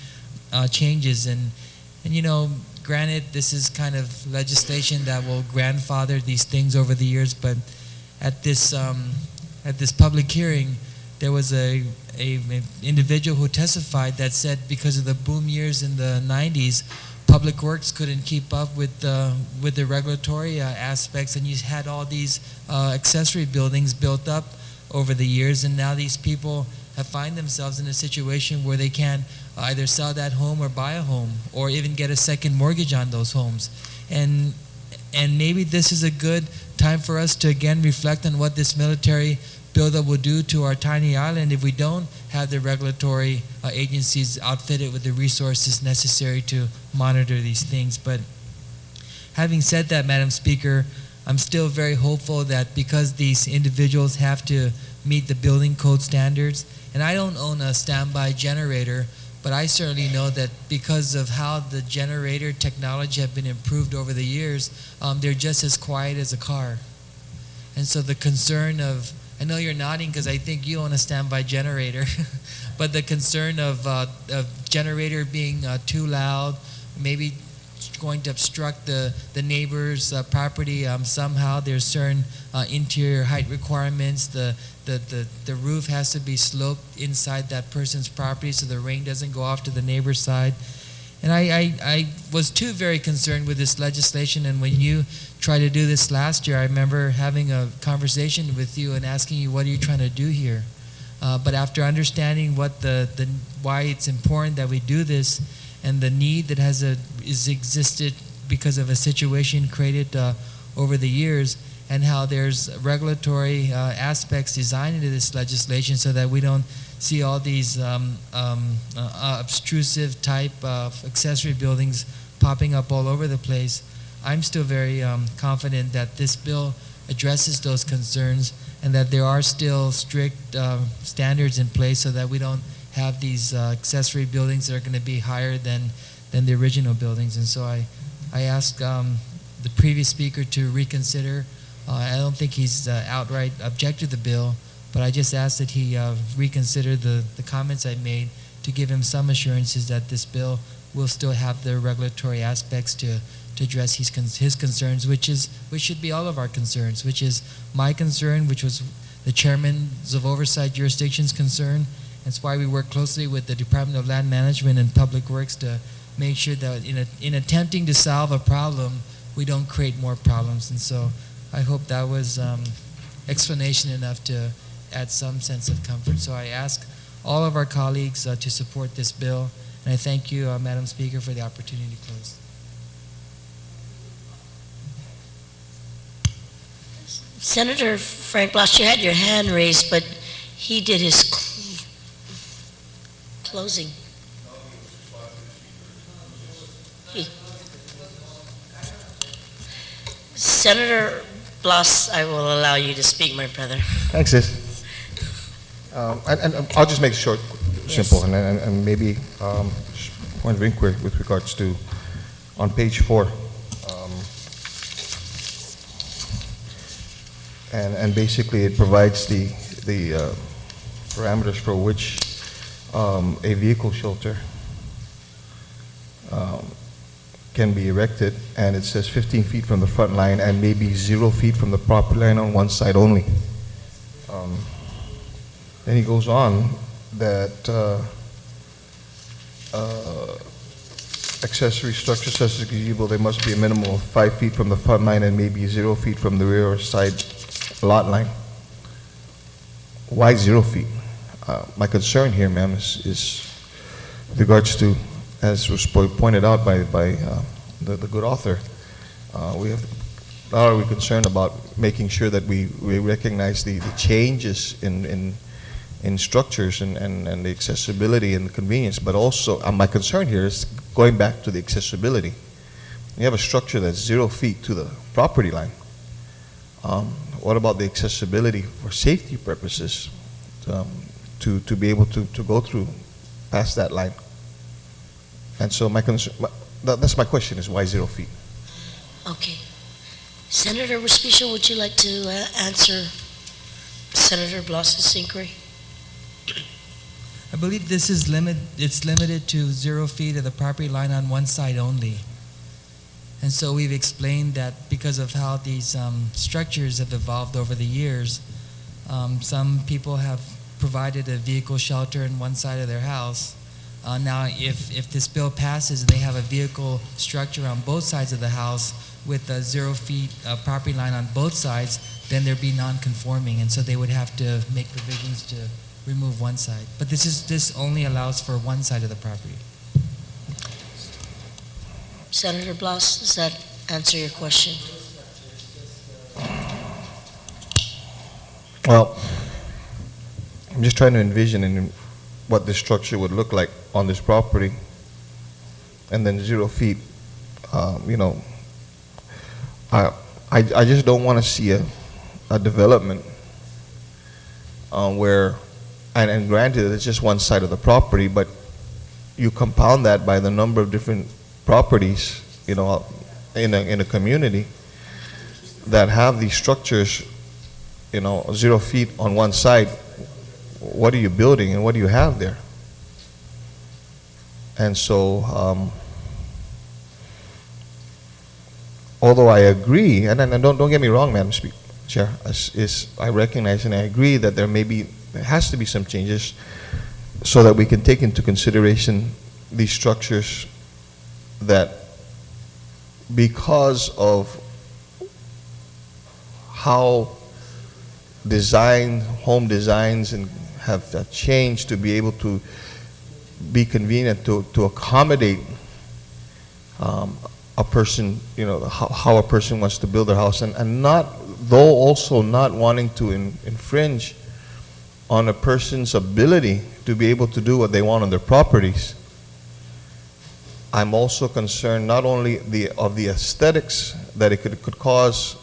changes. And you know, granted, this is kind of legislation that will grandfather these things over the years, but at this public hearing, there was a individual who testified that said because of the boom years in the 90s, Public Works couldn't keep up with the regulatory aspects, and you had all these accessory buildings built up over the years, and now these people have find themselves in a situation where they can't either sell that home or buy a home or even get a second mortgage on those homes. And maybe this is a good time for us to again reflect on what this military buildup will do to our tiny island if we don't have the regulatory agencies outfitted with the resources necessary to monitor these things. But having said that, Madam Speaker, I'm still very hopeful that because these individuals have to meet the building code standards, and I don't own a standby generator, but I certainly know that because of how the generator technology have been improved over the years, they're just as quiet as a car. And so the concern of, I know you're nodding because I think you own a standby generator, but the concern of generator being too loud, maybe going to obstruct the neighbor's property somehow. There's certain interior height requirements. The roof has to be sloped inside that person's property so the rain doesn't go off to the neighbor's side. And I was too very concerned with this legislation, and when you tried to do this last year, I remember having a conversation with you and asking you, what are you trying to do here? But after understanding what why it's important that we do this and the need that has existed because of a situation created over the years, and how there's regulatory aspects designed into this legislation so that we don't see all these obtrusive type of accessory buildings popping up all over the place, I'm still very confident that this bill addresses those concerns and that there are still strict standards in place so that we don't have these accessory buildings that are going to be higher than the original buildings. And so I asked the previous speaker to reconsider. I don't think he's outright objected to the bill, but I just asked that he reconsider the comments I made to give him some assurances that this bill will still have the regulatory aspects to address his concerns, which should be all of our concerns, which is my concern, which was the chairman's of oversight jurisdiction's concern. That's why we work closely with the Department of Land Management and Public Works to make sure that in attempting to solve a problem, we don't create more problems. And so I hope that was explanation enough to add some sense of comfort. So I ask all of our colleagues to support this bill, and I thank you, Madam Speaker, for the opportunity to close. Senator Frank Blas, you had your hand raised, but he did his closing. Senator Blas, I will allow you to speak, my brother. Thanks, sis. And I'll just make it short, simple, and maybe point of inquiry with regards to on page 4. And basically it provides the parameters for which a vehicle shelter can be erected, and it says 15 feet from the front line and maybe 0 feet from the property line on one side only. Then he goes on that accessory structures such as gazebo, they must be a minimum of 5 feet from the front line and maybe 0 feet from the rear or side lot line. Why 0 feet? My concern here, ma'am, is with regards to, as was pointed out by the good author, we are concerned about making sure that we recognize the changes in structures and the accessibility and the convenience, but also my concern here is going back to the accessibility. You have a structure that's 0 feet to the property line. what about the accessibility for safety purposes to be able to go through past that line? And so my concern, that's my question, is why 0 feet? Okay. Senator Respicio, would you like to answer Senator Blas's inquiry? I believe this is it's limited to 0 feet of the property line on one side only. And so we've explained that because of how these structures have evolved over the years, some people have provided a vehicle shelter in one side of their house. Now, if this bill passes and they have a vehicle structure on both sides of the house with a 0 feet property line on both sides, then there'd be non-conforming, and so they would have to make provisions to remove one side. But this only allows for one side of the property. Senator Blas, does that answer your question? Well, I'm just trying to envision what this structure would look like on this property, and then 0 feet. I just don't want to see a development where, and granted, it's just one side of the property, but you compound that by the number of different properties, in a community that have these structures, 0 feet on one side. What are you building and what do you have there? And so, although I agree, and don't get me wrong, Madam Chair, I recognize and I agree that there has to be some changes so that we can take into consideration these structures that, because of how home designs and have changed to be able to be convenient to accommodate a person, how a person wants to build their house, and not, though also not wanting to infringe on a person's ability to be able to do what they want on their properties. I'm also concerned not only of the aesthetics that it could cause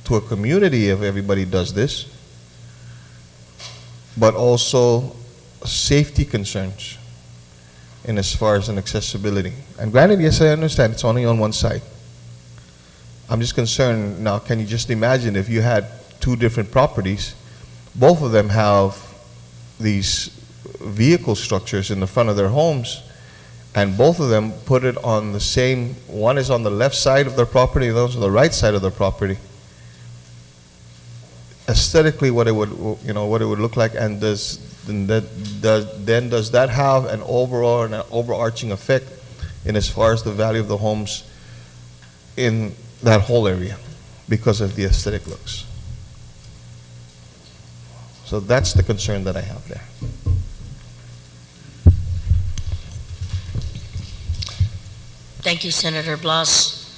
to a community if everybody does this, but also safety concerns in as far as an accessibility. And granted, yes, I understand it's only on one side. I'm just concerned now, can you just imagine if you had two different properties, both of them have these vehicle structures in the front of their homes, and both of them put it on the same, one is on the left side of their property, the other is on the right side of their property. Aesthetically, what it would look like, and does that have an overall and an overarching effect in as far as the value of the homes in that whole area because of the aesthetic looks? So that's the concern that I have there. Thank you, Senator Blas.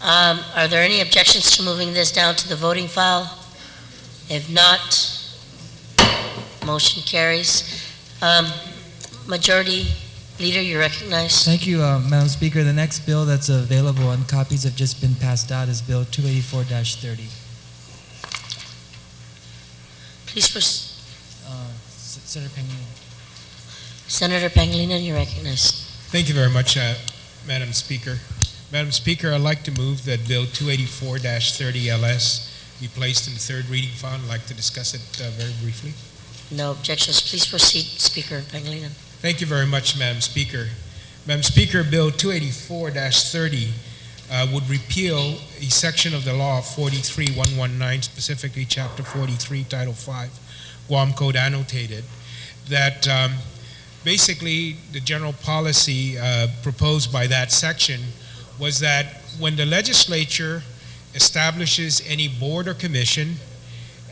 Are there any objections to moving this down to the voting file? If not, motion carries. Majority Leader, you're recognized. Thank you, Madam Speaker. The next bill that's available and copies have just been passed out is Bill 284-30. Please proceed. Senator Pangilinan. Senator Pangilinan, you're recognized. Thank you very much, Madam Speaker. Madam Speaker, I'd like to move that Bill 284-30 LS be placed in the third reading file. I'd like to discuss it very briefly. No objections. Please proceed, Speaker Pangilinan. Thank you very much, Madam Speaker. Madam Speaker, Bill 284-30 would repeal a section of the law 43119, specifically Chapter 43, Title 5, Guam Code Annotated, that basically the general policy proposed by that section was that when the legislature establishes any board or commission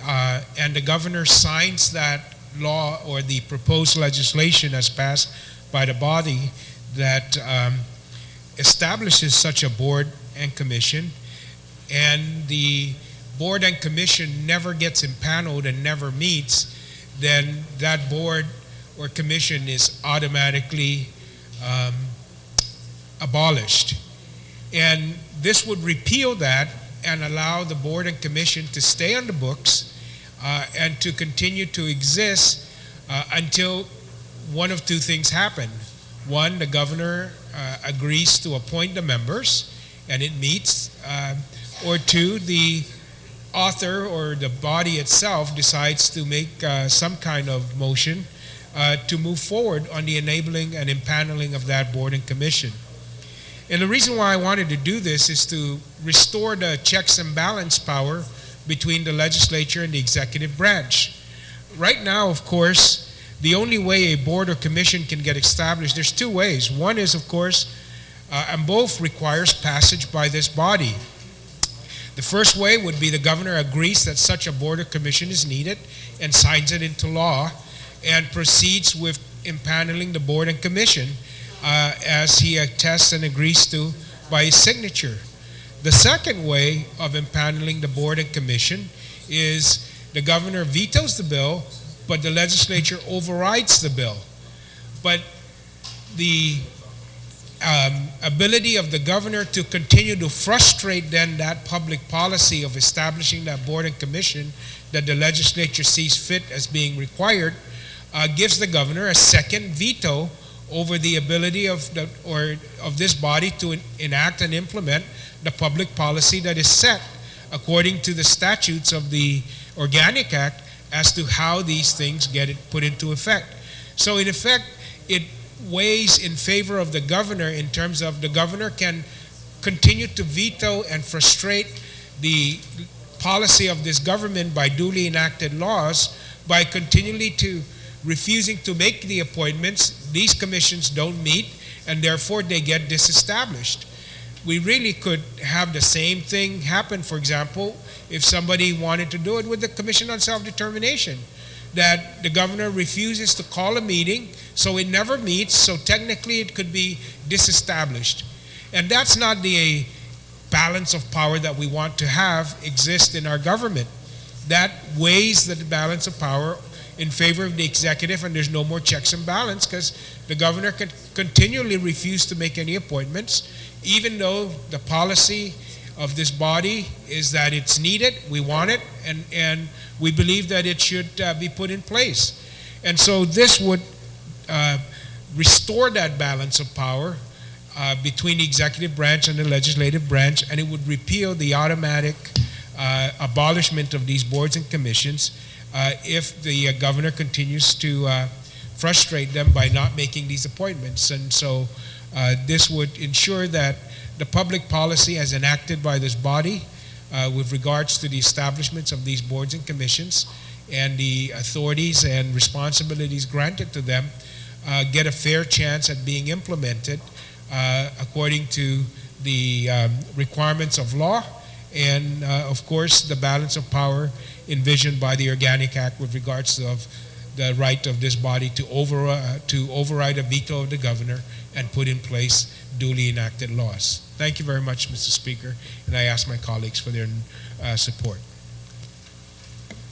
and the governor signs that law or the proposed legislation as passed by the body that establishes such a board and commission, and the board and commission never gets impaneled and never meets, then that board or commission is automatically abolished. And this would repeal that and allow the board and commission to stay on the books and to continue to exist until one of two things happen. One, the governor agrees to appoint the members and it meets, or two, the author or the body itself decides to make some kind of motion to move forward on the enabling and impaneling of that board and commission. And the reason why I wanted to do this is to restore the checks and balance power between the legislature and the executive branch. Right now, of course, the only way a board or commission can get established, there's two ways. One is, of course, and both requires passage by this body. The first way would be the governor agrees that such a board or commission is needed and signs it into law and proceeds with impaneling the board and commission as he attests and agrees to by his signature. The second way of impaneling the board and commission is the governor vetoes the bill, but the legislature overrides the bill. But the ability of the governor to continue to frustrate then that public policy of establishing that board and commission that the legislature sees fit as being required gives the governor a second veto over the ability of this body to enact and implement the public policy that is set according to the statutes of the Organic Act as to how these things get put into effect. So in effect, it weighs in favor of the governor in terms of the governor can continue to veto and frustrate the policy of this government by duly enacted laws by continually to refusing to make the appointments. These commissions don't meet and therefore they get disestablished. We really could have the same thing happen, for example, if somebody wanted to do it with the Commission on Self-Determination, that the governor refuses to call a meeting, so it never meets, so technically it could be disestablished. And that's not the balance of power that we want to have exist in our government. That weighs the balance of power in favor of the executive, and there's no more checks and balance because the governor can continually refuse to make any appointments, even though the policy of this body is that it's needed, we want it, and we believe that it should be put in place. And so this would restore that balance of power between the executive branch and the legislative branch, and it would repeal the automatic abolishment of these boards and commissions if the governor continues to frustrate them by not making these appointments. And so this would ensure that the public policy as enacted by this body with regards to the establishments of these boards and commissions and the authorities and responsibilities granted to them get a fair chance at being implemented according to the requirements of law and, of course, the balance of power envisioned by the Organic Act with regards to the right of this body to override a veto of the governor and put in place duly enacted laws. Thank you very much, Mr. Speaker, and I ask my colleagues for their support.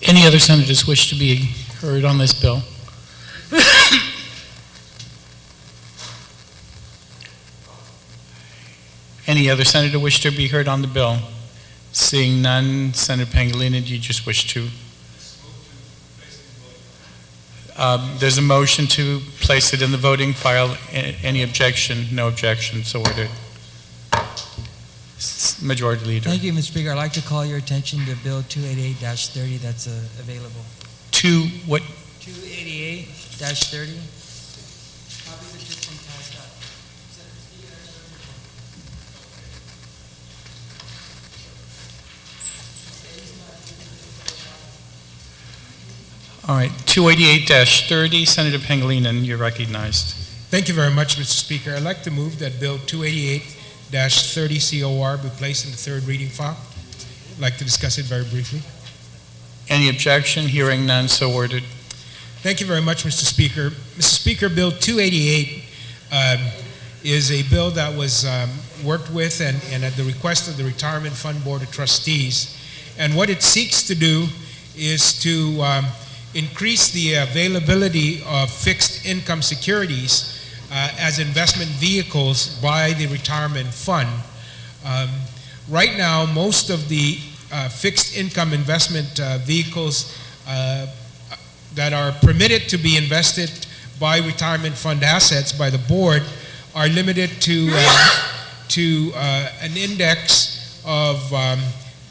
Any other senators wish to be heard on this bill? Any other senator wish to be heard on the bill? Seeing none, Senator Pangilinan, do you just wish to? There's a motion to place it in the voting file. Any objection? No objection, so ordered. Majority Leader. Thank you, Mr. Speaker. I'd like to call your attention to Bill 288-30 that's available. What? 288-30. Copies have just been passed out. All right, 288-30, Senator Pangilinan, you're recognized. Thank you very much, Mr. Speaker. I'd like to move that Bill 288-30 COR be placed in the third reading file. I'd like to discuss it very briefly. Any objection? Hearing none, so ordered. Thank you very much, Mr. Speaker. Mr. Speaker, Bill 288 is a bill that was worked with and at the request of the Retirement Fund Board of Trustees. And what it seeks to do is to increase the availability of fixed income securities as investment vehicles by the retirement fund. right now, most of the fixed income investment vehicles that are permitted to be invested by retirement fund assets by the board are limited to an index of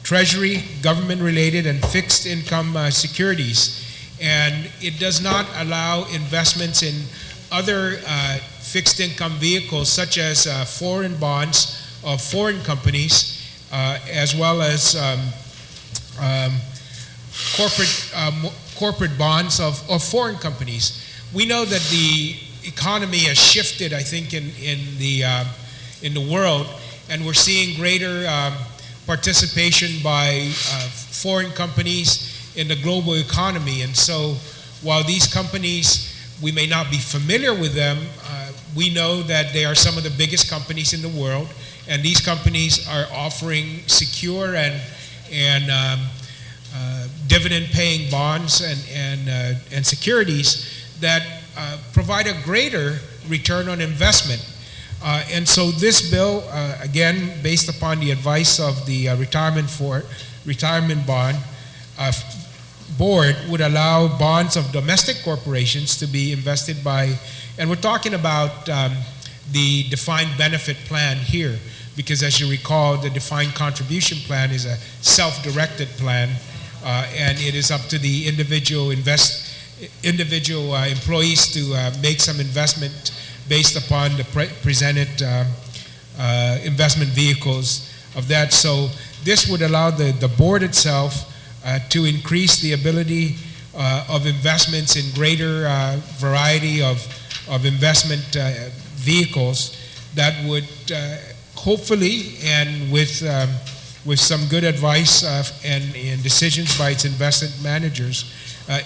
treasury, government-related, and fixed income securities. And it does not allow investments in other fixed income vehicles such as foreign bonds of foreign companies, as well as corporate bonds of foreign companies. We know that the economy has shifted, I think, in the world, and we're seeing greater participation by foreign companies in the global economy. And so while these companies, we may not be familiar with them, we know that they are some of the biggest companies in the world, and these companies are offering secure and dividend-paying bonds and securities that provide a greater return on investment. And so this bill, again, based upon the advice of the retirement bond board, would allow bonds of domestic corporations to be invested by, and we're talking about the defined benefit plan here, because as you recall, the defined contribution plan is a self-directed plan, and it is up to the individual employees to make some investment based upon the presented investment vehicles of that. So this would allow the board itself to increase the ability of investments in greater variety of investment vehicles that would hopefully, and with some good advice and decisions by its investment managers,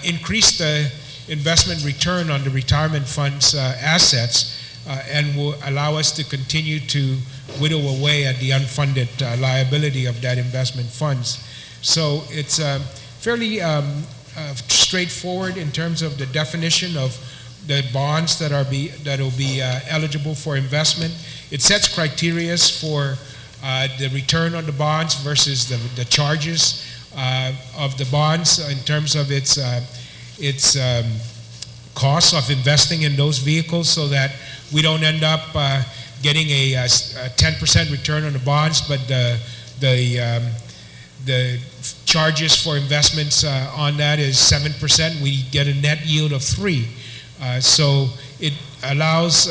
increase the investment return on the retirement fund's assets and will allow us to continue to whittle away at the unfunded liability of that investment funds. So it's fairly straightforward in terms of the definition of the bonds that will be eligible for investment. It sets criteria for the return on the bonds versus the charges of the bonds in terms of its costs of investing in those vehicles, so that we don't end up getting a 10% return on the bonds, but the charges for investments on that is 7%. We get a net yield of 3%. So it allows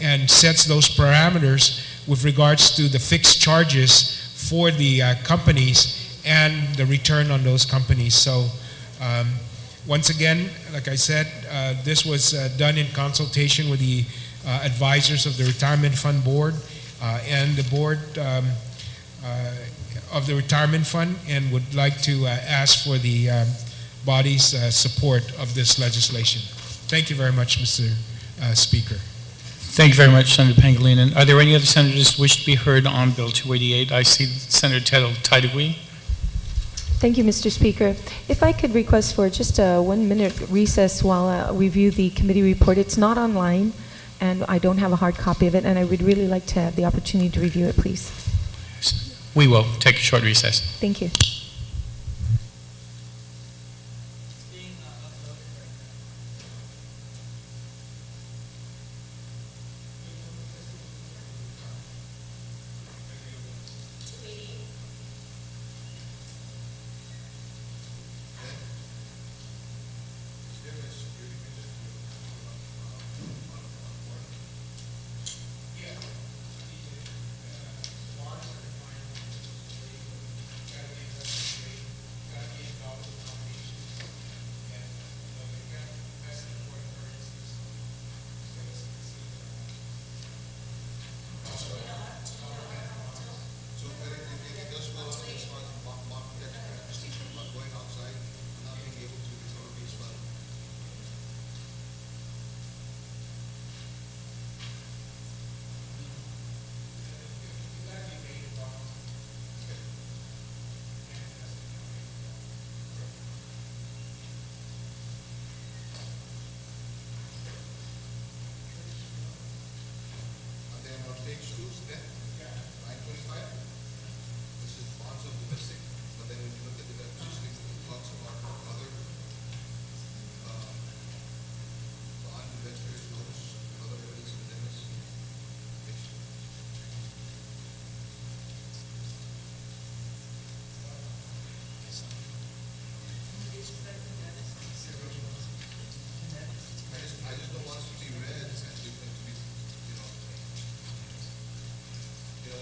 and sets those parameters with regards to the fixed charges for the companies and the return on those companies. So once again, like I said, this was done in consultation with the advisors of the Retirement Fund Board and the board of the Retirement Fund, and would like to ask for the body's support of this legislation. Thank you very much, Mr. Speaker. Thank you very much, Senator Pangilinan. Are there any other senators who wish to be heard on Bill 288? I see Senator Taitagui. Thank you, Mr. Speaker. If I could request for just a 1-minute recess while I review the committee report. It's not online, and I don't have a hard copy of it, and I would really like to have the opportunity to review it, please. We will take a short recess. Thank you.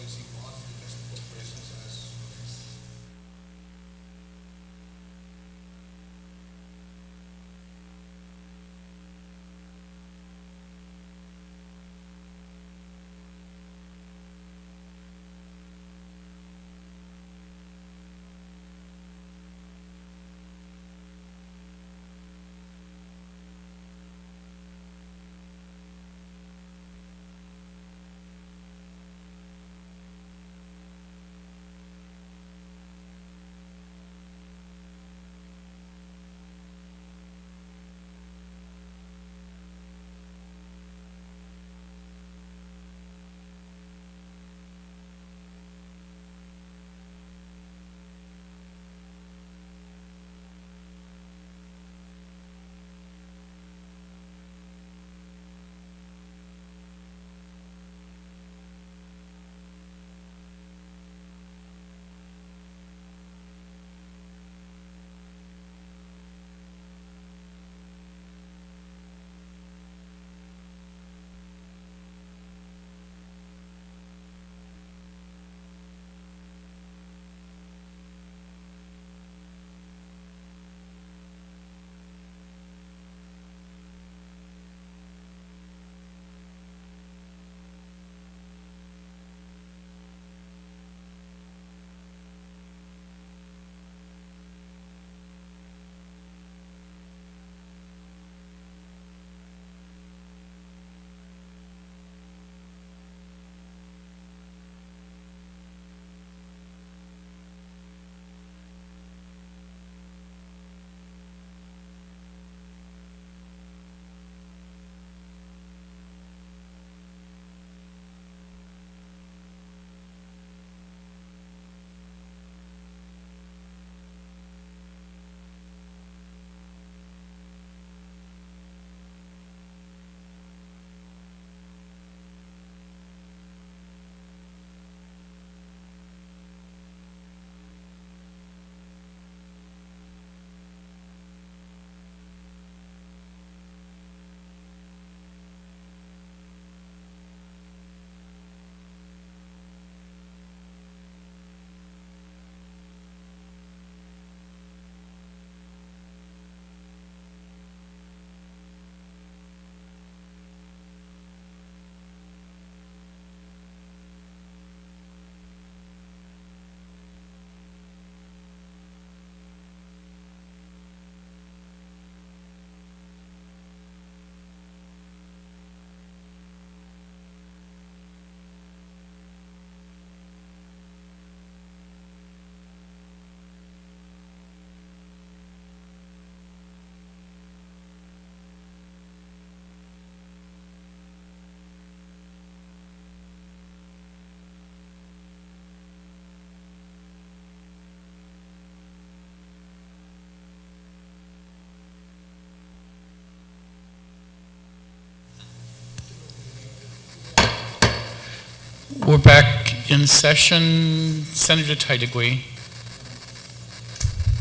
see positive investment corporations as We're back in session. Senator Taitigui.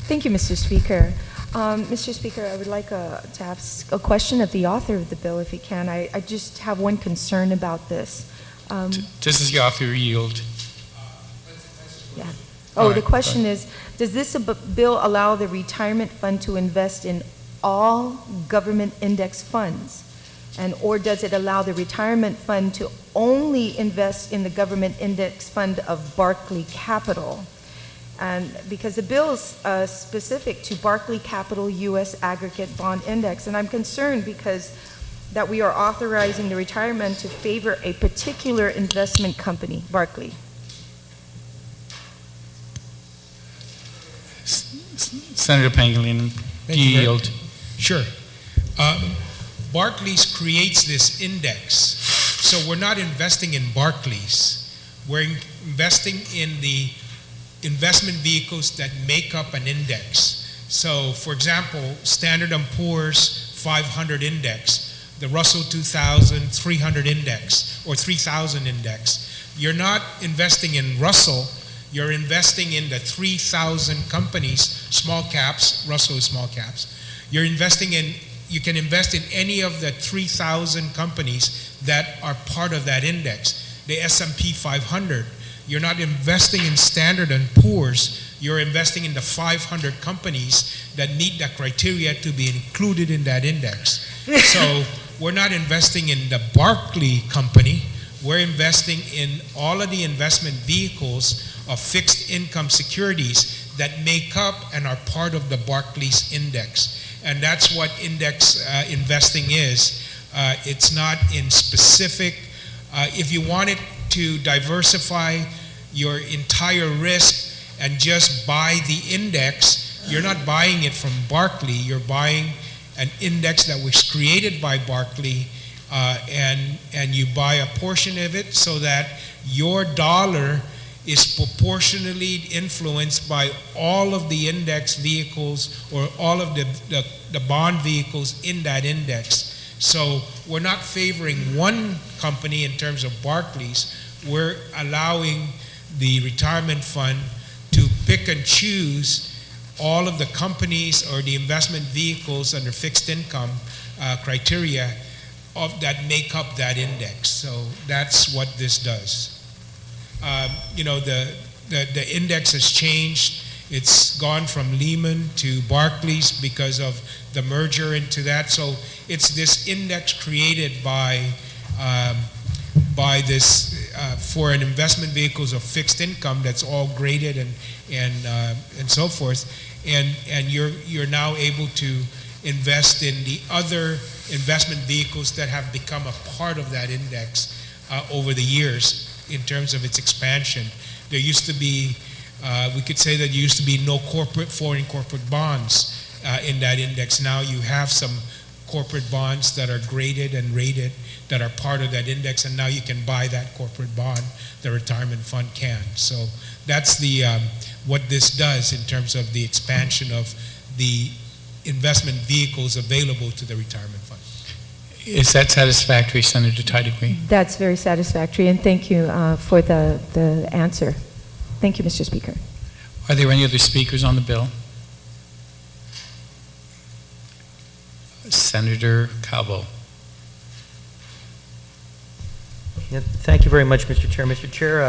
Thank you, Mr. Speaker. Mr. Speaker, I would like to ask a question of the author of the bill, if he can. I just have one concern about this. Does the author yield? Yeah. All The right, question is, does this bill allow the retirement fund to invest in all government index funds? Or does it allow the retirement fund to only invest in the government index fund of Barclay Capital? And because the bill is specific to Barclay Capital U.S. Aggregate Bond Index, and I'm concerned because that we are authorizing the retirement to favor a particular investment company, Barclay. Senator Pangilinan, do you yield? Sure. Barclays creates this index, so we're not investing in Barclays. We're investing in the investment vehicles that make up an index. So, for example, Standard & Poor's 500 index, the Russell 2000 300 index, or 3000 index. You're not investing in Russell, you're investing in the 3,000 companies, small caps, Russell is small caps. You can invest in any of the 3,000 companies that are part of that index. The S&P 500, You're not investing in Standard & Poor's, you're investing in the 500 companies that meet the criteria to be included in that index. So we're not investing in the Barclay company, we're investing in all of the investment vehicles of fixed income securities that make up and are part of the Barclays index. And that's what index investing is. It's not in specific. If you wanted to diversify your entire risk and just buy the index, you're not buying it from Barclay. You're buying an index that was created by Barclay, and you buy a portion of it so that your dollar is proportionally influenced by all of the index vehicles or all of the bond vehicles in that index. So we're not favoring one company in terms of Barclays. We're allowing the retirement fund to pick and choose all of the companies or the investment vehicles under fixed income criteria that make up that index. So that's what this does. The index has changed. It's gone from Lehman to Barclays because of the merger into that. So it's this index created by this for an investment vehicles of fixed income that's all graded and so forth. And you're now able to invest in the other investment vehicles that have become a part of that index over the years in terms of its expansion. There used to be, we could say that there used to be no foreign corporate bonds in that index. Now you have some corporate bonds that are graded and rated that are part of that index, and now you can buy that corporate bond, the retirement fund can. So that's the what this does in terms of the expansion of the investment vehicles available to the retirement fund. Is that satisfactory, Senator Tide? That's very satisfactory, and thank you for the answer. Thank you, Mr. Speaker. Are there any other speakers on the bill? Senator Calvo. Yeah, thank you very much, Mr. Chair. Mr. Chair,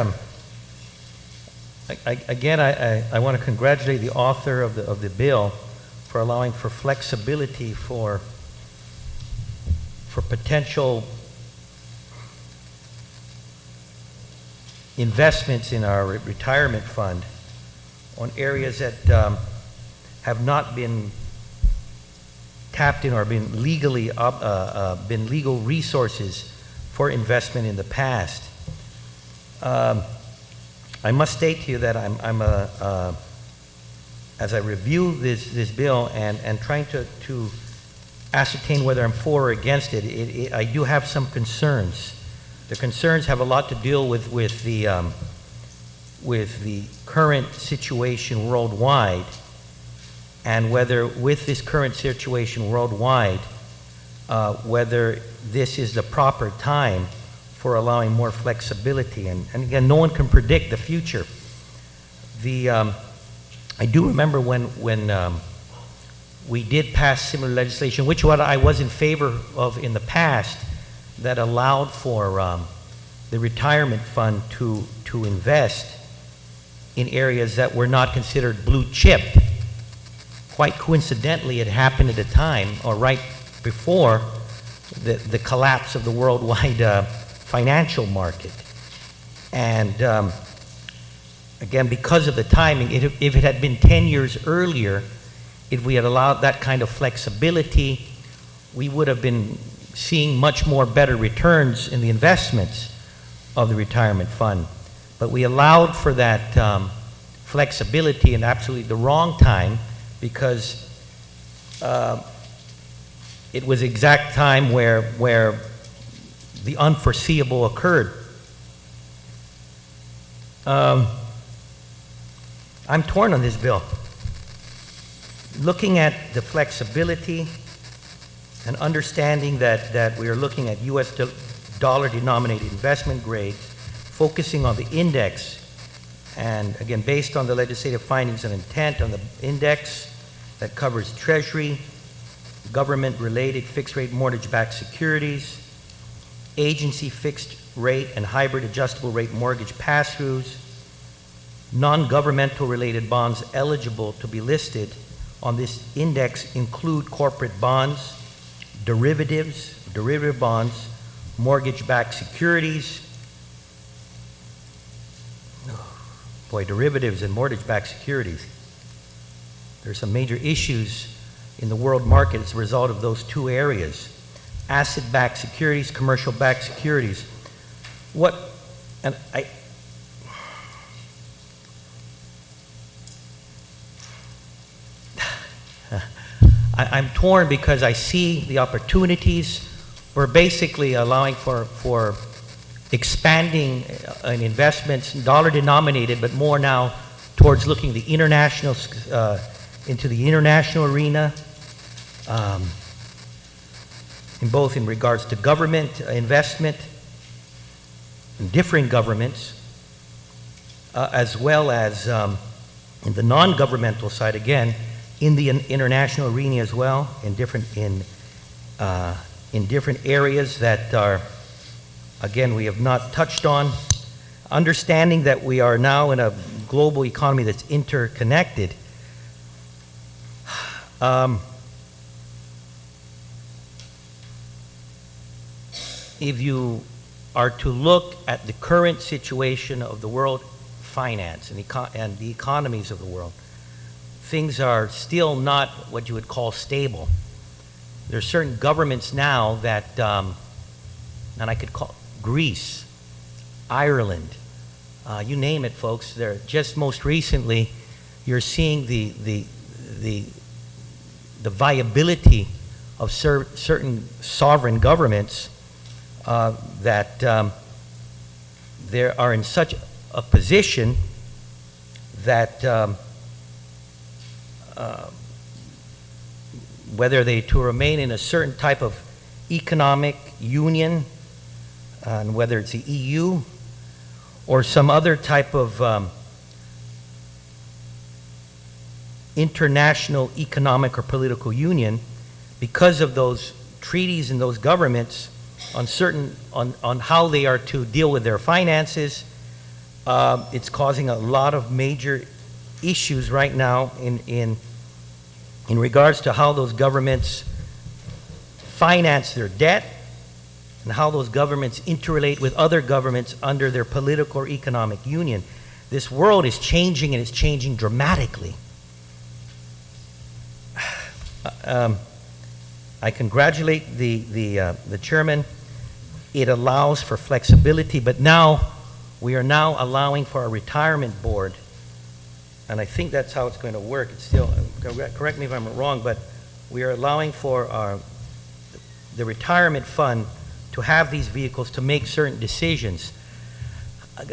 I want to congratulate the author of the bill for allowing for flexibility for potential investments in our retirement fund on areas that have not been tapped in or been legally been legal resources for investment in the past. I must state to you that I'm as I review this bill and trying to ascertain whether I'm for or against it, I do have some concerns. The concerns have a lot to deal with the current situation worldwide, and whether with this current situation worldwide, whether this is the proper time for allowing more flexibility. And again, no one can predict the future. I do remember when we did pass similar legislation, which what I was in favor of in the past, that allowed for the retirement fund to invest in areas that were not considered blue chip. Quite coincidentally, it happened at a time, or right before, the collapse of the worldwide financial market. And again, because of the timing, if it had been 10 years earlier, if we had allowed that kind of flexibility, we would have been seeing much more better returns in the investments of the retirement fund. But we allowed for that flexibility in absolutely the wrong time, because it was the exact time where the unforeseeable occurred. I'm torn on this bill. Looking at the flexibility and understanding that we are looking at U.S. dollar-denominated investment grades, focusing on the index, and again, based on the legislative findings and intent on the index that covers Treasury, government-related fixed-rate mortgage-backed securities, agency fixed-rate and hybrid adjustable-rate mortgage pass-throughs, non-governmental related bonds eligible to be listed on this index include corporate bonds, derivative bonds, mortgage-backed securities. Boy, derivatives and mortgage-backed securities. There's some major issues in the world market as a result of those two areas. Asset-backed securities, commercial-backed securities. I'm torn because I see the opportunities. We're basically allowing for expanding investments, dollar denominated, but more now towards looking the international into the international arena, in regards to government investment, in different governments, as well as in the non-governmental side again, in the international arena as well, in different areas that are, again, we have not touched on. Understanding that we are now in a global economy that's interconnected. If you are to look at the current situation of the world finance and the economies of the world, things are still not what you would call stable. There are certain governments now that, and I could call Greece, Ireland, you name it, folks. They're just most recently, you're seeing the viability of certain sovereign governments that they are in such a position that whether they to remain in a certain type of economic union, and whether it's the EU or some other type of international economic or political union, because of those treaties and those governments on how they are to deal with their finances, it's causing a lot of major issues right now in regards to how those governments finance their debt and how those governments interrelate with other governments under their political or economic union. This world is changing, and it's changing dramatically. I congratulate the chairman. It allows for flexibility, but now we are now allowing for a retirement board, and I think that's how it's going to work. It's still, correct me if I'm wrong, but we are allowing for the retirement fund to have these vehicles to make certain decisions.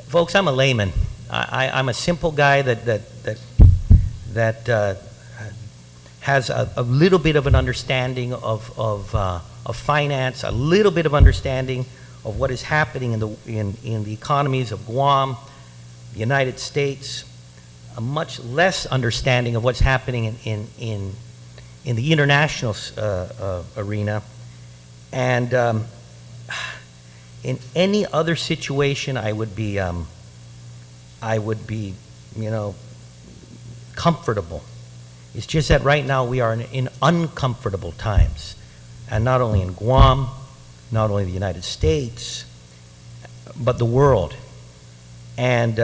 Folks, I'm a layman. I'm a simple guy that has a little bit of an understanding of finance, a little bit of understanding of what is happening in the economies of Guam, the United States, a much less understanding of what's happening in the international arena. And in any other situation, I would be, comfortable. It's just that right now we are in uncomfortable times, and not only in Guam, not only the United States, but the world. And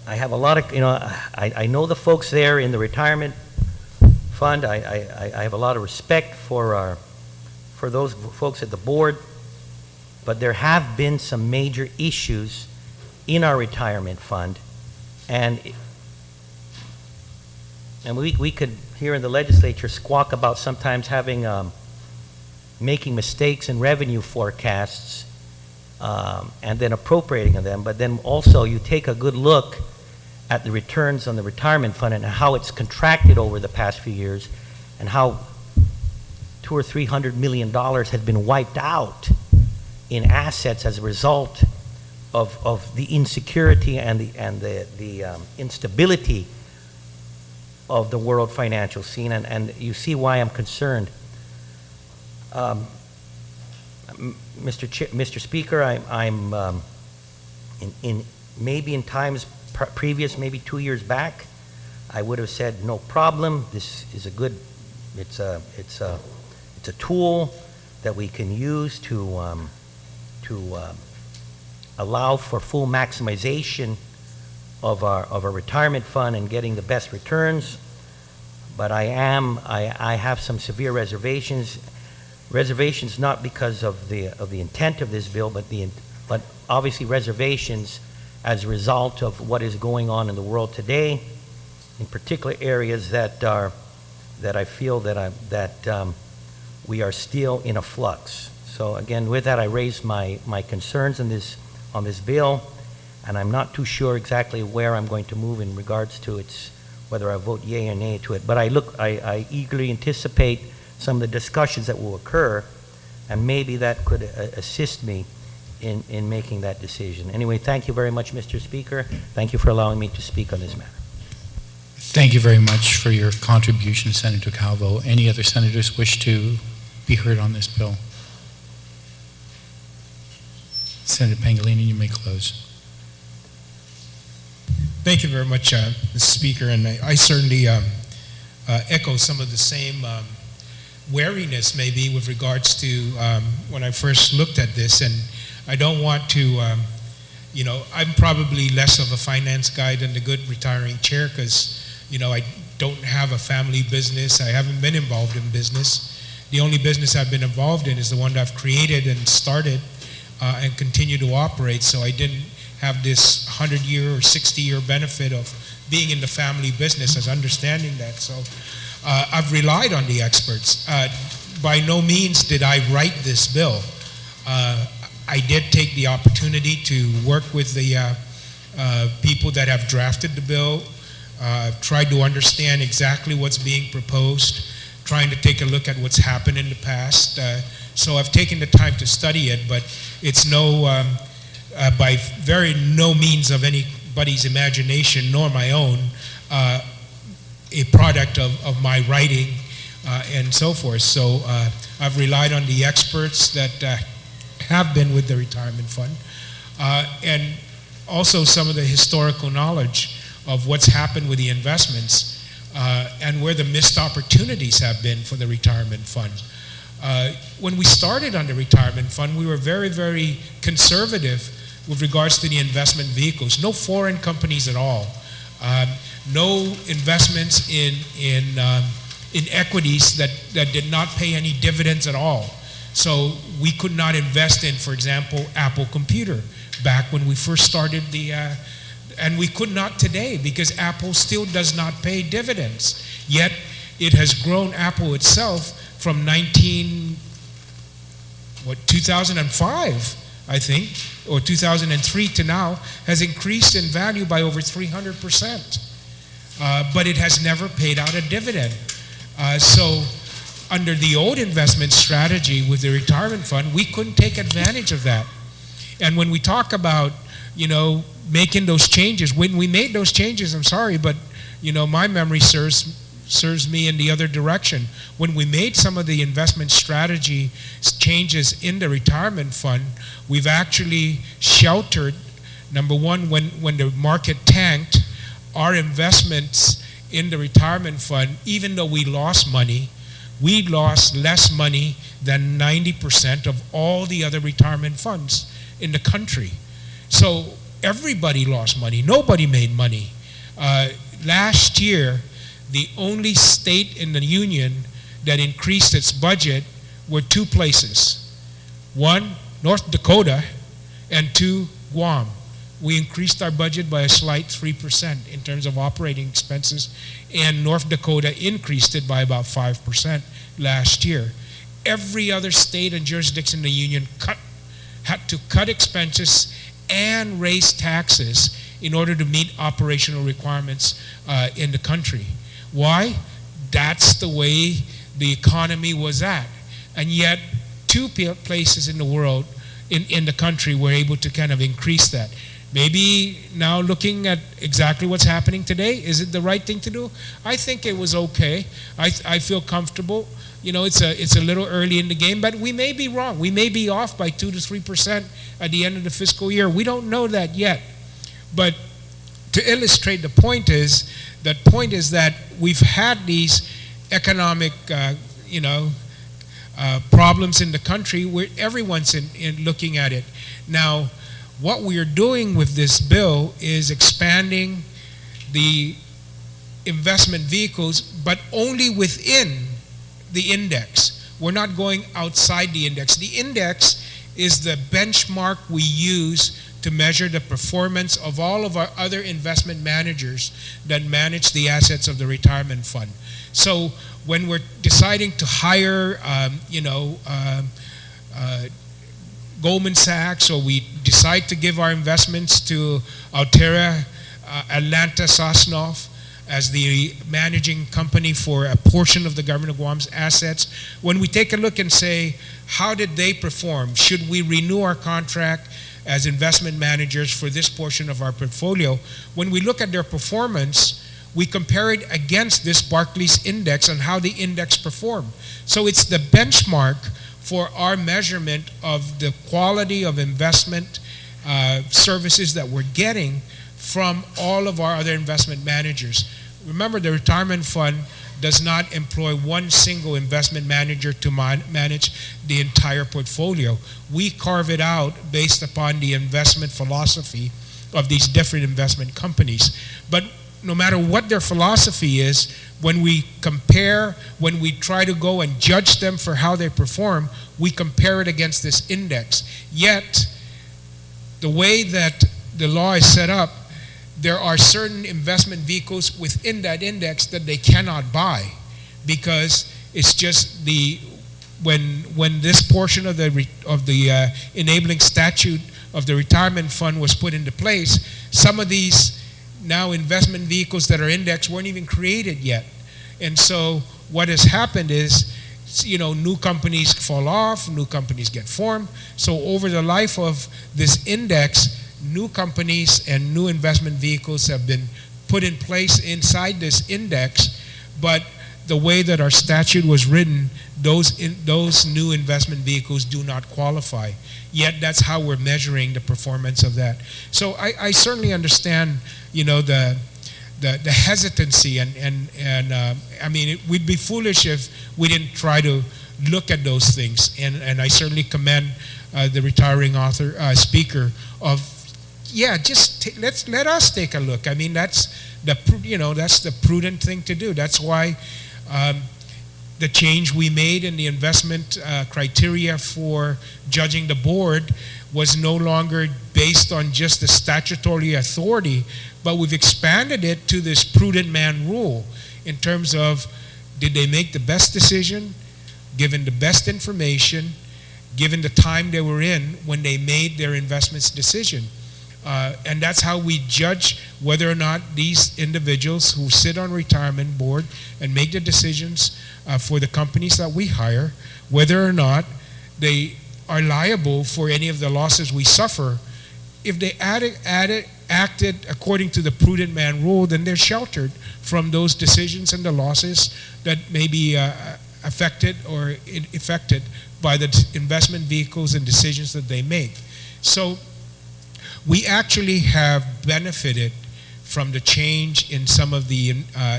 I have a lot of, I know the folks there in the retirement fund. I have a lot of respect for those folks at the board, but there have been some major issues in our retirement fund, and we could here in the legislature squawk about sometimes having making mistakes in revenue forecasts and then appropriating them, but then also you take a good look at the returns on the retirement fund and how it's contracted over the past few years, and how $200 or $300 million has been wiped out in assets as a result of the insecurity and the instability of the world financial scene, and you see why I'm concerned. Mr. Speaker, I'm maybe in times previous, maybe 2 years back, I would have said, no problem, this is a good, it's a tool that we can use to allow for full maximization of our retirement fund and getting the best returns. But I have some severe reservations. Reservations not because of the intent of this bill, but obviously reservations as a result of what is going on in the world today, in particular areas that I feel that we are still in a flux. So again, with that, I raised my concerns on this bill, and I'm not too sure exactly where I'm going to move in regards to whether I vote yea or nay to it. But I eagerly anticipate some of the discussions that will occur, and maybe that could assist me in making that decision. Anyway, thank you very much, Mr. Speaker. Thank you for allowing me to speak on this matter. Thank you very much for your contribution, Senator Calvo. Any other senators wish to be heard on this bill? Senator Pangilinan, you may close. Thank you very much, Mr. Speaker, and I certainly echo some of the same wariness maybe with regards to when I first looked at this, and I don't want to, I'm probably less of a finance guy than the good retiring chair because, I don't have a family business. I haven't been involved in business. The only business I've been involved in is the one that I've created and started and continue to operate, so I didn't have this 100-year or 60-year benefit of being in the family business as understanding that. So I've relied on the experts. By no means did I write this bill. I did take the opportunity to work with the people that have drafted the bill, tried to understand exactly what's being proposed, trying to take a look at what's happened in the past. So I've taken the time to study it, but it's by very no means of anybody's imagination nor my own, a product of my writing and so forth. So I've relied on the experts that have been with the retirement fund and also some of the historical knowledge of what's happened with the investments and where the missed opportunities have been for the retirement fund. When we started on the retirement fund, we were very, very conservative with regards to the investment vehicles. No foreign companies at all. No investments in equities that did not pay any dividends at all. So we could not invest in, for example, Apple Computer back when we first started and we could not today because Apple still does not pay dividends. Yet it has grown, Apple itself, from 2005, I think, or 2003 to now, has increased in value by over 300%. But it has never paid out a dividend. So under the old investment strategy with the retirement fund, we couldn't take advantage of that. And when we talk about, making those changes, when we made those changes, I'm sorry, but, my memory serves me in the other direction. When we made some of the investment strategy changes in the retirement fund, we've actually sheltered, number one, when the market tanked, our investments in the retirement fund, even though we lost money, we lost less money than 90% of all the other retirement funds in the country. So everybody lost money. Nobody made money. Last year, the only state in the union that increased its budget were two places. One, North Dakota, and two, Guam. We increased our budget by a slight 3% in terms of operating expenses, and North Dakota increased it by about 5% last year. Every other state and jurisdiction in the union had to cut expenses and raise taxes in order to meet operational requirements in the country. Why? That's the way the economy was at. And yet, two places in the world, in the country, were able to kind of increase that. Maybe now looking at exactly what's happening today, is it the right thing to do? I think it was okay. I feel comfortable. It's a little early in the game, but we may be wrong. We may be off by 2 to 3% at the end of the fiscal year. We don't know that yet. But to illustrate the point is that we've had these economic, problems in the country where everyone's in looking at it. Now, what we are doing with this bill is expanding the investment vehicles, but only within the index. We're not going outside the index. The index is the benchmark we use to measure the performance of all of our other investment managers that manage the assets of the retirement fund. So when we're deciding to hire, Goldman Sachs, or we decide to give our investments to Altera, Atlanta Sosnoff as the managing company for a portion of the government of Guam's assets, when we take a look and say, how did they perform? Should we renew our contract as investment managers for this portion of our portfolio? When we look at their performance, we compare it against this Barclays index and how the index performed. So it's the benchmark for our measurement of the quality of investment services that we're getting from all of our other investment managers. Remember, the retirement fund does not employ one single investment manager to manage the entire portfolio. We carve it out based upon the investment philosophy of these different investment companies. But no matter what their philosophy is, when we compare, when we try to go and judge them for how they perform, we compare it against this index. Yet, the way that the law is set up, there are certain investment vehicles within that index that they cannot buy, because it's just when this portion of the enabling statute of the retirement fund was put into place, some of these now investment vehicles that are indexed weren't even created yet. And so what has happened is, new companies fall off, new companies get formed. So over the life of this index, new companies and new investment vehicles have been put in place inside this index, but the way that our statute was written, those new investment vehicles do not qualify. Yet that's how we're measuring the performance of that. So I certainly understand, the hesitancy, and I mean, we'd be foolish if we didn't try to look at those things. And I certainly commend the retiring speaker of, just let us take a look. I mean, that's the prudent thing to do. That's why the change we made in the investment criteria for judging the board was no longer based on just the statutory authority, but we've expanded it to this prudent man rule in terms of, did they make the best decision, given the best information, given the time they were in when they made their investments decision. And that's how we judge whether or not these individuals who sit on retirement board and make the decisions for the companies that we hire, whether or not they are liable for any of the losses we suffer. If they acted according to the prudent man rule, then they're sheltered from those decisions and the losses that may be affected or affected by the investment vehicles and decisions that they make. So we actually have benefited from the change in some of the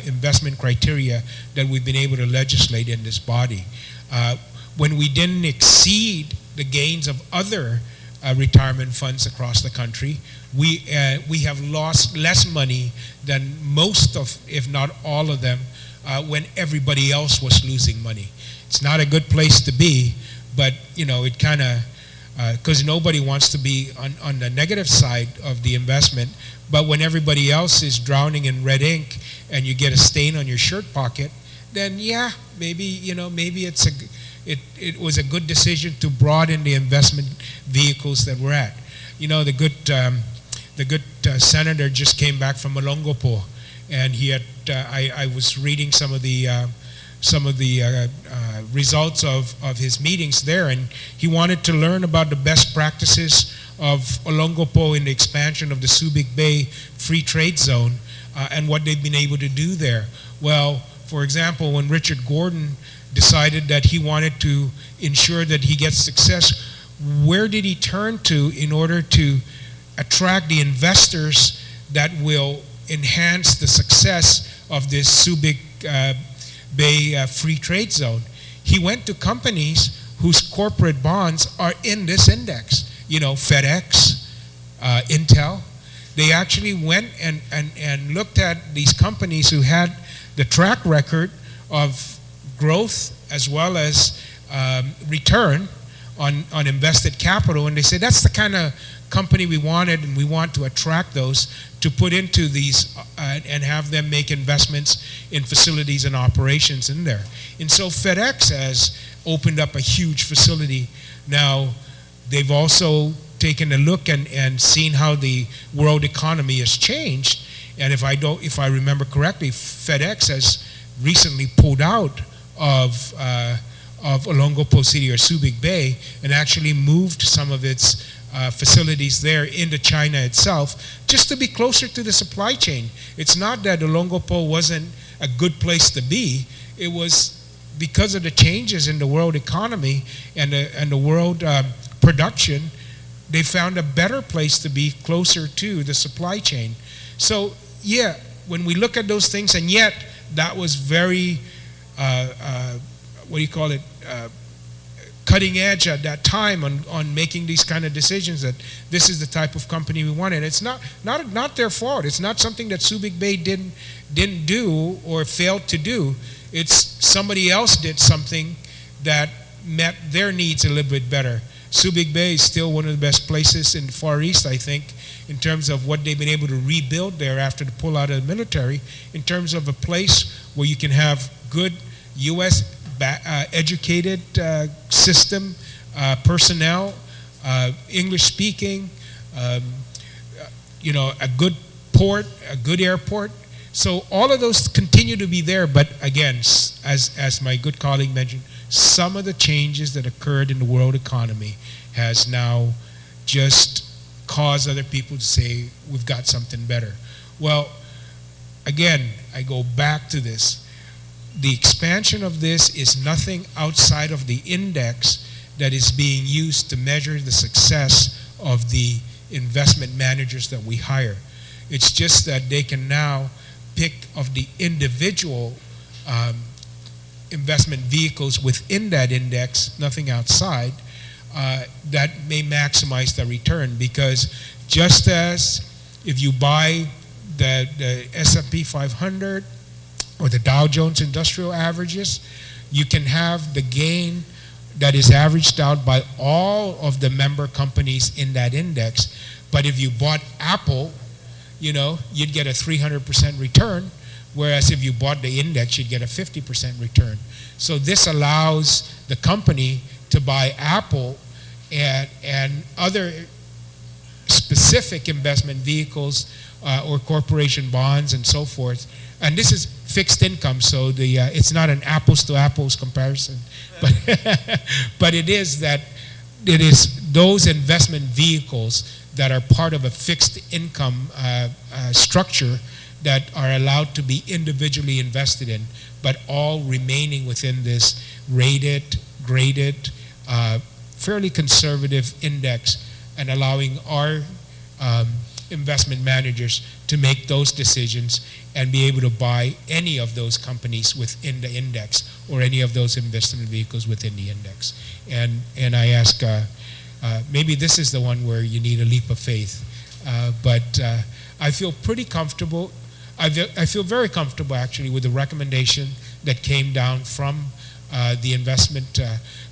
investment criteria that we've been able to legislate in this body. When we didn't exceed the gains of other retirement funds across the country, we have lost less money than most of, if not all of them, when everybody else was losing money. It's not a good place to be, but it kind of, because nobody wants to be on the negative side of the investment, but when everybody else is drowning in red ink and you get a stain on your shirt pocket, then maybe it was a good decision to broaden the investment vehicles that we're at. The good senator just came back from Olongapo, and he had I was reading some of the results of his meetings there, and he wanted to learn about the best practices of Olongapo in the expansion of the Subic Bay Free Trade Zone and what they've been able to do there. Well, for example, when Richard Gordon decided that he wanted to ensure that he gets success, where did he turn to in order to attract the investors that will enhance the success of this Subic Bay Free Trade Zone. He went to companies whose corporate bonds are in this index. You know, FedEx, Intel. They actually went and looked at these companies who had the track record of growth as well as return on invested capital, and they said that's the kind of company we wanted, and we want to attract those to put into these and have them make investments in facilities and operations in there. And so FedEx has opened up a huge facility. Now, they've also taken a look and seen how the world economy has changed. And if I remember correctly, FedEx has recently pulled out of Olongapo City or Subic Bay and actually moved some of its facilities there into China itself, just to be closer to the supply chain. It's not that Olongapo wasn't a good place to be. It was because of the changes in the world economy and the world production, they found a better place to be closer to the supply chain. So yeah, when we look at those things, and yet that was very, cutting edge at that time on making these kind of decisions, that this is the type of company we wanted. It's not their fault. It's not something that Subic Bay didn't do or failed to do. It's somebody else did something that met their needs a little bit better. Subic Bay is still one of the best places in the Far East, I think, in terms of what they've been able to rebuild there after the pull out of the military, in terms of a place where you can have good U.S. Educated system, personnel, English speaking, a good port, a good airport. So all of those continue to be there, but again, as my good colleague mentioned, some of the changes that occurred in the world economy has now just caused other people to say, we've got something better. Well, again, I go back to this. The expansion of this is nothing outside of the index that is being used to measure the success of the investment managers that we hire. It's just that they can now pick of the individual investment vehicles within that index, nothing outside, that may maximize the return. Because just as if you buy the S&P 500 or the Dow Jones Industrial Averages, you can have the gain that is averaged out by all of the member companies in that index. But if you bought Apple, you'd get a 300% return, whereas if you bought the index, you'd get a 50% return. So this allows the company to buy Apple and other specific investment vehicles or corporation bonds and so forth. And this is fixed income, so it's not an apples to apples comparison, but it is those investment vehicles that are part of a fixed income structure that are allowed to be individually invested in, but all remaining within this rated, graded, fairly conservative index, and allowing our investment managers to make those decisions and be able to buy any of those companies within the index or any of those investment vehicles within the index. And I ask, maybe this is the one where you need a leap of faith, but I feel pretty comfortable. I feel very comfortable actually with the recommendation that came down from the investment,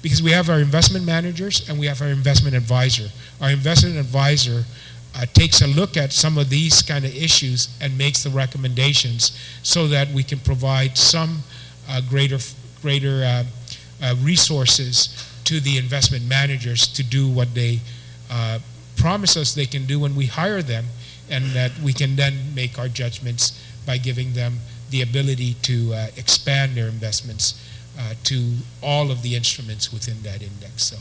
because we have our investment managers and we have our investment advisor. Our investment advisor takes a look at some of these kind of issues and makes the recommendations so that we can provide some greater resources to the investment managers to do what they promise us they can do when we hire them, and that we can then make our judgments by giving them the ability to expand their investments to all of the instruments within that index. So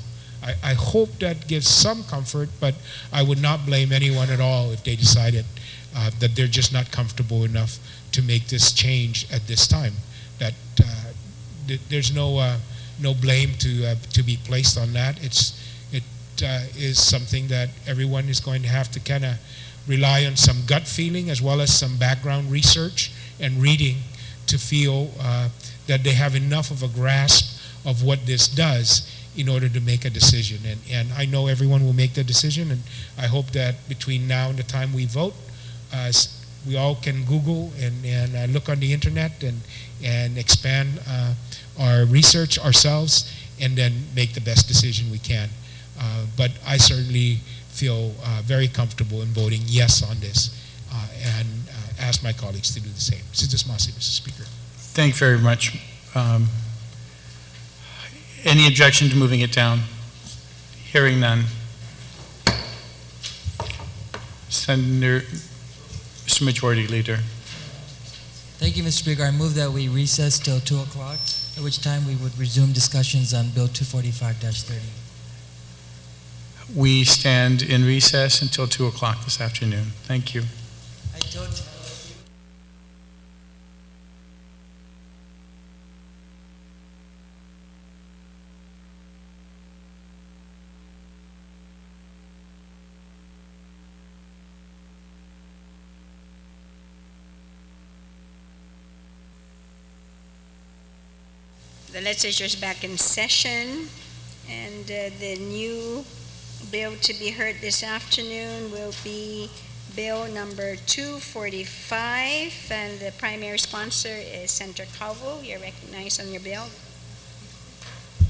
I hope that gives some comfort, but I would not blame anyone at all if they decided that they're just not comfortable enough to make this change at this time. That there's no blame to be placed on that. It is something that everyone is going to have to kind of rely on some gut feeling as well as some background research and reading to feel that they have enough of a grasp of what this does in order to make a decision. And I know everyone will make the decision, and I hope that between now and the time we vote, we all can Google and look on the internet and expand our research ourselves and then make the best decision we can. But I certainly feel very comfortable in voting yes on this and ask my colleagues to do the same. Mr. Masi, Mr. Speaker. Thank you very much. Any objection to moving it down? Hearing none. Senator, Mr. Majority Leader. Thank you, Mr. Speaker. I move that we recess till 2 o'clock, at which time we would resume discussions on Bill 245-30. We stand in recess until 2 o'clock this afternoon. Thank you. The legislature is back in session, and the new bill to be heard this afternoon will be Bill number 245, and the primary sponsor is Senator Calvo. You're recognized on your bill.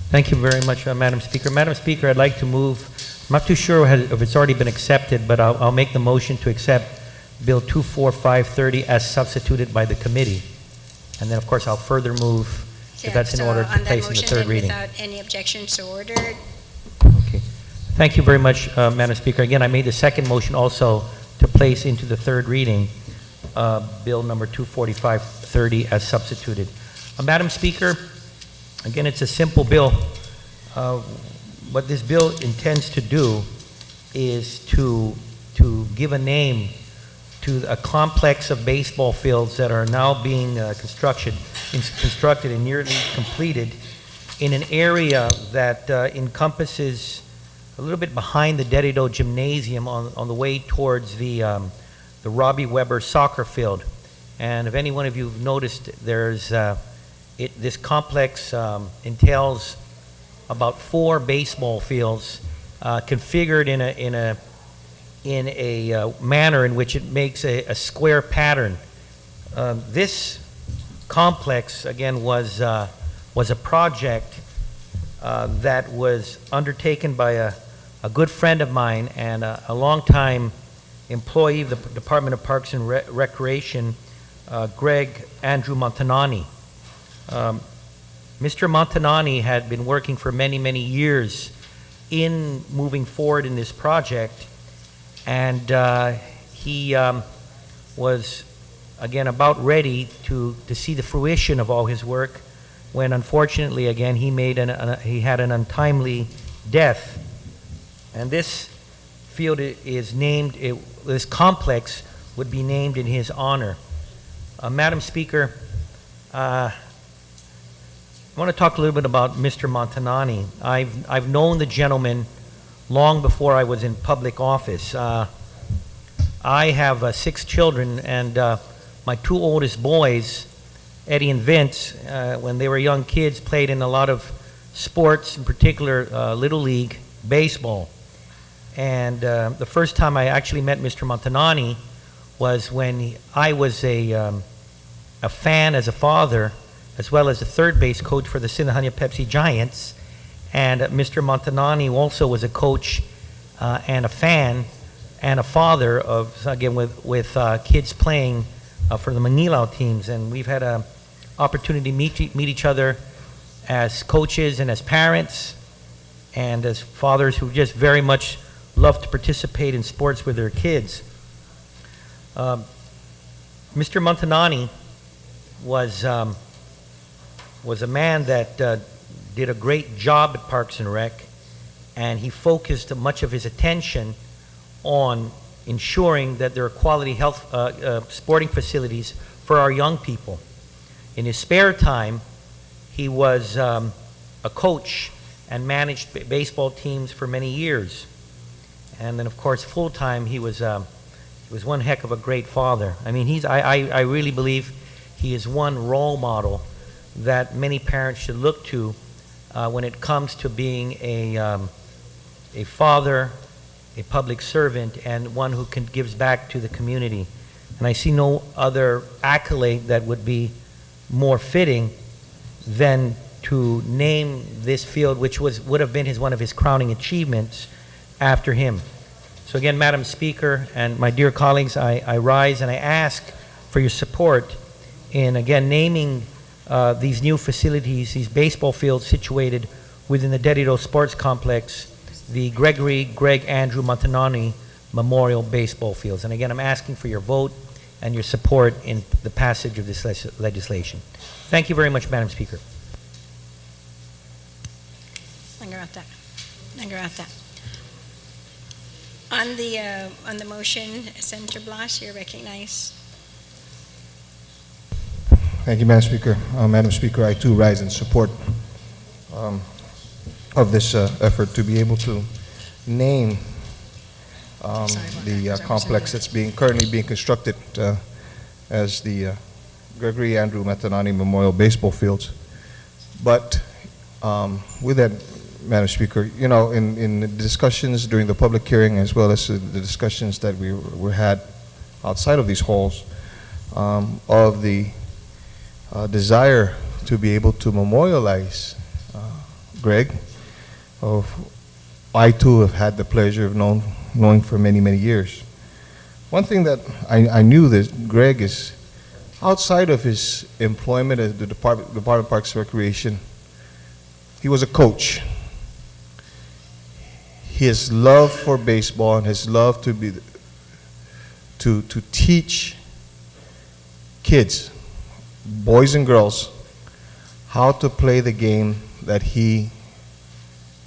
Thank you very much, Madam Speaker. Madam Speaker, I'd like to move, I'm not too sure if it's already been accepted, but I'll make the motion to accept Bill 24530 as substituted by the committee. And then, of course, I'll further move if that's in order to place in the third reading. Without any objections, so ordered. Okay. Thank you very much, Madam Speaker. Again, I made the second motion also to place into the third reading Bill number 24530 as substituted. Madam Speaker, again, it's a simple bill. What this bill intends to do is to give a name to a complex of baseball fields that are now being constructed and nearly completed in an area that encompasses a little bit behind the Dedido Gymnasium on the way towards the Robbie Weber soccer field. And if any one of you have noticed, there's this complex entails about 4 baseball fields configured in a manner in which it makes a square pattern. This complex, again, was a project that was undertaken by a good friend of mine and a longtime employee of the Department of Parks and Recreation, Greg Andrew Montanani. Mr. Montanani had been working for many, many years in moving forward in this project, and he was, again, about ready to see the fruition of all his work when, unfortunately, again, he had an untimely death. And this field is named, this complex would be named in his honor. Madam Speaker, I want to talk a little bit about Mr. Montanani. I've known the gentleman long before I was in public office. I have 6 children, and my 2 oldest boys, Eddie and Vince, when they were young kids, played in a lot of sports, in particular Little League baseball. And the first time I actually met Mr. Montanani was when I was a fan as a father, as well as a third base coach for the Sinahanya Pepsi Giants. And Mr. Montanani also was a coach and a fan and a father of, again, with kids playing for the Manilao teams. And we've had an opportunity to meet each other as coaches and as parents and as fathers who just very much love to participate in sports with their kids. Mr. Montanani was a man that did a great job at Parks and Rec, and he focused much of his attention on ensuring that there are quality health sporting facilities for our young people. In his spare time, he was a coach and managed baseball teams for many years. And then, of course, full-time, he was was one heck of a great father. I mean, I really believe he is one role model that many parents should look to when it comes to being a father, a public servant, and one who gives back to the community. And I see no other accolade that would be more fitting than to name this field, which would have been one of his crowning achievements, after him. So again, Madam Speaker and my dear colleagues, I rise and I ask for your support in, again, naming these new facilities, these baseball fields situated within the Dedido Sports Complex, the Gregory Greg Andrew Montanani Memorial Baseball Fields. And again, I'm asking for your vote and your support in the passage of this legislation. Thank you very much, Madam Speaker. On the motion, Senator Blas, you're recognized. Thank you, Madam Speaker. Madam Speaker, I too rise in support of this effort to be able to name the complex that's currently being constructed as the Gregory Andrew Matanani Memorial Baseball Fields. But with that, Madam Speaker, you know, in the discussions during the public hearing, as well as the discussions that we had outside of these halls, of the desire to be able to memorialize Greg, I too have had the pleasure of knowing for many, many years. One thing that I knew that Greg is, outside of his employment at the Department of Parks and Recreation, he was a coach. His love for baseball and his love to teach kids, boys and girls, how to play the game that he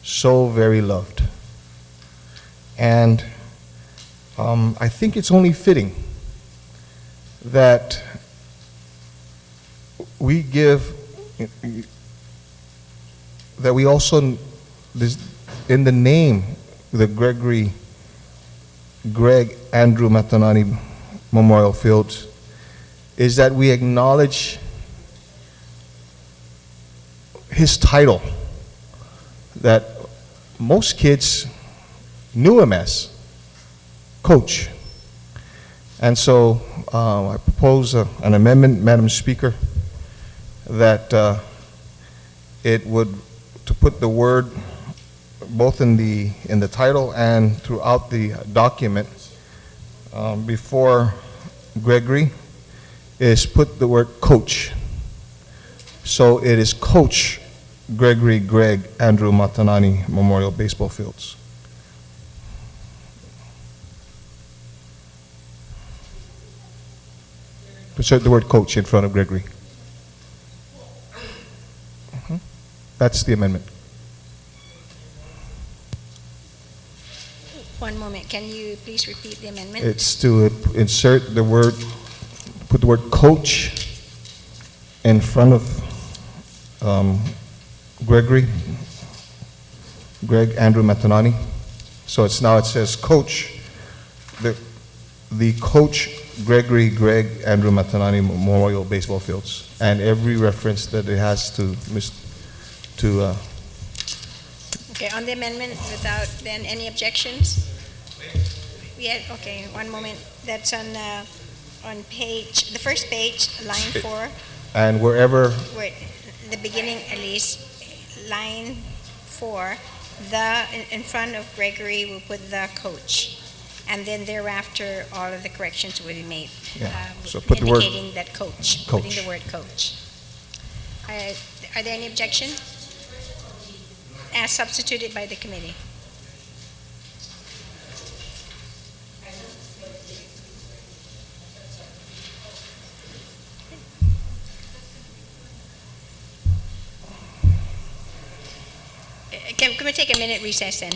so very loved. And I think it's only fitting that we also, in the name, the Greg Andrew Matanani Memorial Fields, is that we acknowledge his title that most kids knew him as, Coach. And so I propose an amendment, Madam Speaker, that it would, to put the word both in the title and throughout the document, before Gregory, is put the word coach. So it is Coach Gregory Greg Andrew Matanani Memorial Baseball Fields. Insert the word coach in front of Gregory. That's the amendment. One moment. Can you please repeat the amendment? It's to insert the word, put the word coach in front of Gregory, Greg Andrew Matanani. So it says Coach, the Coach Gregory Greg Andrew Matanani Memorial Baseball Fields, and every reference that it has to Okay, on the amendment, without then any objections? Yeah, okay, one moment. That's on page, the first page, line 4. And wherever, Wait, the beginning at least, line 4, in front of Gregory, we'll put the coach. And then thereafter, all of the corrections will be made. Yeah, so put the word indicating that coach, coach. putting the word coach. Are there any objections? As substituted by the committee. Can we take a minute recess then?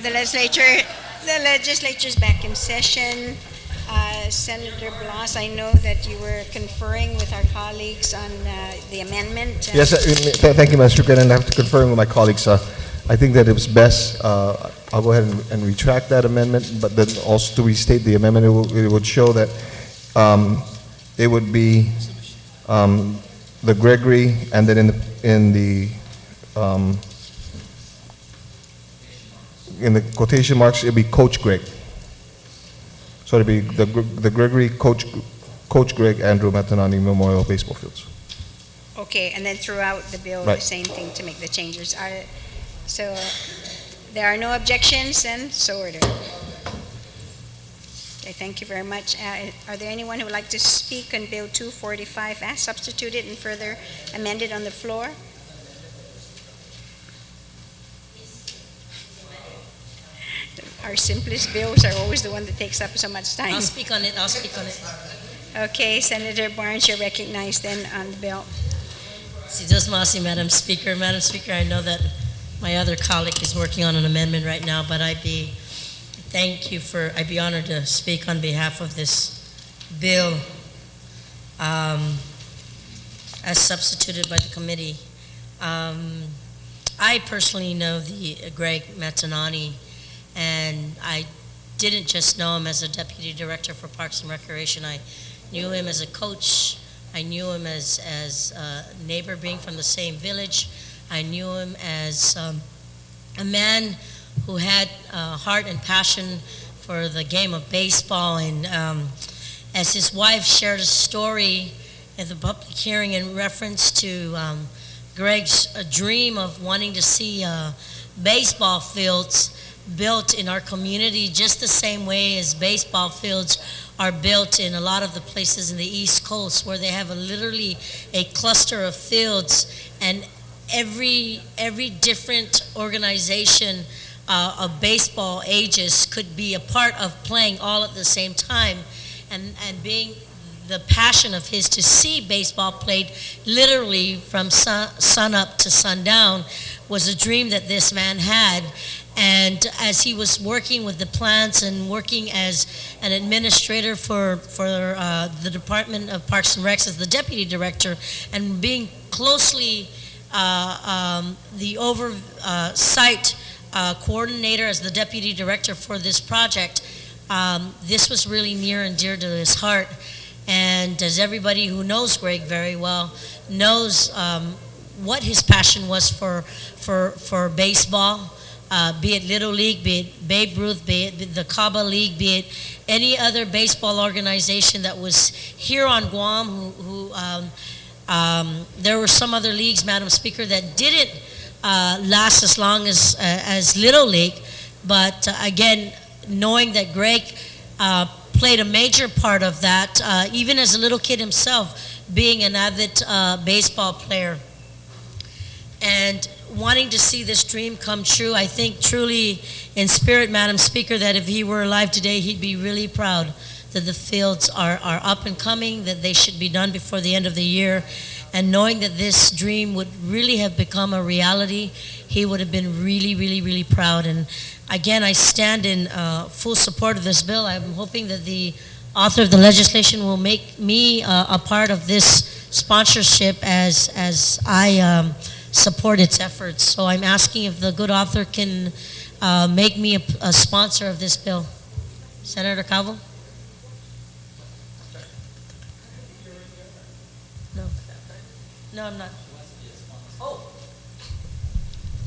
The legislature's back in session. Senator Blas, I know that you were conferring with our colleagues on the amendment. Yes, thank you, Madam Speaker, and I have to confirm with my colleagues. I think that it was best, I'll go ahead and retract that amendment, but then also to restate the amendment, it would show that it would be the Gregory, and then in the quotation marks, it'd be Coach Greg. So it'd be the Gregory, Coach Greg, Andrew Matanani Memorial Baseball Fields. Okay, and then throughout the bill, Right. the same thing to make the changes. So there are no objections, and so ordered. Okay, thank you very much. Are there anyone who would like to speak on Bill 245 as substituted and further amended on the floor? Our simplest bills are always the one that takes up so much time. I'll speak on it. Okay, Senator Barnes, you're recognized then on the bill. Madam Speaker. Madam Speaker, I know that my other colleague is working on an amendment right now, but I'd be honored to speak on behalf of this bill as substituted by the committee. I personally know the Greg Matanani, and I didn't just know him as a deputy director for Parks and Recreation. I knew him as a coach. I knew him as a neighbor, being from the same village. I knew him as a man who had heart and passion for the game of baseball. And as his wife shared a story at the public hearing in reference to Greg's dream of wanting to see baseball fields built in our community just the same way as baseball fields are built in a lot of the places in the East Coast, where they have literally a cluster of fields, and every different organization of baseball ages could be a part of playing all at the same time, and being the passion of his to see baseball played literally from sun up to sundown was a dream that this man had. And as he was working with the plants and working as an administrator for the Department of Parks and Recs as the deputy director, and being closely the oversight coordinator as the deputy director for this project, this was really near and dear to his heart. And as everybody who knows Greg very well knows what his passion was for baseball, be it Little League, be it Babe Ruth, be it the Caba League, be it any other baseball organization that was here on Guam, there were some other leagues, Madam Speaker, that didn't last as long as Little League, but again, knowing that Greg played a major part of that, even as a little kid himself, being an avid baseball player, and wanting to see this dream come true. I think truly in spirit, Madam Speaker, that if he were alive today, he'd be really proud that the fields are up and coming, that they should be done before the end of the year. And knowing that this dream would really have become a reality, he would have been really, really, really proud. And again, I stand in full support of this bill. I'm hoping that the author of the legislation will make me a part of this sponsorship as I support its efforts. So I'm asking if the good author can make me a sponsor of this bill. Senator Calvo? No, I'm not.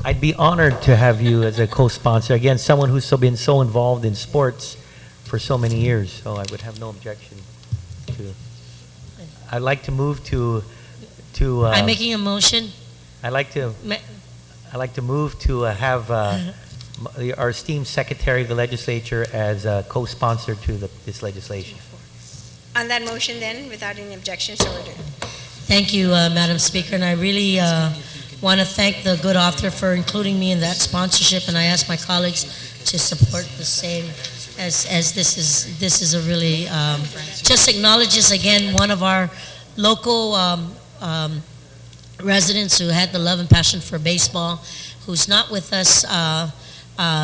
I'd be honored to have you as a co-sponsor. Again, someone who's been so involved in sports for so many years, so I would have no objection to. I'd like to move to. I'm making a motion. I'd like to move to have our esteemed Secretary of the Legislature as a co-sponsor to this legislation. On that motion then, without any objections, so ordered. Thank you, Madam Speaker, and I really want to thank the good author for including me in that sponsorship, and I ask my colleagues to support the same, as this is a really just acknowledges again one of our local residents who had the love and passion for baseball, who's not with us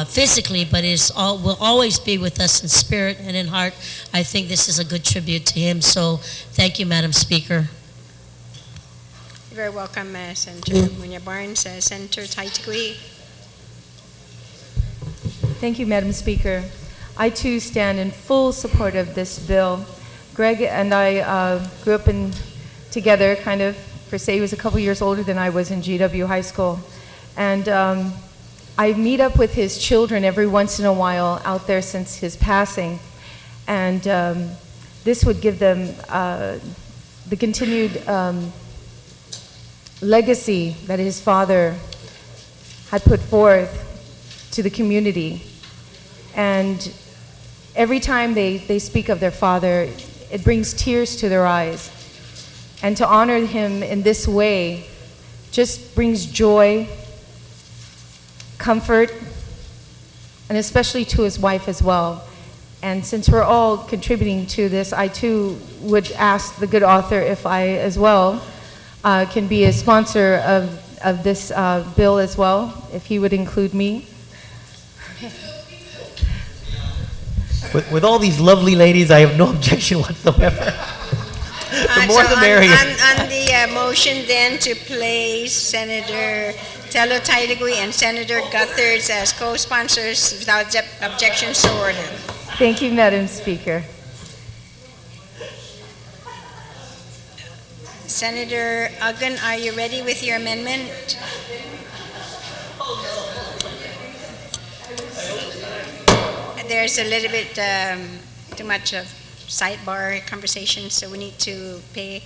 physically, but will always be with us in spirit and in heart. I think this is a good tribute to him. So thank you, Madam Speaker. You're very welcome, Senator Munya Barnes. Senator Taitigui. Thank you, Madam Speaker. I too stand in full support of this bill. Greg and I grew up together, kind of, per se. He was a couple years older than I was in GW High School. And I meet up with his children every once in a while out there since his passing. And this would give them the continued legacy that his father had put forth to the community. And every time they speak of their father, it brings tears to their eyes. And to honor him in this way just brings joy, comfort, and especially to his wife as well. And since we're all contributing to this, I too would ask the good author if I as well can be a sponsor of this bill as well, if he would include me. With all these lovely ladies, I have no objection whatsoever. The more the merrier. On the motion then to place Senator Tello Taitigui and Senator Gutherts as co-sponsors without objection, so ordered. Thank you, Madam Speaker. Senator Uggan, are you ready with your amendment? There's a little bit too much of sidebar conversation, so we need to pay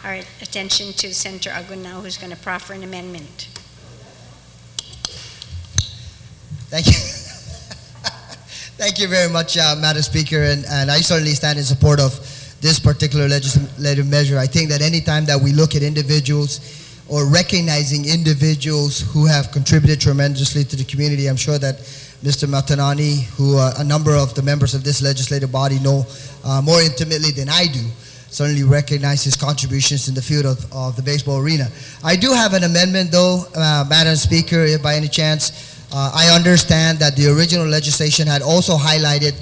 our attention to Senator Uggan now, who's going to proffer an amendment. Thank you. Thank you very much, Madam Speaker, and I certainly stand in support of this particular legislative measure. I think that any time that we look at individuals or recognizing individuals who have contributed tremendously to the community, I'm sure that Mr. Matanani, who a number of the members of this legislative body know more intimately than I do, certainly recognize his contributions in the field of the baseball arena. I do have an amendment, though, Madam Speaker, if by any chance. I understand that the original legislation had also highlighted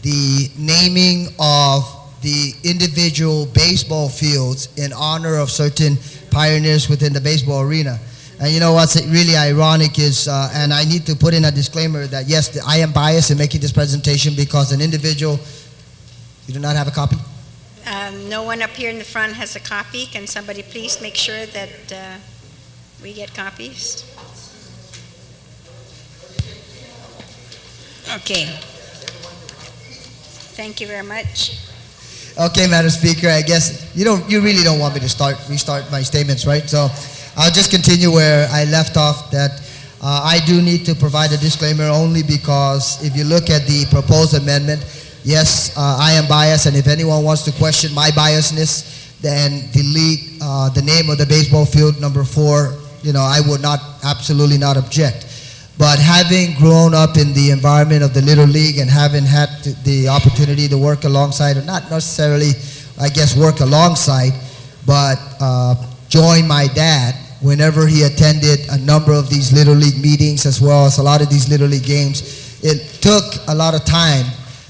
the naming of the individual baseball fields in honor of certain pioneers within the baseball arena. And you know what's really ironic is, and I need to put in a disclaimer that yes, I am biased in making this presentation because an individual, you do not have a copy? No one up here in the front has a copy. Can somebody please make sure that we get copies? Okay. Thank you very much. Okay, Madam Speaker, I guess you really don't want me to restart my statements, right? So I'll just continue where I left off, that I do need to provide a disclaimer only because if you look at the proposed amendment, yes, I am biased, and if anyone wants to question my biasness, then delete the name of the baseball field, number 4. I would absolutely not object. But having grown up in the environment of the Little League and having had the opportunity to work alongside, or not necessarily, I guess, work alongside, but join my dad whenever he attended a number of these Little League meetings as well as a lot of these Little League games, it took a lot of time,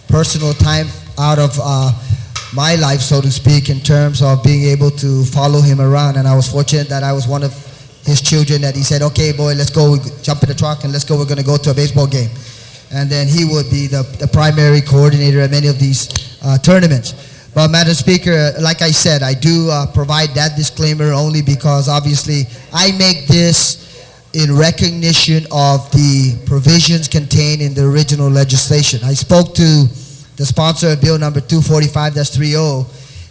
personal time out of my life, so to speak, in terms of being able to follow him around. And I was fortunate that I was one of his children that he said, okay, boy, let's go, jump in the truck and let's go, we're going to go to a baseball game. And then he would be the primary coordinator at many of these tournaments. But Madam Speaker, like I said, I do provide that disclaimer only because obviously I make this in recognition of the provisions contained in the original legislation. I spoke to the sponsor of Bill number 245-30,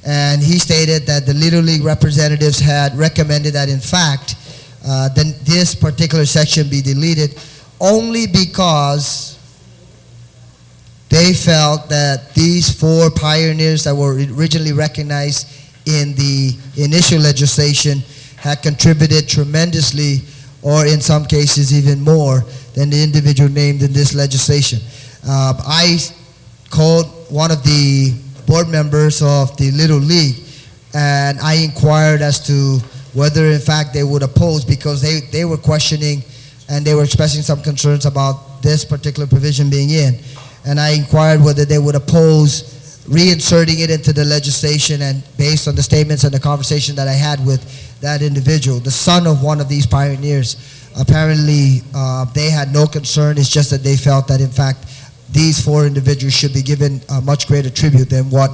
and he stated that the Little League representatives had recommended that in fact, then this particular section be deleted only because they felt that these 4 pioneers that were originally recognized in the initial legislation had contributed tremendously, or in some cases even more than the individual named in this legislation. I called one of the board members of the Little League and I inquired as to whether in fact they would oppose, because they were questioning and they were expressing some concerns about about this particular provision being in. And I inquired whether they would oppose reinserting it into the legislation, and based on the statements and the conversation that I had with that individual, the son of one of these pioneers, apparently they had no concern. It's just that they felt that, in fact, these four individuals should be given a much greater tribute than what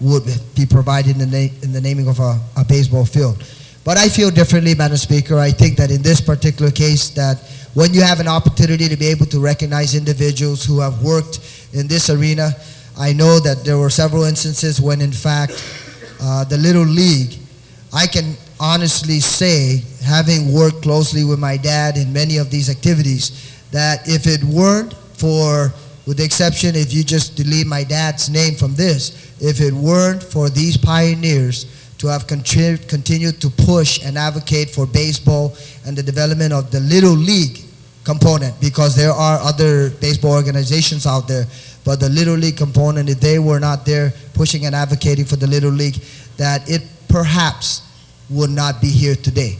would be provided in the naming of a baseball field. But I feel differently, Madam Speaker. I think that in this particular case, that when you have an opportunity to be able to recognize individuals who have worked in this arena, I know that there were several instances when, in fact, the Little League, I can honestly say, having worked closely with my dad in many of these activities, that if it weren't for, with the exception if you just delete my dad's name from this, if it weren't for these pioneers to have continued to push and advocate for baseball and the development of the Little League component, because there are other baseball organizations out there, but the Little League component, if they were not there pushing and advocating for the Little League, that it perhaps would not be here today.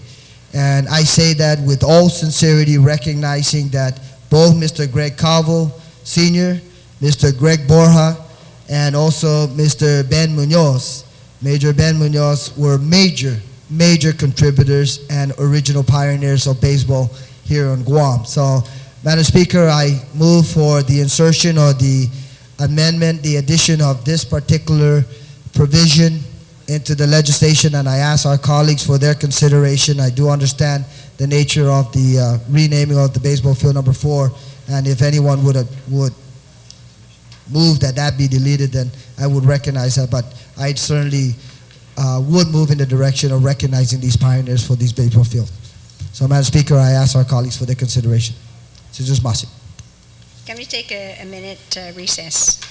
And I say that with all sincerity, recognizing that both Mr. Greg Calvo Sr., Mr. Greg Borja, and also Mr. Ben Munoz, Major Ben Munoz, were major contributors and original pioneers of baseball here on Guam. So, Madam Speaker, I move for the insertion or the amendment, the addition of this particular provision into the legislation, and I ask our colleagues for their consideration. I do understand the nature of the renaming of the baseball field number 4, and if anyone would move that be deleted, then I would recognize that, but I certainly would move in the direction of recognizing these pioneers for these baseball fields. So, Madam Speaker, I ask our colleagues for their consideration. Just Masi. Can we take a minute recess?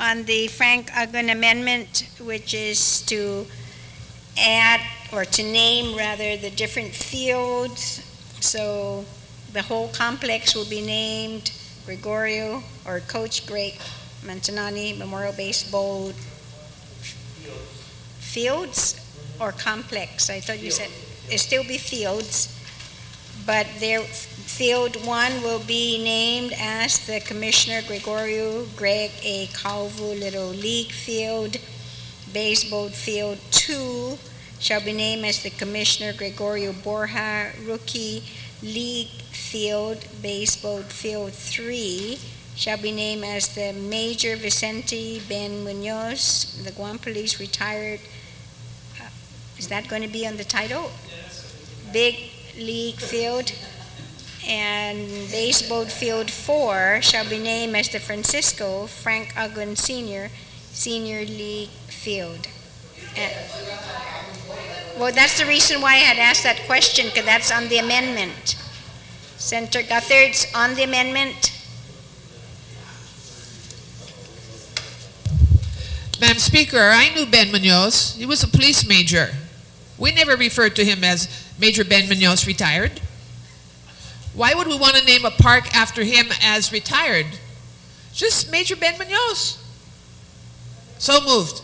on the Frank Uggan amendment, which is to add, or to name rather, the different fields. So the whole complex will be named Gregorio or Coach Greg Mantanani Memorial Baseball Fields or Complex. I thought you said it still be fields, but their Field 1 will be named as the Commissioner Gregorio Greg A. Calvo Little League Field. Baseball Field 2 shall be named as the Commissioner Gregorio Borja Rookie League Field. Baseball Field 3 shall be named as the Major Vicente Ben Munoz, the Guam Police retired. Is that going to be on the title? Big League Field. And Baseball Field 4 shall be named as the Francisco Frank Uggan Sr. Senior League Field. Well, that's the reason why I had asked that question, because that's on the amendment. Senator Gutherd's on the amendment. Madam Speaker, I knew Ben Munoz. He was a police major. We never referred to him as Major Ben Munoz retired. Why would we want to name a park after him as retired? Just Major Ben Munoz. So moved.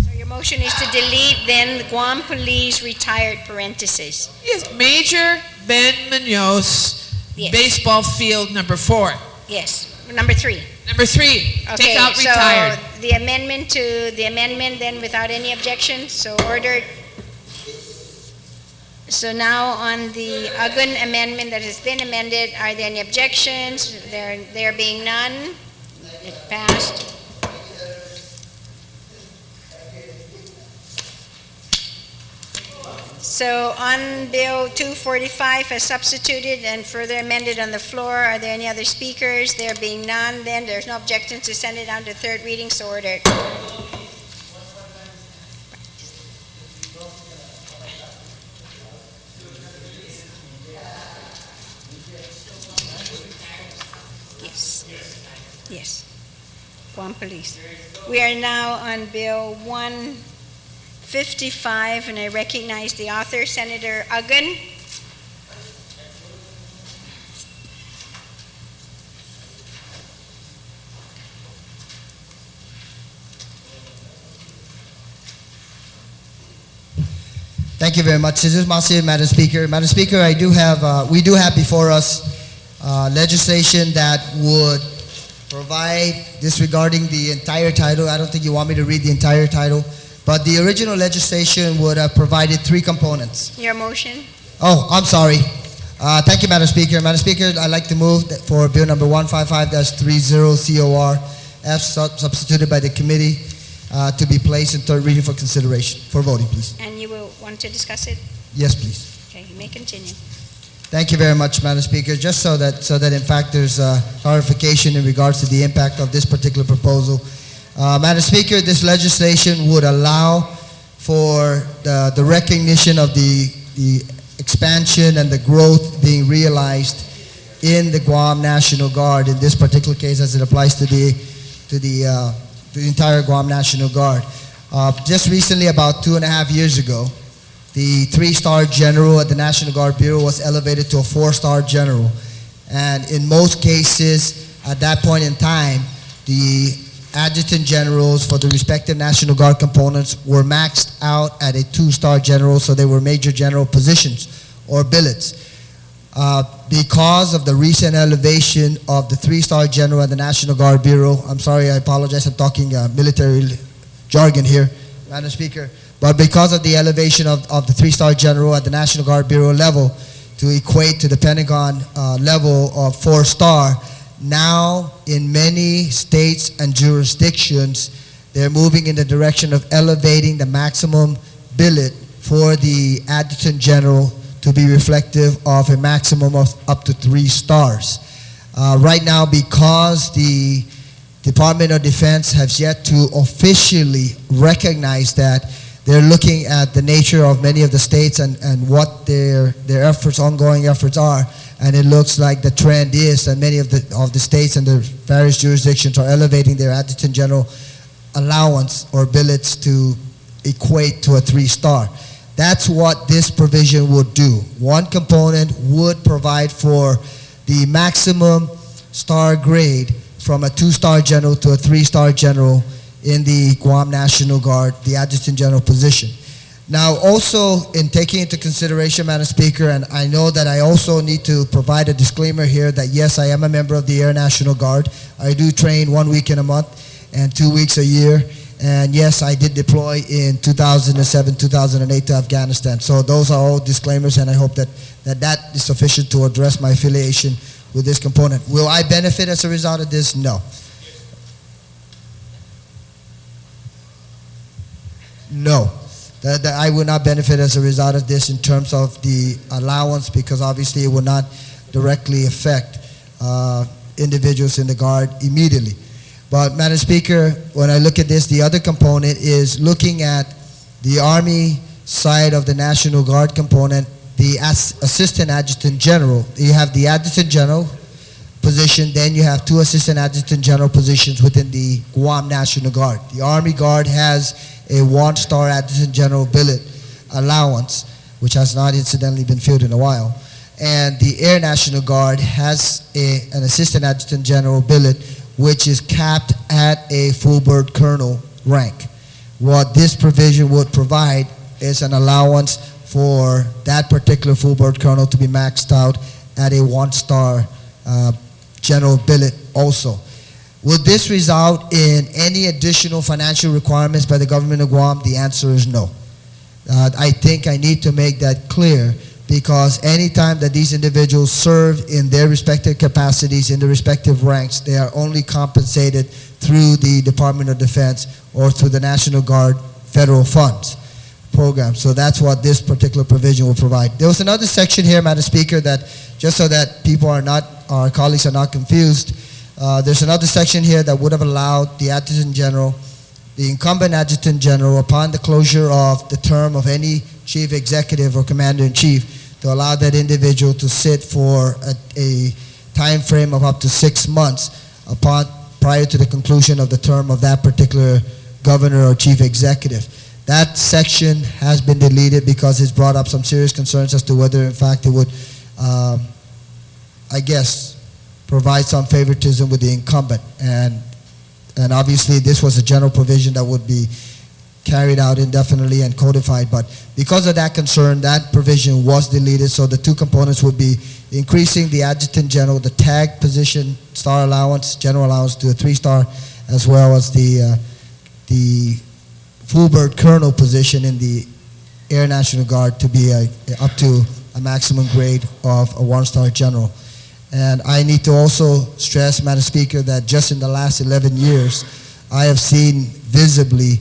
So your motion is to delete then the Guam Police retired parentheses. Yes, Major Ben Munoz, Yes. baseball field number 4. Yes, number 3. Number 3, Okay, take out retired. So the amendment to the amendment then without any objection, so ordered. So now on the Uggan amendment that has been amended, are there any objections? There being none, it passed. So on Bill 245 as substituted and further amended on the floor, are there any other speakers? There being none, then there's no objection to send it down to third reading, so ordered. Yes. Yes. Guam Police. We are now on Bill 155, and I recognize the author, Senator Uggan. Thank you very much. Cesar Masih, Madam Speaker. Madam Speaker, we do have before us legislation that would provide, disregarding the entire title, I don't think you want me to read the entire title, but the original legislation would have provided 3 components. Your motion? Oh, I'm sorry. Thank you, Madam Speaker. Madam Speaker, I'd like to move for Bill number 155-30 COR F substituted by the committee to be placed in third reading for consideration. For voting, please. And you will want to discuss it? Yes, please. Okay, you may continue. Thank you very much, Madam Speaker. Just so that in fact there's clarification in regards to the impact of this particular proposal. Madam Speaker, this legislation would allow for the recognition of the expansion and the growth being realized in the Guam National Guard, in this particular case as it applies to the entire Guam National Guard. Just recently, about 2.5 years ago, the 3-star general at the National Guard Bureau was elevated to a 4-star general. And in most cases, at that point in time, the adjutant generals for the respective National Guard components were maxed out at a 2-star general, so they were major general positions or billets. Because of the recent elevation of the 3-star general at the National Guard Bureau, I'm sorry, I apologize, I'm talking military jargon here, Madam Speaker, but because of the elevation of the 3-star general at the National Guard Bureau level to equate to the Pentagon level of 4-star, now in many states and jurisdictions, they're moving in the direction of elevating the maximum billet for the adjutant general to be reflective of a maximum of up to 3 stars. Right now, because the Department of Defense has yet to officially recognize that, they're looking at the nature of many of the states and what their efforts, ongoing efforts are, and it looks like the trend is that many of the states and the various jurisdictions are elevating their adjutant general allowance or billets to equate to a 3-star. That's what this provision would do. One component would provide for the maximum star grade from a 2-star general to a 3-star general in the Guam National Guard, the Adjutant General position. Now, also in taking into consideration, Madam Speaker, and I know that I also need to provide a disclaimer here that yes, I am a member of the Air National Guard. I do train 1 week in a month and 2 weeks a year. And yes, I did deploy in 2007, 2008 to Afghanistan. So those are all disclaimers, and I hope that is sufficient to address my affiliation with this component. Will I benefit as a result of this? No. No. That I would not benefit as a result of this in terms of the allowance, because obviously it will not directly affect individuals in the Guard immediately. But, Madam Speaker, when I look at this, the other component is looking at the Army side of the National Guard component, the Assistant Adjutant General. You have the Adjutant General position, then you have 2 Assistant Adjutant General positions within the Guam National Guard. The Army Guard has a 1-star Adjutant General billet allowance, which has not incidentally been filled in a while. And the Air National Guard has an Assistant Adjutant General billet, which is capped at a full bird colonel rank. What this provision would provide is an allowance for that particular full bird colonel to be maxed out at a 1-star general billet also. Would this result in any additional financial requirements by the government of Guam? The answer is no. I think I need to make that clear, because anytime that these individuals serve in their respective capacities, in the respective ranks, they are only compensated through the Department of Defense or through the National Guard federal funds program. So that's what this particular provision will provide. There was another section here, Madam Speaker, that just so that people are not, our colleagues are not confused, there's another section here that would have allowed the Adjutant General, the incumbent Adjutant General, upon the closure of the term of any Chief Executive or Commander-in-Chief, to allow that individual to sit for a time frame of up to 6 months prior to the conclusion of the term of that particular governor or chief executive. That section has been deleted because it's brought up some serious concerns as to whether in fact it would, I guess, provide some favoritism with the incumbent. And obviously this was a general provision that would be carried out indefinitely and codified, but because of that concern, that provision was deleted. So the 2 components would be increasing the Adjutant General, the tag position star allowance, general allowance, to a 3-star, as well as the full bird colonel position in the Air National Guard to be up to a maximum grade of a 1-star general. And I need to also stress, Madam Speaker, that just in the last 11 years, I have seen visibly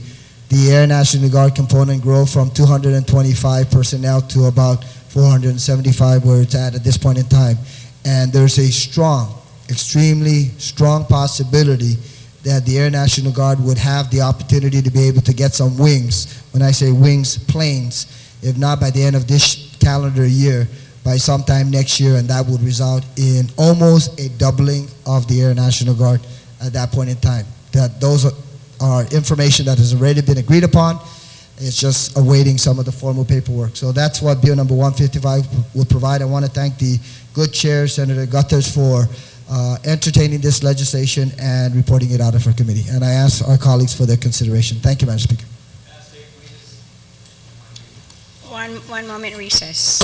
the Air National Guard component grow from 225 personnel to about 475 where it's at this point in time. And there's a strong, extremely strong possibility that the Air National Guard would have the opportunity to be able to get some wings. When I say wings, planes, if not by the end of this calendar year, by sometime next year, and that would result in almost a doubling of the Air National Guard at that point in time. Those are information that has already been agreed upon. It's just awaiting some of the formal paperwork. So that's what Bill number 155 would provide. I want to thank the good chair, Senator Gutters, for entertaining this legislation and reporting it out of our committee. And I ask our colleagues for their consideration. Thank you, Madam Speaker. One moment recess.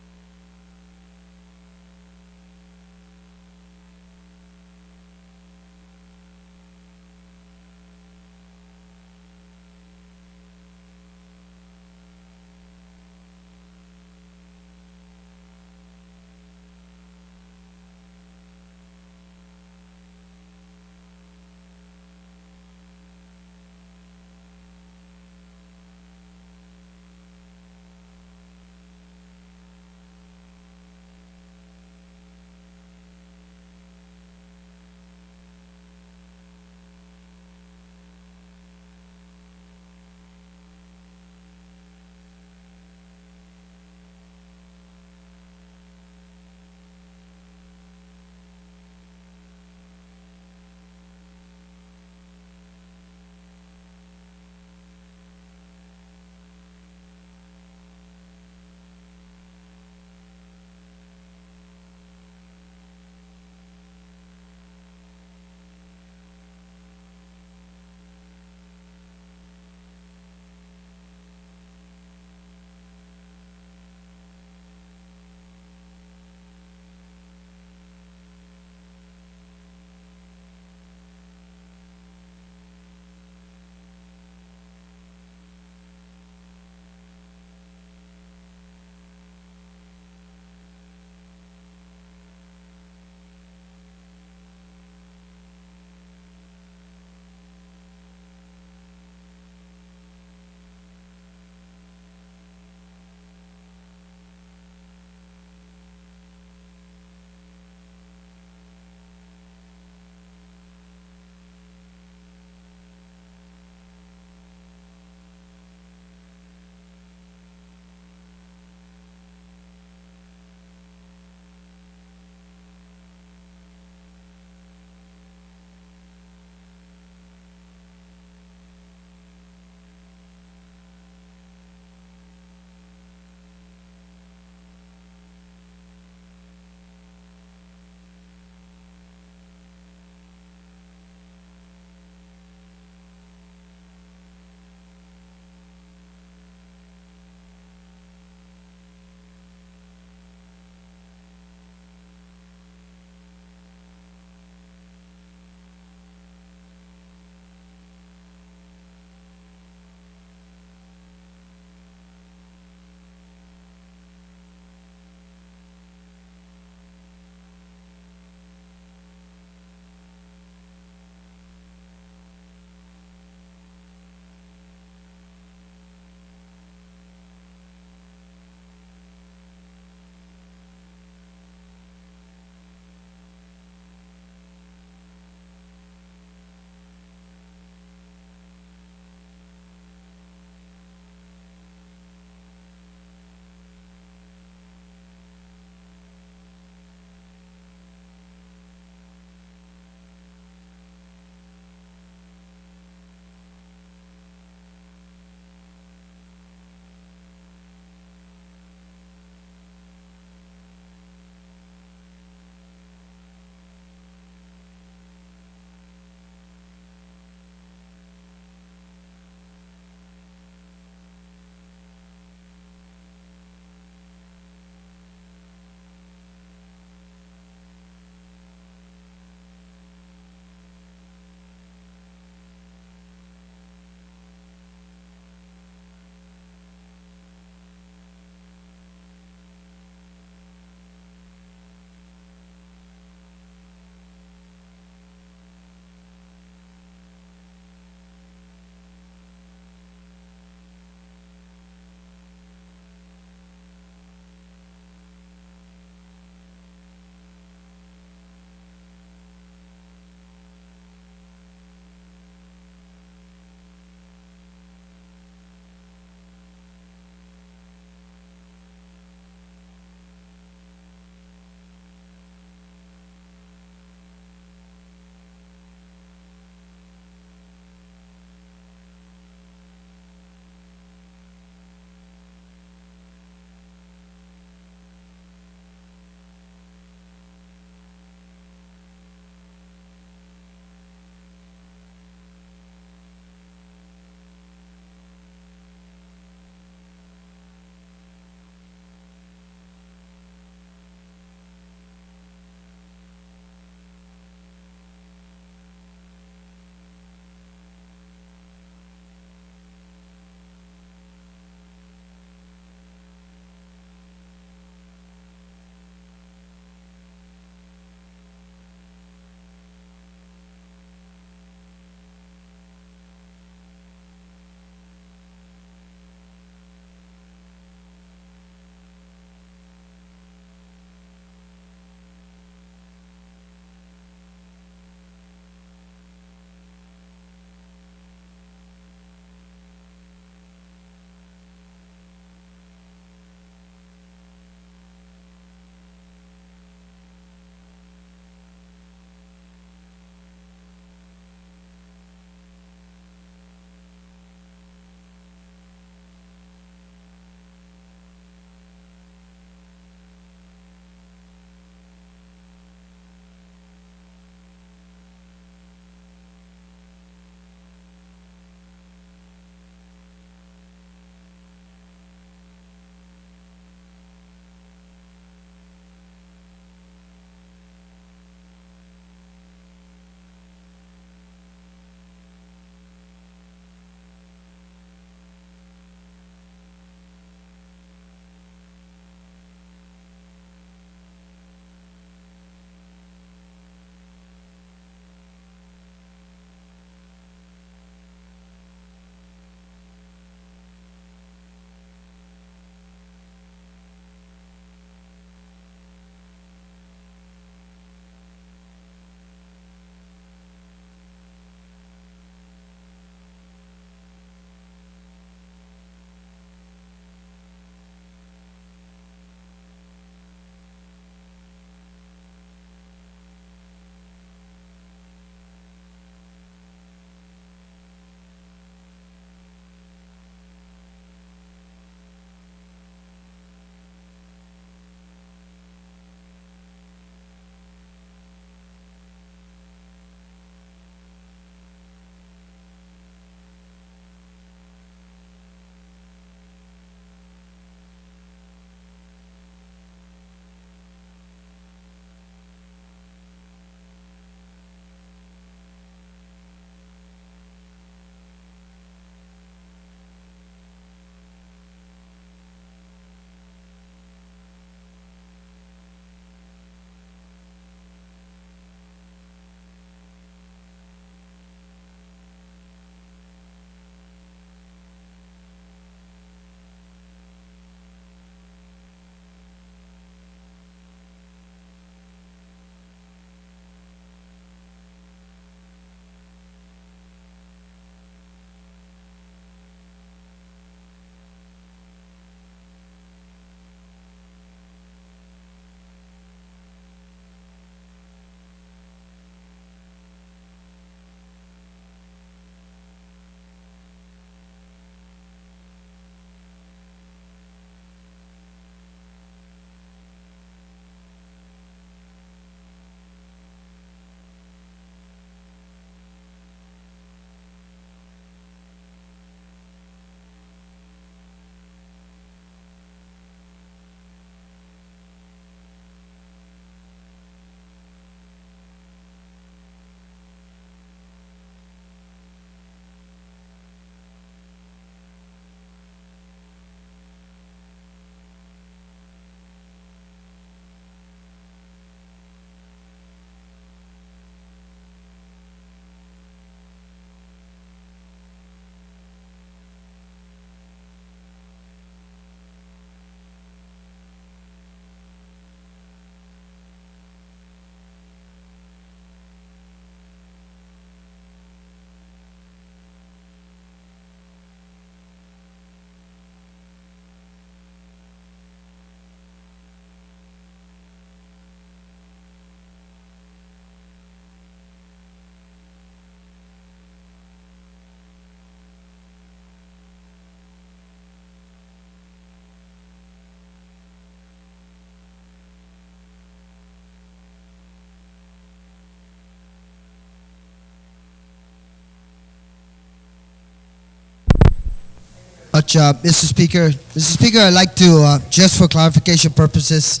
much, Mr. Speaker, I'd like to, just for clarification purposes,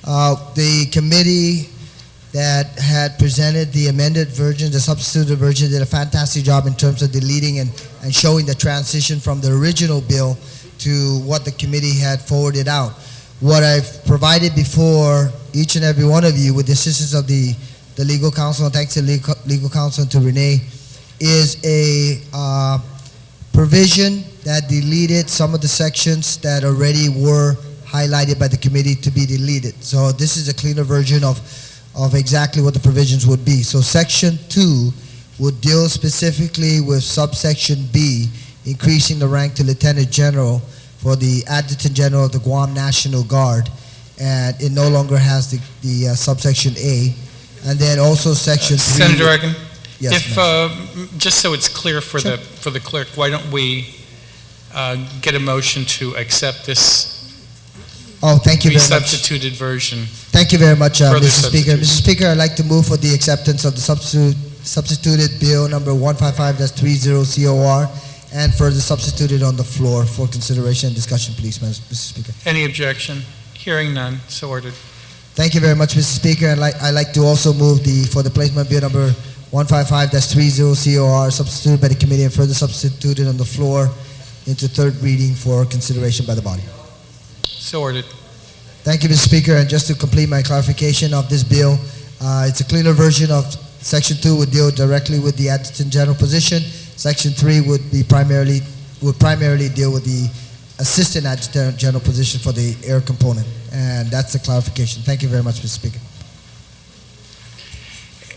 the committee that had presented the amended version, the substituted version, did a fantastic job in terms of deleting and showing the transition from the original bill to what the committee had forwarded out. What I've provided before each and every one of you with the assistance of the legal counsel, and thanks to legal counsel and to Renee, is a provision that deleted some of the sections that already were highlighted by the committee to be deleted. So this is a cleaner version of exactly what the provisions would be. So Section 2 would deal specifically with subsection B, increasing the rank to Lieutenant General for the Adjutant General of the Guam National Guard, and it no longer has the subsection A. And then also Section 3. Senator Egan, Yes, if just so it's clear for the clerk, why don't we get a motion to accept this Oh, thank you very much. resubstituted version? Thank you very much, Further Mr. Speaker. substitute. Mr. Speaker, I'd like to move for the acceptance of the substituted bill number 155-30 COR and further substituted on the floor for consideration and discussion, please, Mr. Speaker. Any objection? Hearing none, so ordered. Thank you very much, Mr. Speaker. I'd like to also move for the placement bill number 155-30 COR substituted by the committee and further substituted on the floor into third reading for consideration by the body. So ordered. Thank you, Mr. Speaker. And just to complete my clarification of this bill, it's a cleaner version of Section 2 would deal directly with the Adjutant General position. Section 3 would primarily deal with the Assistant Adjutant General position for the air component. And that's the clarification. Thank you very much, Mr. Speaker.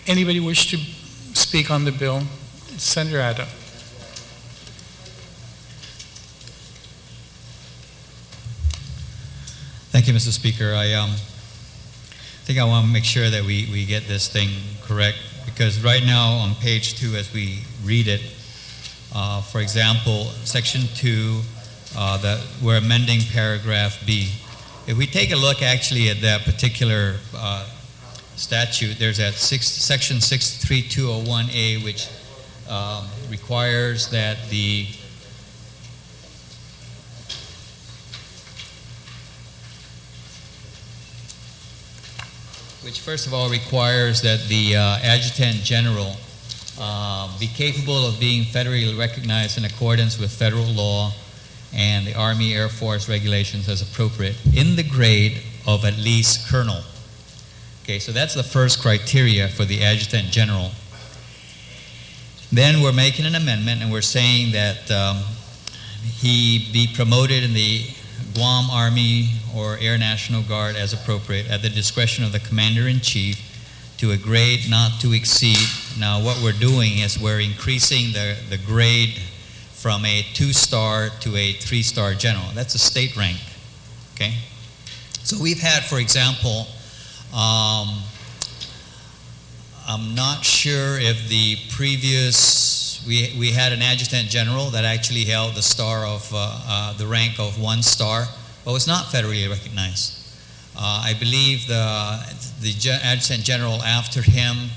Anybody wish to speak on the bill? Senator Addo. Thank you, Mr. Speaker. I think I want to make sure that we get this thing correct, because right now on page 2, as we read it, for example, section 2, that we're amending paragraph B. If we take a look actually at that particular statute, there's that section 63201A, which requires that which first of all requires that the Adjutant General be capable of being federally recognized in accordance with federal law and the Army Air Force regulations as appropriate in the grade of at least colonel. Okay, so that's the first criteria for the Adjutant General. Then we're making an amendment and we're saying that he be promoted in the Guam Army or Air National Guard as appropriate at the discretion of the Commander-in-Chief to a grade not to exceed. Now what we're doing is we're increasing the grade from a 2-star to a 3-star general. That's a state rank, okay? So we've had, for example, I'm not sure if the previous, we had an adjutant general that actually held the star of, the rank of 1 star, but was not federally recognized. I believe the adjutant general after him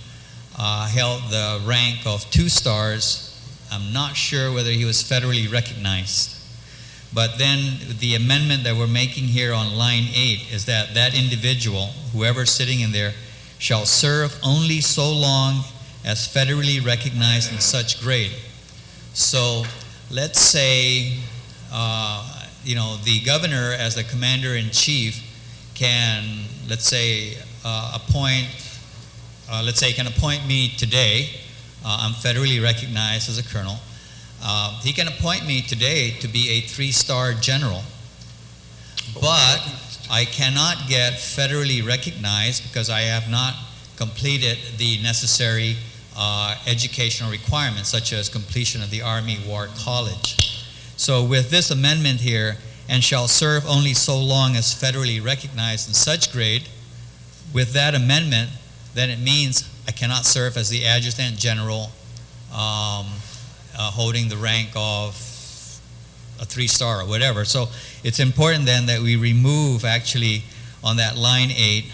held the rank of 2 stars. I'm not sure whether he was federally recognized. But then the amendment that we're making here on line 8 is that that individual, whoever's sitting in there, shall serve only so long as federally recognized in such grade. So let's say, the governor as the commander-in-chief can, let's say, can appoint me today. I'm federally recognized as a colonel. He can appoint me today to be a 3-star general, but I cannot get federally recognized because I have not completed the necessary educational requirements, such as completion of the Army War College. So with this amendment here, and shall serve only so long as federally recognized in such grade, with that amendment, then it means I cannot serve as the adjutant general holding the rank of a 3-star or whatever. So it's important then that we remove actually on that line 8,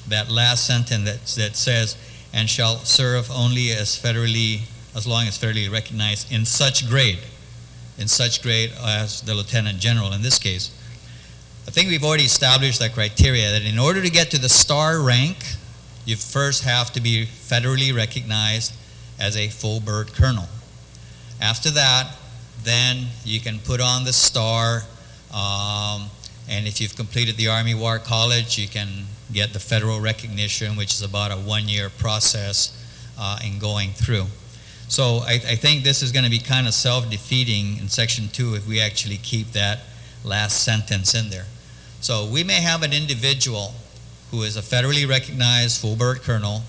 that last sentence that says, and shall serve only as long as federally recognized in such grade. in such grade as the lieutenant general in this case. I think we've already established that criteria, that in order to get to the star rank, you first have to be federally recognized as a full bird colonel. After that, then you can put on the star, and if you've completed the Army War College, you can get the federal recognition, which is about a 1-year process in going through. So I think this is going to be kind of self-defeating in Section 2 if we actually keep that last sentence in there. So we may have an individual who is a federally recognized full bird colonel.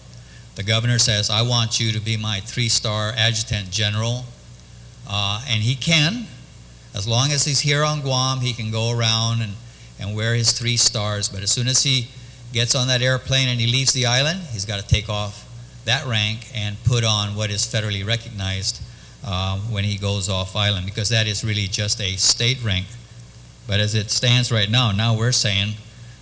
The governor says, I want you to be my 3-star adjutant general. And he can, as long as he's here on Guam, he can go around and wear his 3 stars. But as soon as he gets on that airplane and he leaves the island, he's got to take off that rank and put on what is federally recognized when he goes off island, because that is really just a state rank. But as it stands right now we're saying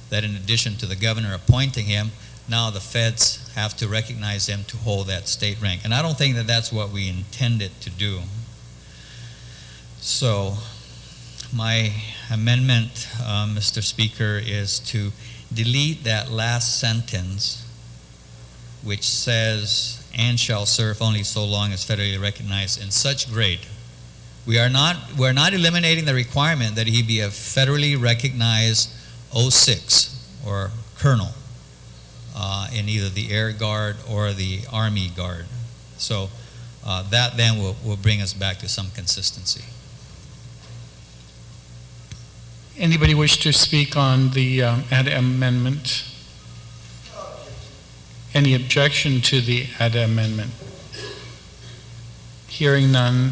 that in addition to the governor appointing him, now the feds have to recognize him to hold that state rank. And I don't think that that's what we intended to do. So my amendment, Mr. Speaker, is to delete that last sentence which says, and shall serve only so long as federally recognized in such grade. We're not eliminating the requirement that he be a federally recognized 06 or colonel in either the Air Guard or the Army Guard. So that then will bring us back to some consistency. Anybody wish to speak on the amendment? Any objection to the amendment? Hearing none,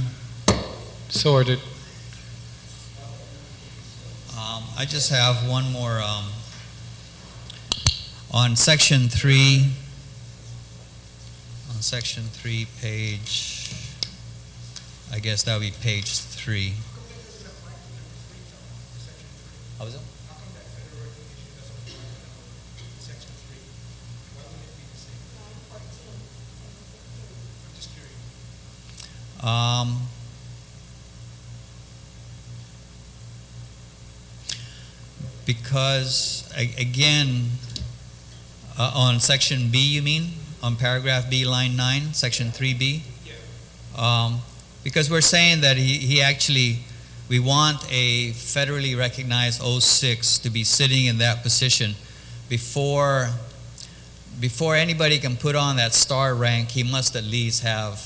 so ordered. I just have one more on Section 3. On Section 3, page, I guess that would be page 3. How was it? Because, again, on Section B, you mean? On paragraph B, line 9, Section 3B? Because we're saying that he actually, we want a federally recognized 06 to be sitting in that position before anybody can put on that star rank. He must at least have,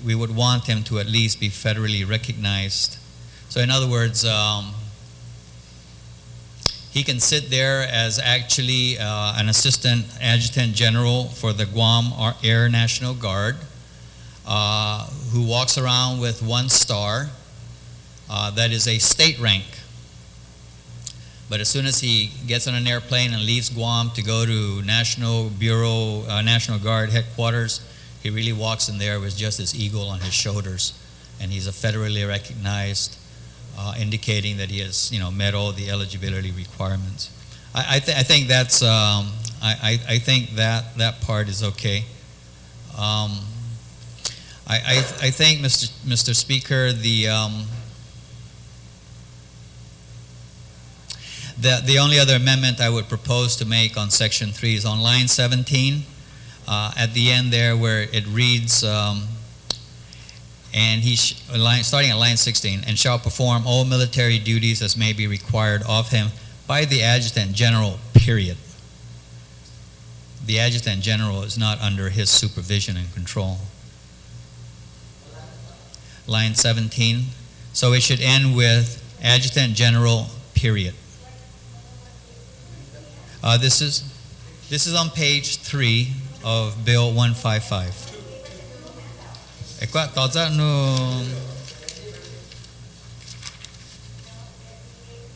we would want him to at least be federally recognized. So in other words, he can sit there as actually an assistant adjutant general for the Guam Air National Guard, who walks around with 1 star. That is a state rank. But as soon as he gets on an airplane and leaves Guam to go to National Guard headquarters, he really walks in there with just his eagle on his shoulders, and he's a federally recognized, indicating that he has, met all the eligibility requirements. I think that's I think that part is okay. I think, Mr. Speaker, the only other amendment I would propose to make on Section 3 is on line 17, at the end there where it reads, and starting at line 16, and shall perform all military duties as may be required of him by the Adjutant General, period. The Adjutant General is not under his supervision and control. Line 17. So it should end with Adjutant General, period. This is on page 3 of Bill 155.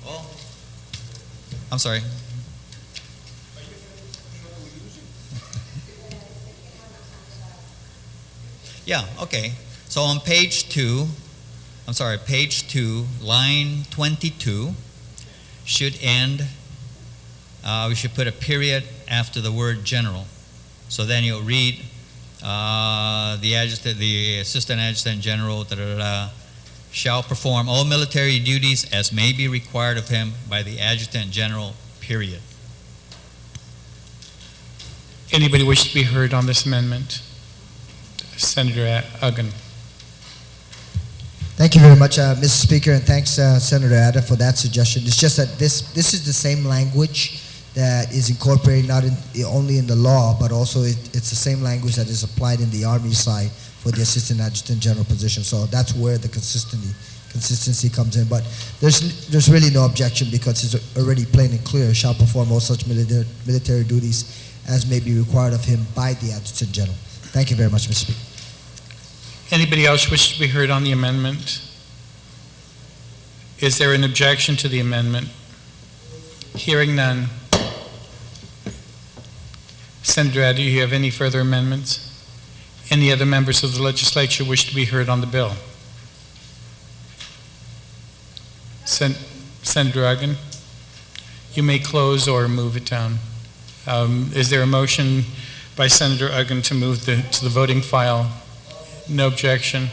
Oh, I'm sorry. Yeah, okay. So on page 2, page 2, line 22 should end, we should put a period after the word general. So then you'll read the assistant adjutant general, shall perform all military duties as may be required of him by the Adjutant General, period. Anybody wish to be heard on this amendment? Senator Uggan. Thank you very much, Mr. Speaker, and thanks, Senator Ada, for that suggestion. It's just that this is the same language that is incorporated not only in the law, but also it's the same language that is applied in the Army side for the Assistant Adjutant General position. So that's where the consistency comes in. But there's really no objection because it's already plain and clear, shall perform all such military duties as may be required of him by the Adjutant General. Thank you very much, Mr. Speaker. Anybody else wish to be heard on the amendment? Is there an objection to the amendment? Hearing none. Senator Addy, do you have any further amendments? Any other members of the legislature wish to be heard on the bill? Senator Uggan, you may close or move it down. Is there a motion by Senator Uggan to move to the voting file? No objection.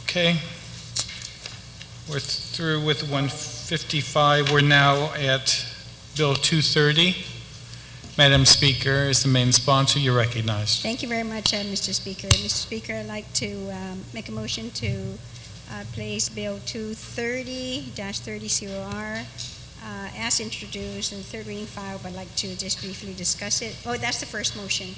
Okay. We're through with 155. We're now at Bill 230. Madam Speaker, as the main sponsor, you're recognized. Thank you very much, Mr. Speaker. Mr. Speaker, I'd like to make a motion to place Bill 230-30COR as introduced in the third reading file, but I'd like to just briefly discuss it. Oh, that's the first motion.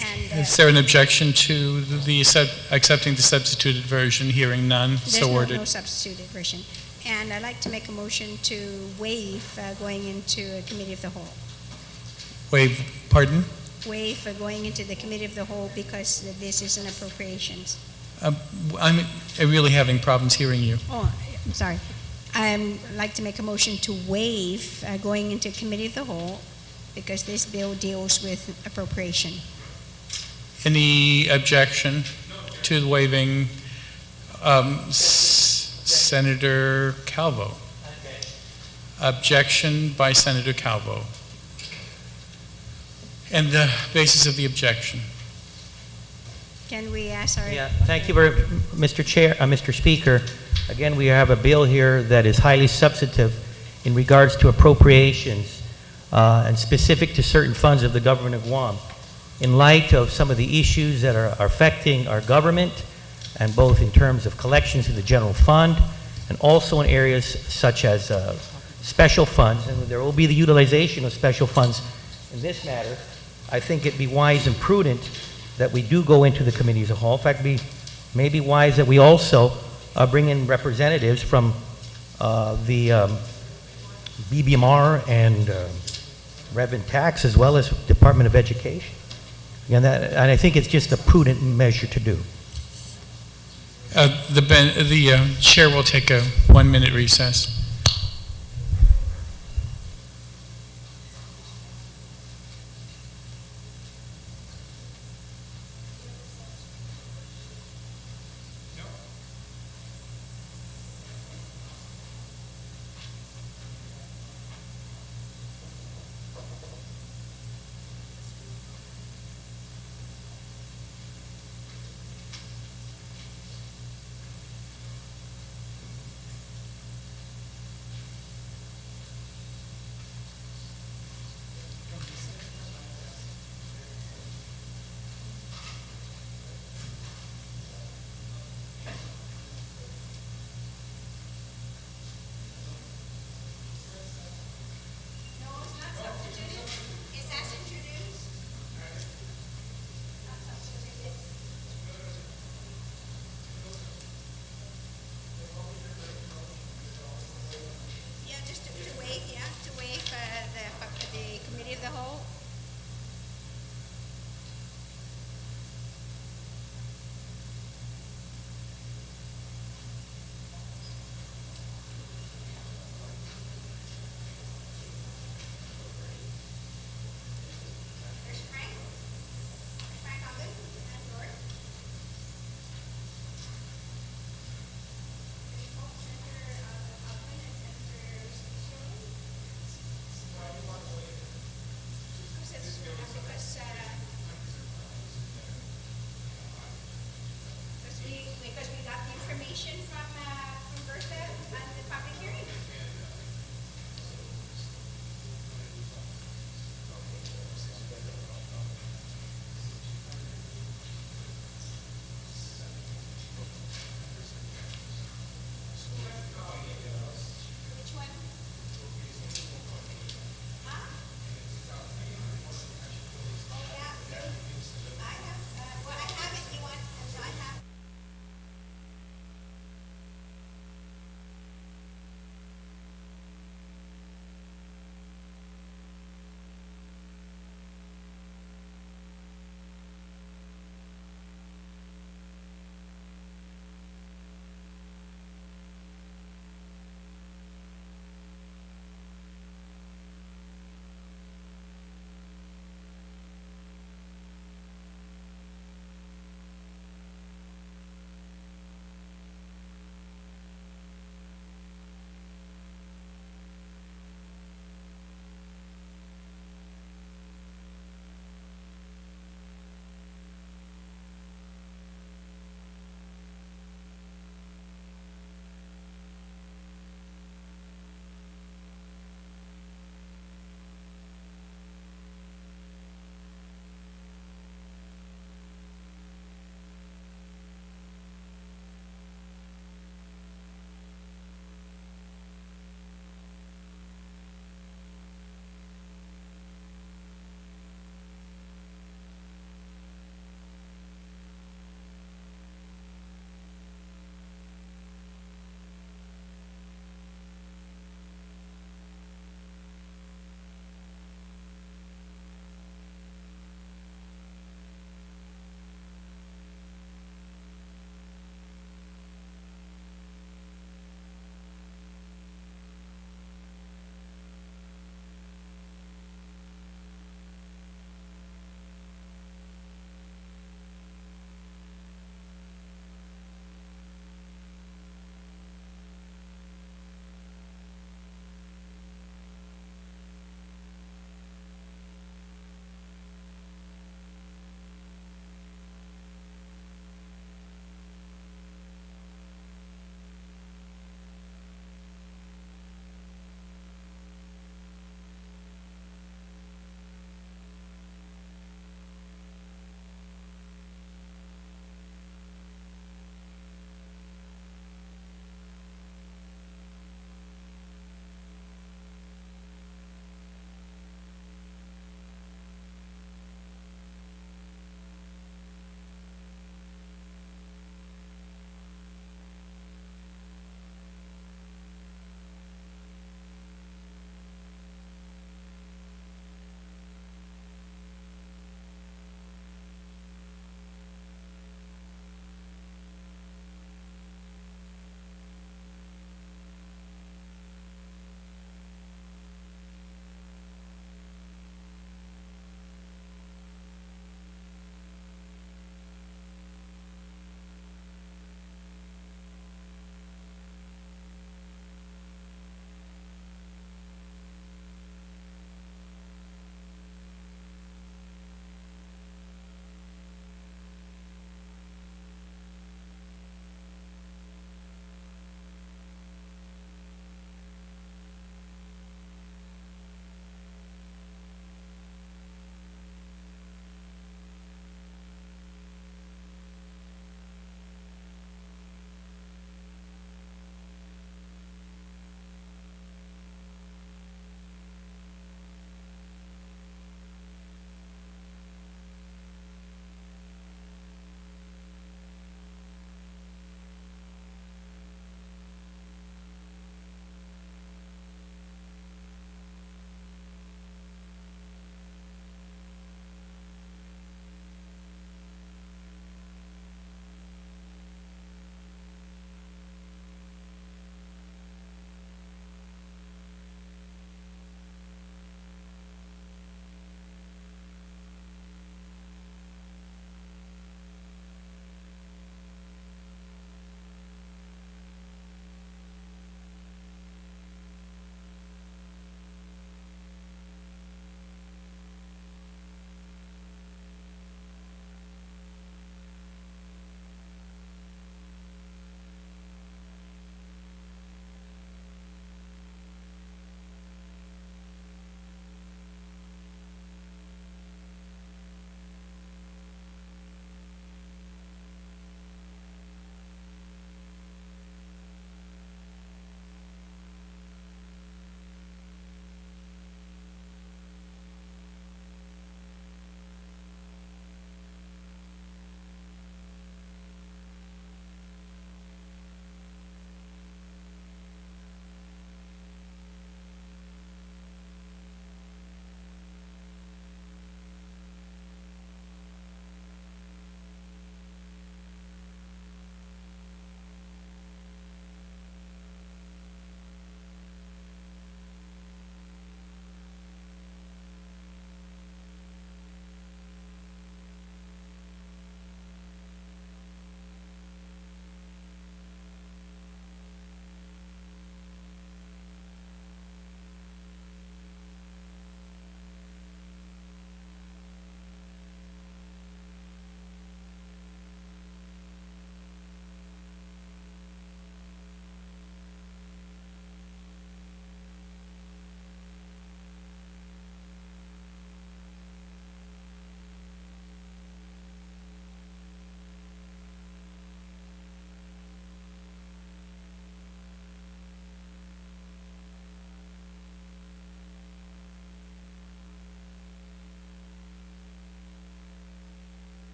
And, is there an objection to the accepting the substituted version? Hearing none, so ordered. No substituted version. And I'd like to make a motion to waive going into a committee of the whole. Waive, pardon? Waive going into the committee of the whole because this is an appropriations. I'm really having problems hearing you. Oh, I'm sorry. I'd like to make a motion to waive going into committee of the whole because this bill deals with appropriation. Any objection to waiving? Senator Calvo. Objection by Senator Calvo. And the basis of the objection. Can we ask our... Yeah, thank you very Mr. Chair, Mr. Speaker. Again, we have a bill here that is highly substantive in regards to appropriations and specific to certain funds of the government of Guam. In light of some of the issues that are affecting our government, and both in terms of collections in the general fund, and also in areas such as special funds, and there will be the utilization of special funds in this matter, I think it'd be wise and prudent that we do go into the committee as a whole. In fact, it may be wise that we also bring in representatives from the BBMR and Revenue Tax, as well as Department of Education. And I think it's just a prudent measure to do. The chair will take a 1-minute recess.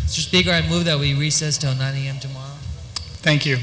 Mr. Speaker, I move that we recess till 9 a.m. tomorrow. Thank you.